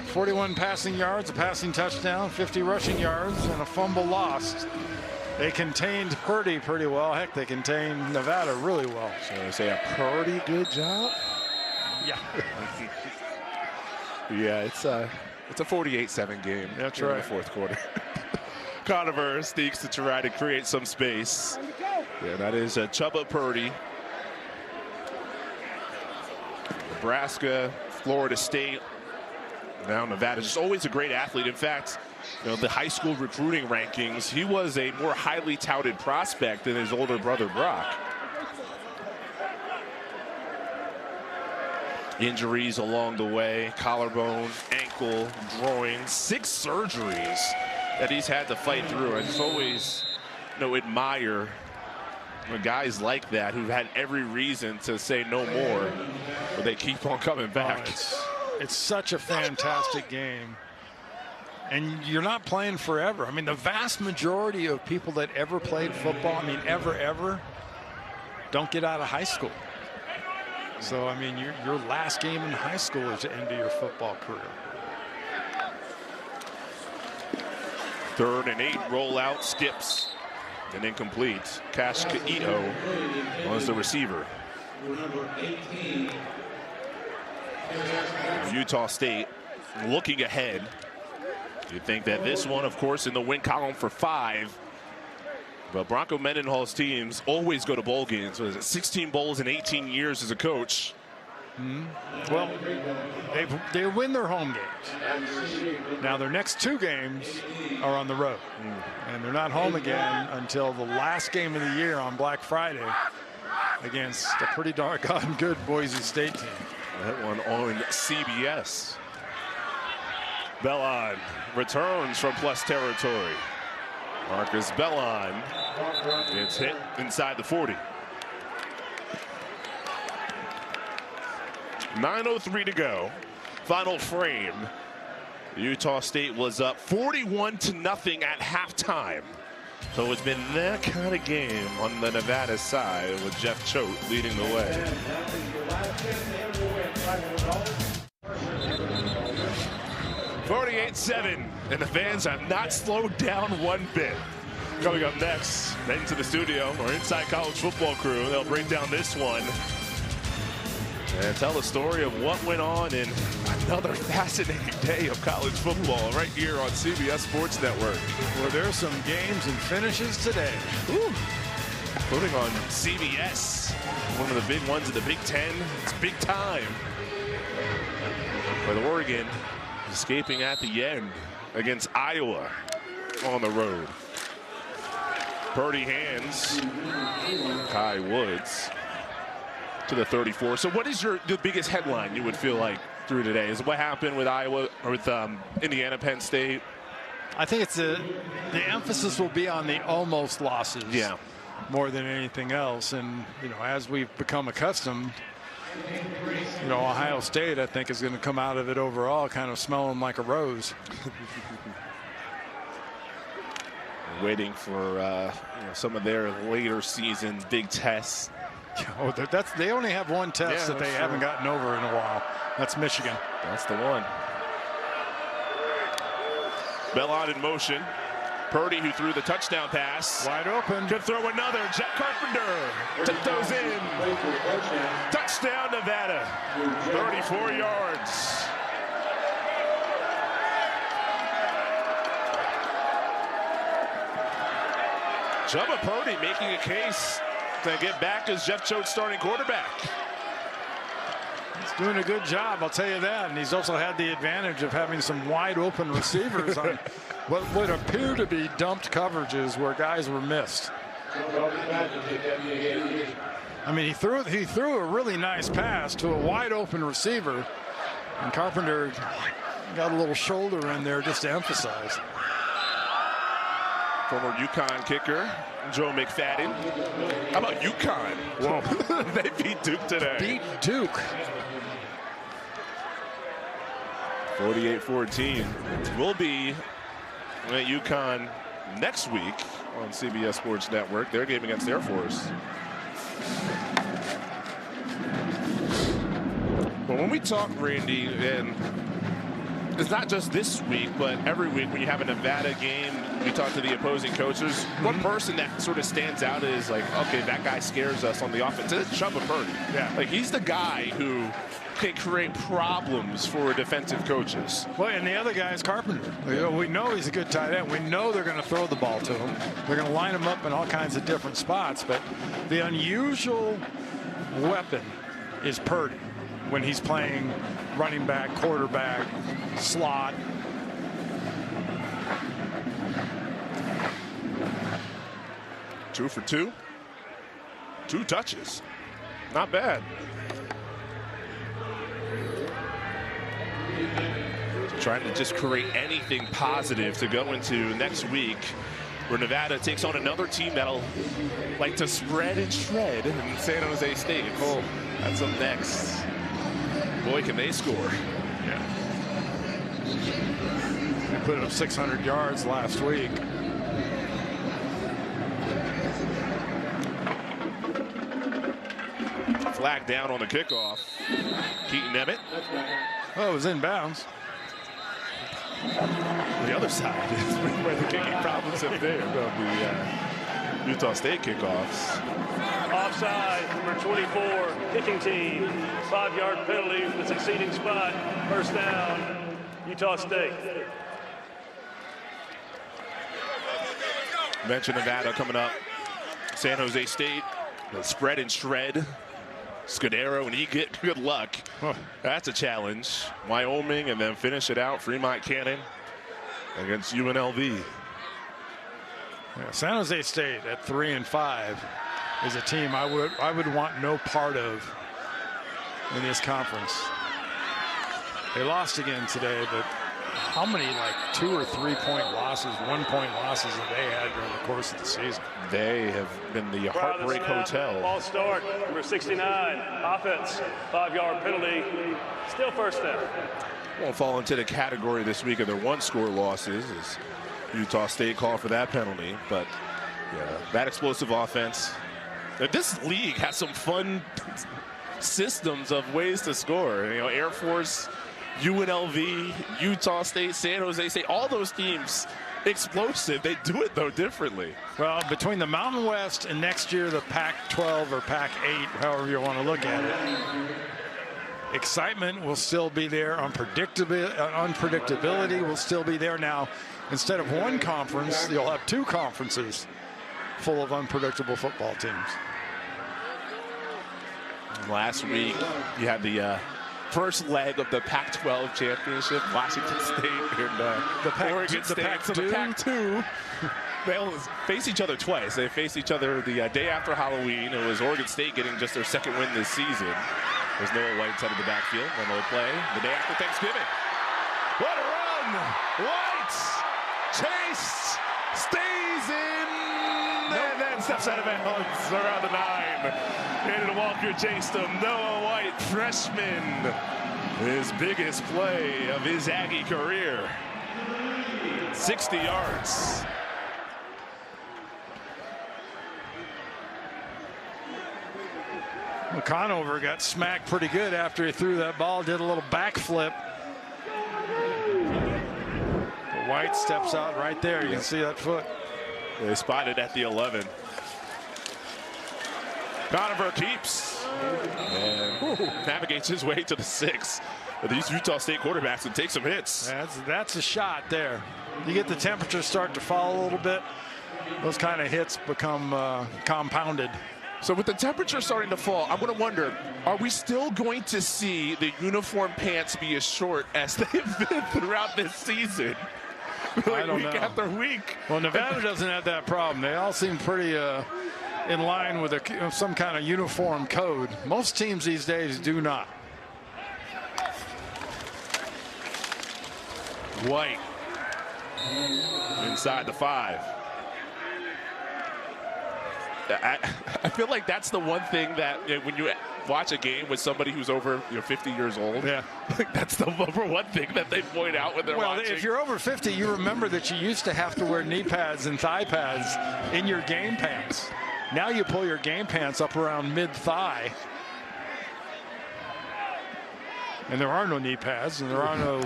41 passing yards, a passing touchdown, 50 rushing yards, and a fumble lost. They contained Purdy pretty well. Heck, they contained Nevada really well. So they say a pretty good job. Yeah. Yeah, it's a 48-7 game. That's in right. The fourth quarter. Conover sneaks to try to create some space. Yeah, that is Chubba Purdy. Nebraska, Florida State. Now Nevada, just always a great athlete. In fact, the high school recruiting rankings, he was a more highly touted prospect than his older brother Brock. Injuries along the way, collarbone, ankle, groin, 6 surgeries that he's had to fight through. I just always admire guys like that who've had every reason to say no more, but they keep on coming back. It's such a fantastic game. And you're not playing forever. I mean, the vast majority of people that ever played football, ever, don't get out of high school. So, I mean, your last game in high school is the end of your football career. 3rd and 8, rollout, skips, and incomplete. Cash Ka'io was the receiver. Utah State looking ahead. You think that this one, of course, in the win column for 5. But Bronco Mendenhall's teams always go to bowl games. What is it, 16 bowls in 18 years as a coach? Well, they win their home games. Now their next 2 games are on the road. And they're not home again until the last game of the year on Black Friday against a pretty doggone good Boise State team. That one on CBS. Bellon returns from plus territory. Marcus Bellon gets hit inside the 40. 9:03 to go. Final frame. Utah State was up 41-0 at halftime. So it's been that kind of game on the Nevada side with Jeff Choate leading the way. 48-7, and the fans have not slowed down one bit. Coming up next, into the studio, our Inside College Football crew. They'll break down this one and tell the story of what went on in another fascinating day of college football right here on CBS Sports Network. Well, there's some games and finishes today. Ooh. Including on CBS, one of the big ones in the Big Ten. It's big time. With Oregon escaping at the end against Iowa on the road. Purdy hands Kai Woods to the 34. So what is the biggest headline you would feel like through today? Is what happened with Iowa or with Indiana, Penn State? I think it's the emphasis will be on the almost losses. Yeah. More than anything else. And, you know, as we've become accustomed, you know, Ohio State, I think, is going to come out of it overall kind of smelling like a rose. Waiting for you know, some of their later season big tests. Oh, they only have one test that they haven't gotten over in a while. That's Michigan. That's the one. Bellon in motion. Purdy, who threw the touchdown pass. Wide open. Could throw another. Jack Carpenter took those in. Touchdown, Nevada. 34 yards. Jubba Purdy making a case to get back as Jeff Choate's starting quarterback. He's doing a good job, I'll tell you that. And he's also had the advantage of having some wide open receivers on what would appear to be dumped coverages where guys were missed. I mean, he threw a really nice pass to a wide open receiver, and Carpenter got a little shoulder in there just to emphasize. Former UConn kicker Joe McFadden. How about UConn? Whoa. They beat Duke today. Beat Duke. 48-14. We'll be at UConn next week on CBS Sports Network. Their game against Air Force. But when we talk, Randy, and it's not just this week, but every week when you have a Nevada game, we talk to the opposing coaches. One person that sort of stands out is like, okay, that guy scares us on the offense. It's Jubba Purdy. Yeah. Like, he's the guy who can create problems for defensive coaches. Well, and the other guy is Carpenter. We know he's a good tight end. We know they're going to throw the ball to him. They're going to line him up in all kinds of different spots. But the unusual weapon is Purdy when he's playing running back, quarterback, slot. Two for two. 2 touches. Not bad. Trying to just create anything positive to go into next week, where Nevada takes on another team that'll like to spread and shred in San Jose State. Oh, that's up next. Boy, can they score. Yeah. They put up 600 yards last week. flag down on the kickoff. Keaton Emmett. Oh, it was inbounds. The other side is where the kicking problems have been on the Utah State kickoffs. Offside, number 24, kicking team. 5-yard penalty from the succeeding spot. First down, Utah State. Mentioned Nevada coming up. San Jose State, the spread and shred. Scudero and Egit, good luck. That's a challenge. Wyoming, and then finish it out. Fremont Cannon against UNLV. Yeah, San Jose State at 3-5 is a team I would want no part of in this conference. They lost again today, but how many like 2 or 3 point losses, 1 point losses have they had during the course of the season? They have been the heartbreak hotel. Ball start, number 69, offense, 5-yard penalty, still first down. Won't fall into the category this week of their one-score losses as Utah State called for that penalty. But yeah, that explosive offense. This league has some fun systems of ways to score. You know, Air Force, UNLV, Utah State, San Jose State, all those teams explosive. They do it, though, differently. Well, between the Mountain West and next year the Pac-12 or Pac-8, however you want to look at it, excitement will still be there. Unpredictability will still be there. Now, instead of one conference, you'll have 2 conferences full of unpredictable football teams. Last week, you had the first leg of the Pac-12 championship, Washington State and Oregon State. So the Pac-2, they'll face each other twice. They faced each other the day after Halloween. It was Oregon State getting just their second win this season. There's Noah White out of the backfield, and they'll play the day after Thanksgiving. What a run! White! Chase! Stays in! And then steps out of bounds around the 9. And Walker chased him. Noah White, freshman. His biggest play of his Aggie career. 60 yards. Conover got smacked pretty good after he threw that ball, did a little backflip. But White steps out right there. You can see that foot. They spotted at the 11. Conover keeps and navigates his way to the 6. But these Utah State quarterbacks can take some hits. That's a shot there. You get the temperature start to fall a little bit, those kind of hits become compounded. So with the temperature starting to fall, I'm going to wonder, are we still going to see the uniform pants be as short as they've been throughout this season? I don't know. Week after week. Well, Nevada doesn't have that problem. They all seem pretty in line with some kind of uniform code. Most teams these days do not. White inside the 5. I feel like that's the one thing that when you watch a game with somebody who's over 50 years old, yeah, that's the number one thing that they point out when they're watching. If you're over 50, you remember that you used to have to wear knee pads and thigh pads in your game pants. Now you pull your game pants up around mid-thigh, and there are no knee pads, and there are no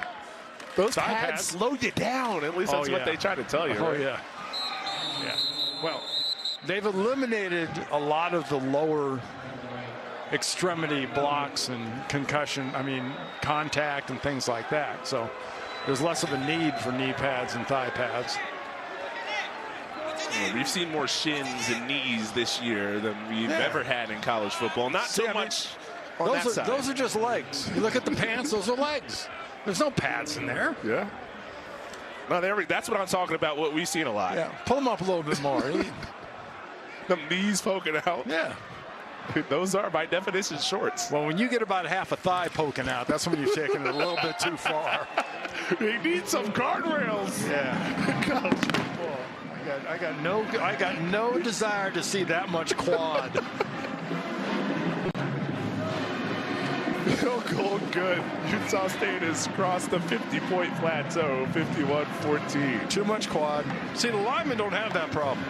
those thigh pads slow you down. At least that's what they try to tell you. Oh, right? yeah. Well, they've eliminated a lot of the lower extremity blocks and contact and things like that. So there's less of a need for knee pads and thigh pads. We've seen more shins and knees this year than we've ever had in college football. Not so much on that side. Those are just legs. You look at the pants, those are legs. There's no pads in there. Yeah. No, that's what I'm talking about, what we've seen a lot. Yeah, pull them up a little bit more. The knees poking out. Yeah. Those are, by definition, shorts. Well, when you get about half a thigh poking out, that's when you're taking it a little bit too far. They need some guardrails. Yeah. College football. I got no desire to see that much quad. Field goal good. Utah State has crossed the 50-point plateau, 51-14. Too much quad. See, the linemen don't have that problem.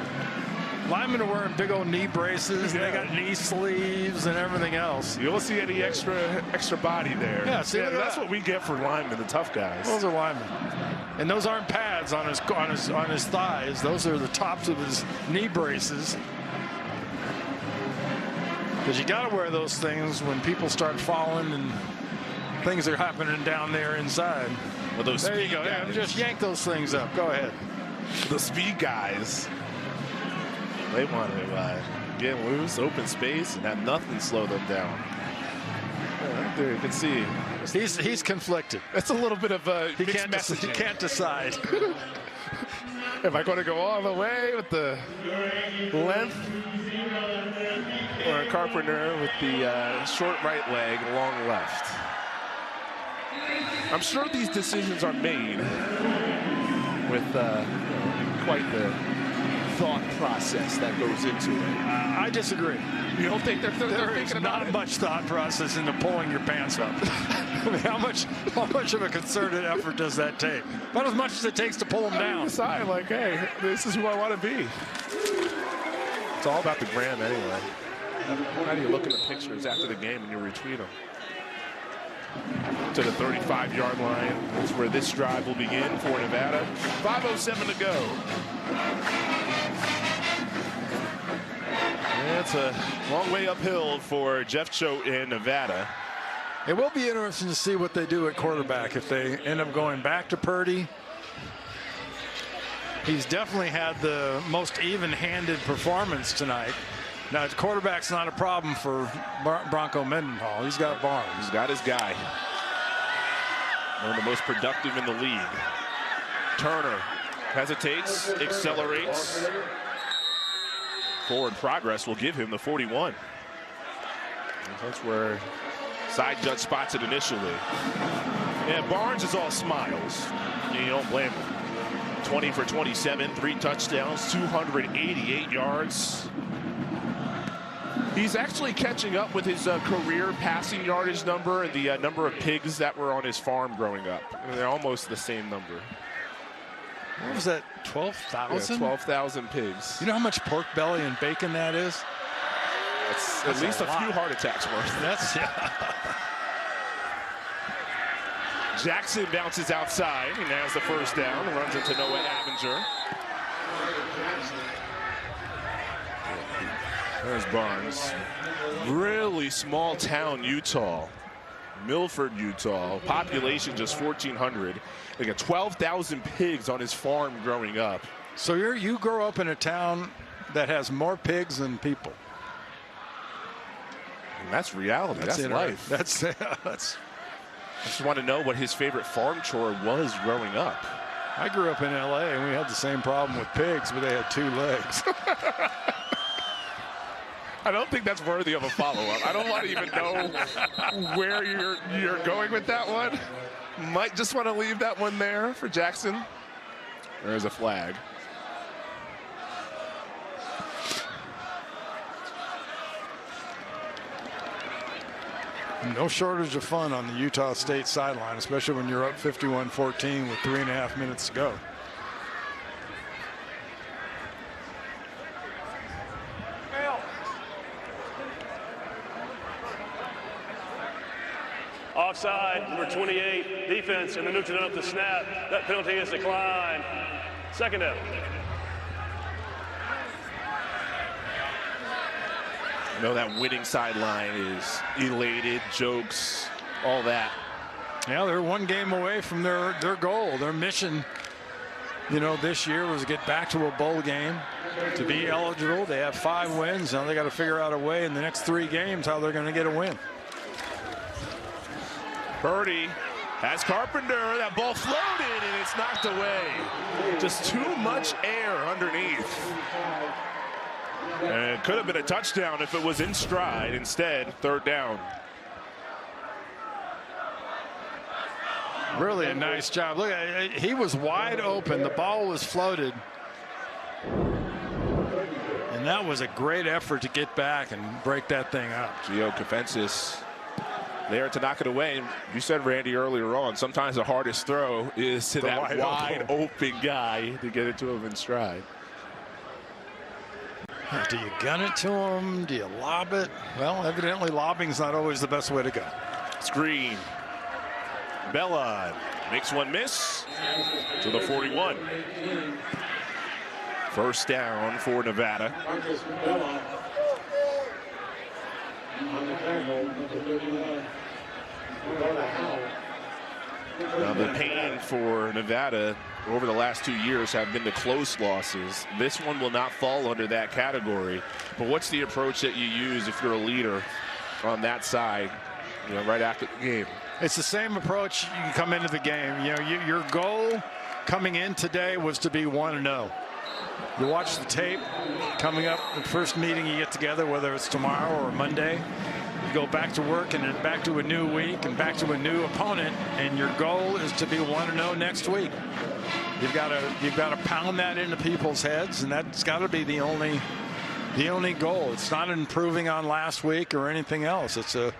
Linemen are wearing big old knee braces. Yeah. They got knee sleeves and everything else. You don't see any extra body there. Yeah, see, that's what we get for linemen, the tough guys. Those are linemen. And those aren't pads on his thighs. Those are the tops of his knee braces. Because you got to wear those things when people start falling and things are happening down there inside. Well, those there you go. Yeah, just yank those things up. Go ahead. The speed guys, they want to get loose, open space, and have nothing slow them down. Right there, you can see. He's conflicted. That's a little bit of a mixed message. He can't decide. Am I going to go all the way with the length, or Carpenter with the short right leg, long left? I'm sure these decisions are made with quite the thought process that goes into it. I disagree. You don't think they're There is thinking about not it? much thought process into pulling your pants up. I mean, how much of a concerted effort does that take? About as much as it takes to pull them down. Decide, like, hey, this is who I want to be. It's all about the gram anyway. How do you look at the pictures after the game and you retweet them? To the 35-yard line. That's where this drive will begin for Nevada. 5:07 to go. It's a long way uphill for Jeff Choate in Nevada. It will be interesting to see what they do at quarterback if they end up going back to Purdy. He's definitely had the most even-handed performance tonight. Now, quarterback's not a problem for Bronco Mendenhall. He's got Barnes. He's got his guy. One of the most productive in the league. Turner hesitates, accelerates. Forward progress will give him the 41. That's where side judge spots it initially. Yeah, Barnes is all smiles. You don't blame him. 20 for 27, 3 touchdowns, 288 yards. He's actually catching up with his career passing yardage number and the number of pigs that were on his farm growing up. I mean, they're almost the same number. What was that, 12,000? Yeah, 12,000 pigs. You know how much pork belly and bacon that is? That's at least a few heart attacks worth. That's, yeah. Jackson bounces outside and has the first down and runs into Noah Avinger. There's Barnes. Really small town Utah. Milford, Utah. Population just 1,400. They got 12,000 pigs on his farm growing up. So you grow up in a town that has more pigs than people. And that's reality. That's life. That's I just want to know what his favorite farm chore was growing up. I grew up in LA and we had the same problem with pigs, but they had 2 legs. I don't think that's worthy of a follow-up. I don't want to even know where you're going with that one. Might just want to leave that one there for Jackson. There's a flag. No shortage of fun on the Utah State sideline, especially when you're up 51-14 with 3.5 minutes to go. Offside, number 28, defense in the neutral up the snap. That penalty is declined. Second down. You know, that winning sideline is elated, jokes, all that. Yeah, they're one game away from their goal. Their mission, you know, this year was to get back to a bowl game, to be eligible. They have 5 wins. Now they got to figure out a way in the next 3 games how they're going to get a win. Purdy has Carpenter. That ball floated and it's knocked away. Just too much air underneath. And it could have been a touchdown if it was in stride. Instead, third down. Really a nice job. Look, he was wide open. The ball was floated. And that was a great effort to get back and break that thing up. Gio Kafensis there to knock it away. And you said, Randy, earlier on, sometimes the hardest throw is to that wide open guy to get it to him in stride. Do you gun it to him? Do you lob it? Well, evidently lobbing is not always the best way to go. Screen. Bellon makes one miss to the 41. First down for Nevada. Now the pain for Nevada over the last 2 years have been the close losses. This one will not fall under that category. But what's the approach that you use if you're a leader on that side, right after the game? It's the same approach you come into the game. Your goal coming in today was to be 1-0. You watch the tape coming up, the first meeting you get together, whether it's tomorrow or Monday. You go back to work and then back to a new week and back to a new opponent, and your goal is to be 1-0 next week. You've got to pound that into people's heads, and that's got to be the only goal. It's not improving on last week or anything else. It's a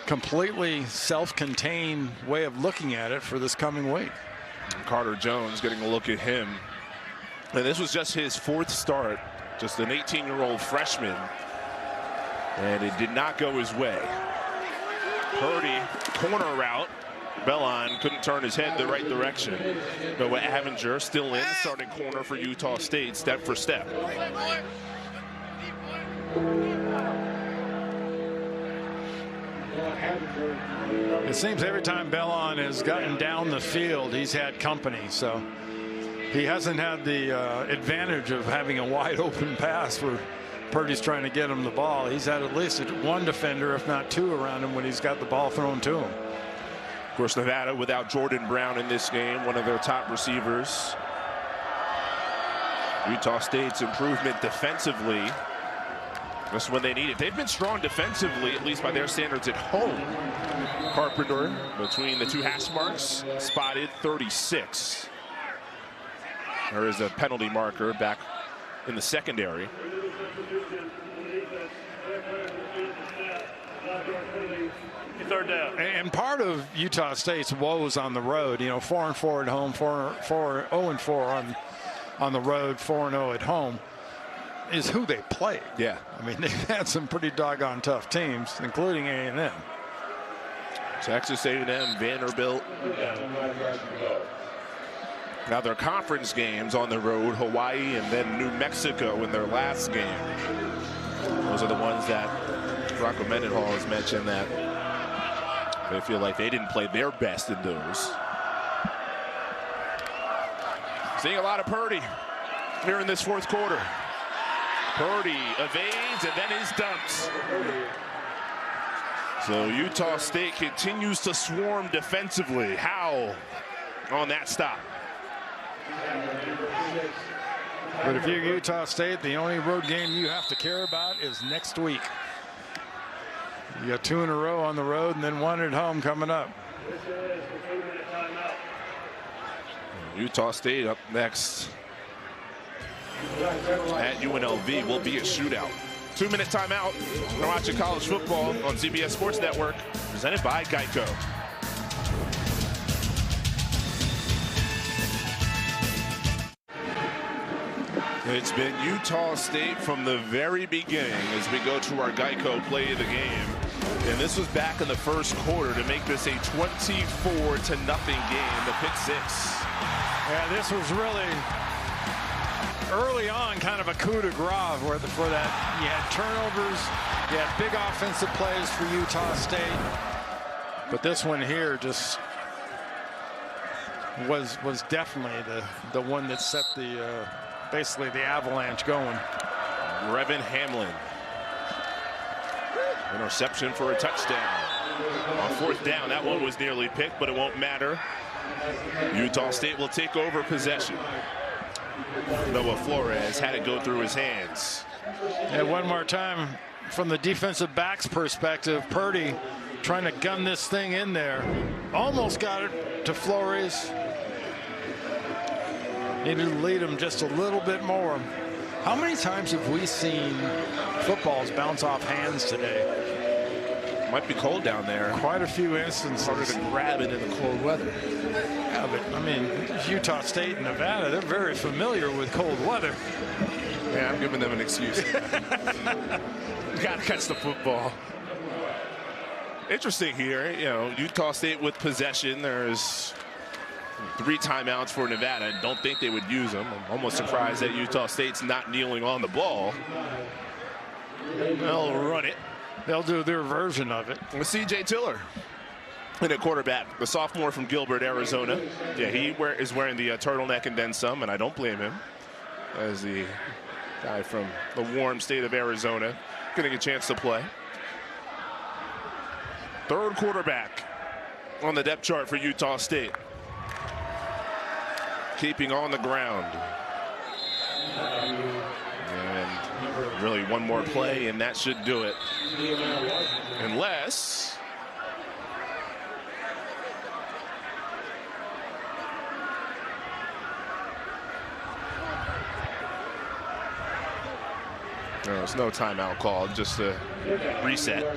completely self-contained way of looking at it for this coming week. Carter Jones getting a look at him. And this was just his 4th start, just an 18-year-old freshman. And it did not go his way. Purdy, corner route. Bellon couldn't turn his head the right direction. But with Avenger still in, starting corner for Utah State, step for step. It seems every time Bellon has gotten down the field, he's had company. So he hasn't had the advantage of having a wide open pass where Purdy's trying to get him the ball. He's had at least one defender, if not 2, around him when he's got the ball thrown to him. Of course, Nevada without Jordan Brown in this game, one of their top receivers. Utah State's improvement defensively. That's when they need it. They've been strong defensively, at least by their standards at home. Carpenter, between the 2 hash marks, spotted 36. There is a penalty marker back in the secondary. Third down. And part of Utah State's woes on the road, 4-4 at home, 0-4 on the road, 4-0 at home, is who they play. Yeah. I mean, they've had some pretty doggone tough teams, including A&M. Texas A&M, Vanderbilt. Now their conference games on the road, Hawaii and then New Mexico in their last game. Those are the ones that Rocco Mendenhall has mentioned that they feel like they didn't play their best in those. Seeing a lot of Purdy here in this 4th quarter. Purdy evades and then is dumped. So Utah State continues to swarm defensively. Howell on that stop. But if you're Utah State, the only road game you have to care about is next week. You got 2 in a row on the road and then 1 at home coming up. Utah State up next at UNLV will be a shootout. 2-minute timeout. We're watching college football on CBS Sports Network, presented by Geico. It's been Utah State from the very beginning as we go to our Geico play of the game. And this was back in the 1st quarter to make this a 24-0 game, the pick 6. Yeah, this was really early on kind of a coup de grace where for that you had turnovers, you had big offensive plays for Utah State. But this one here just was definitely the one that set the basically the avalanche going. Brevin Hamlin. Interception for a touchdown. On 4th down, that one was nearly picked, but it won't matter. Utah State will take over possession. Noah Flores had it go through his hands. And one more time, from the defensive back's perspective, Purdy trying to gun this thing in there. Almost got it to Flores. Needed to lead him just a little bit more. How many times have we seen footballs bounce off hands today? Might be cold down there. Quite a few instances. Harder to grab it in the cold weather. Yeah, but I mean, Utah State and Nevada, they're very familiar with cold weather. Yeah, I'm giving them an excuse. Got to catch the football. Interesting here, you know, Utah State with possession. There's 3 timeouts for Nevada. Don't think they would use them. I'm almost surprised that Utah State's not kneeling on the ball. They'll run it. They'll do their version of it. With C.J. Tiller in at quarterback, the sophomore from Gilbert, Arizona. Yeah, he is wearing the turtleneck and then some, and I don't blame him. As the guy from the warm state of Arizona getting a chance to play. 3rd quarterback on the depth chart for Utah State. Keeping on the ground. And really one more play, and that should do it. Unless... there's no timeout called, just a reset.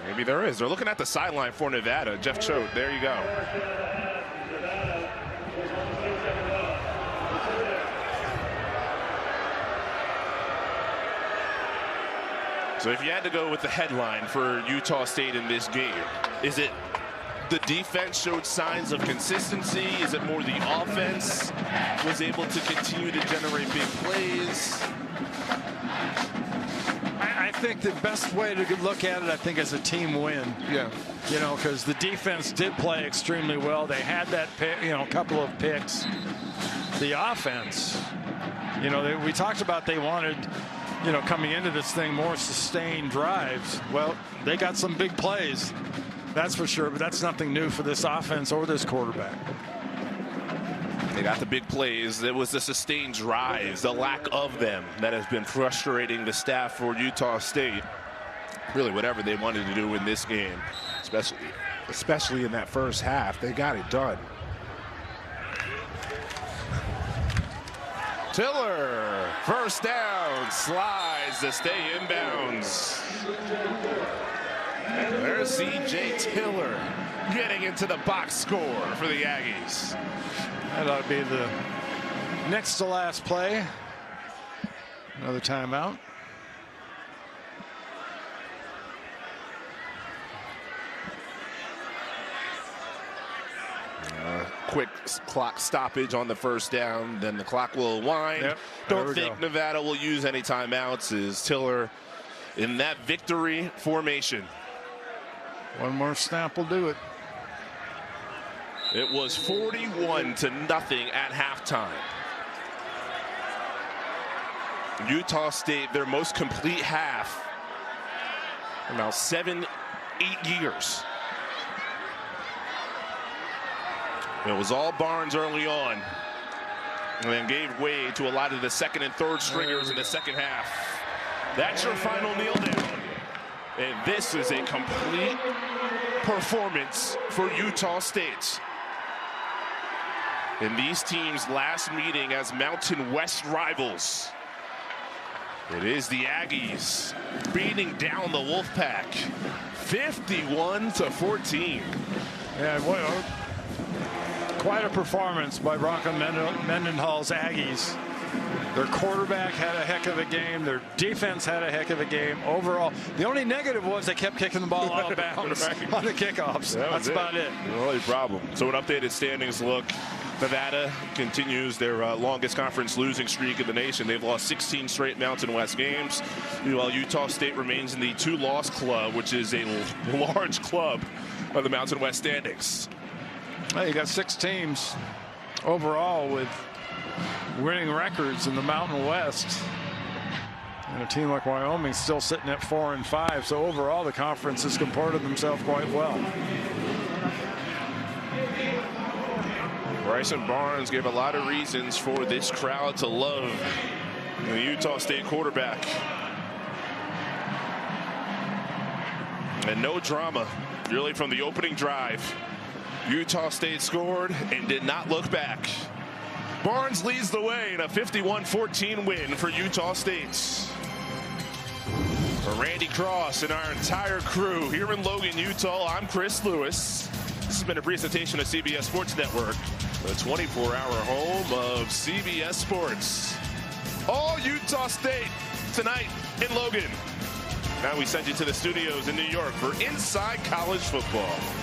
Maybe there is. They're looking at the sideline for Nevada. Jeff Choate, there you go. So if you had to go with the headline for Utah State in this game, is it the defense showed signs of consistency? Is it more the offense was able to continue to generate big plays? I think the best way to look at it, I think, is a team win. Yeah. You know, because the defense did play extremely well. They had that, couple of picks. The offense, we talked about they wanted, coming into this thing, more sustained drives. Well, they got some big plays, that's for sure, but that's nothing new for this offense or this quarterback. They got the big plays. It was the sustained drives, the lack of them, that has been frustrating the staff for Utah State. Really, whatever they wanted to do in this game, especially in that first half, they got it done. Tiller, first down, slides to stay inbounds. There's C.J. Tiller getting into the box score for the Aggies. That ought to be the next to last play. Another timeout. Quick clock stoppage on the first down, then the clock will wind. Yep, don't think Nevada will use any timeouts. Is Tiller in that victory formation? One more snap will do it. It was 41-0 at halftime. Utah State, their most complete half in about 7-8 years. It was all Barnes early on, and then gave way to a lot of the second and third stringers in the second half. That's your final kneel down. And this is a complete performance for Utah State. In these teams' last meeting as Mountain West rivals, it is the Aggies beating down the Wolfpack 51-14. Yeah, well, quite a performance by Bronco Mendenhall's Aggies. Their quarterback had a heck of a game. Their defense had a heck of a game. Overall, the only negative was they kept kicking the ball out of bounds on the kickoffs. That's about it. The only problem. So an updated standings look. Nevada continues their longest conference losing streak in the nation. They've lost 16 straight Mountain West games, while Utah State remains in the 2-loss club, which is a large club of the Mountain West standings. Well, you got 6 teams overall with winning records in the Mountain West. And a team like Wyoming still sitting at 4-5. So overall, the conference has comported themselves quite well. Bryson Barnes gave a lot of reasons for this crowd to love the Utah State quarterback. And no drama, really, from the opening drive. Utah State scored and did not look back. Barnes leads the way in a 51-14 win for Utah State. For Randy Cross and our entire crew here in Logan, Utah, I'm Chris Lewis. This has been a presentation of CBS Sports Network, the 24-hour home of CBS Sports. all Utah State tonight in Logan. Now we send you to the studios in New York for Inside College Football.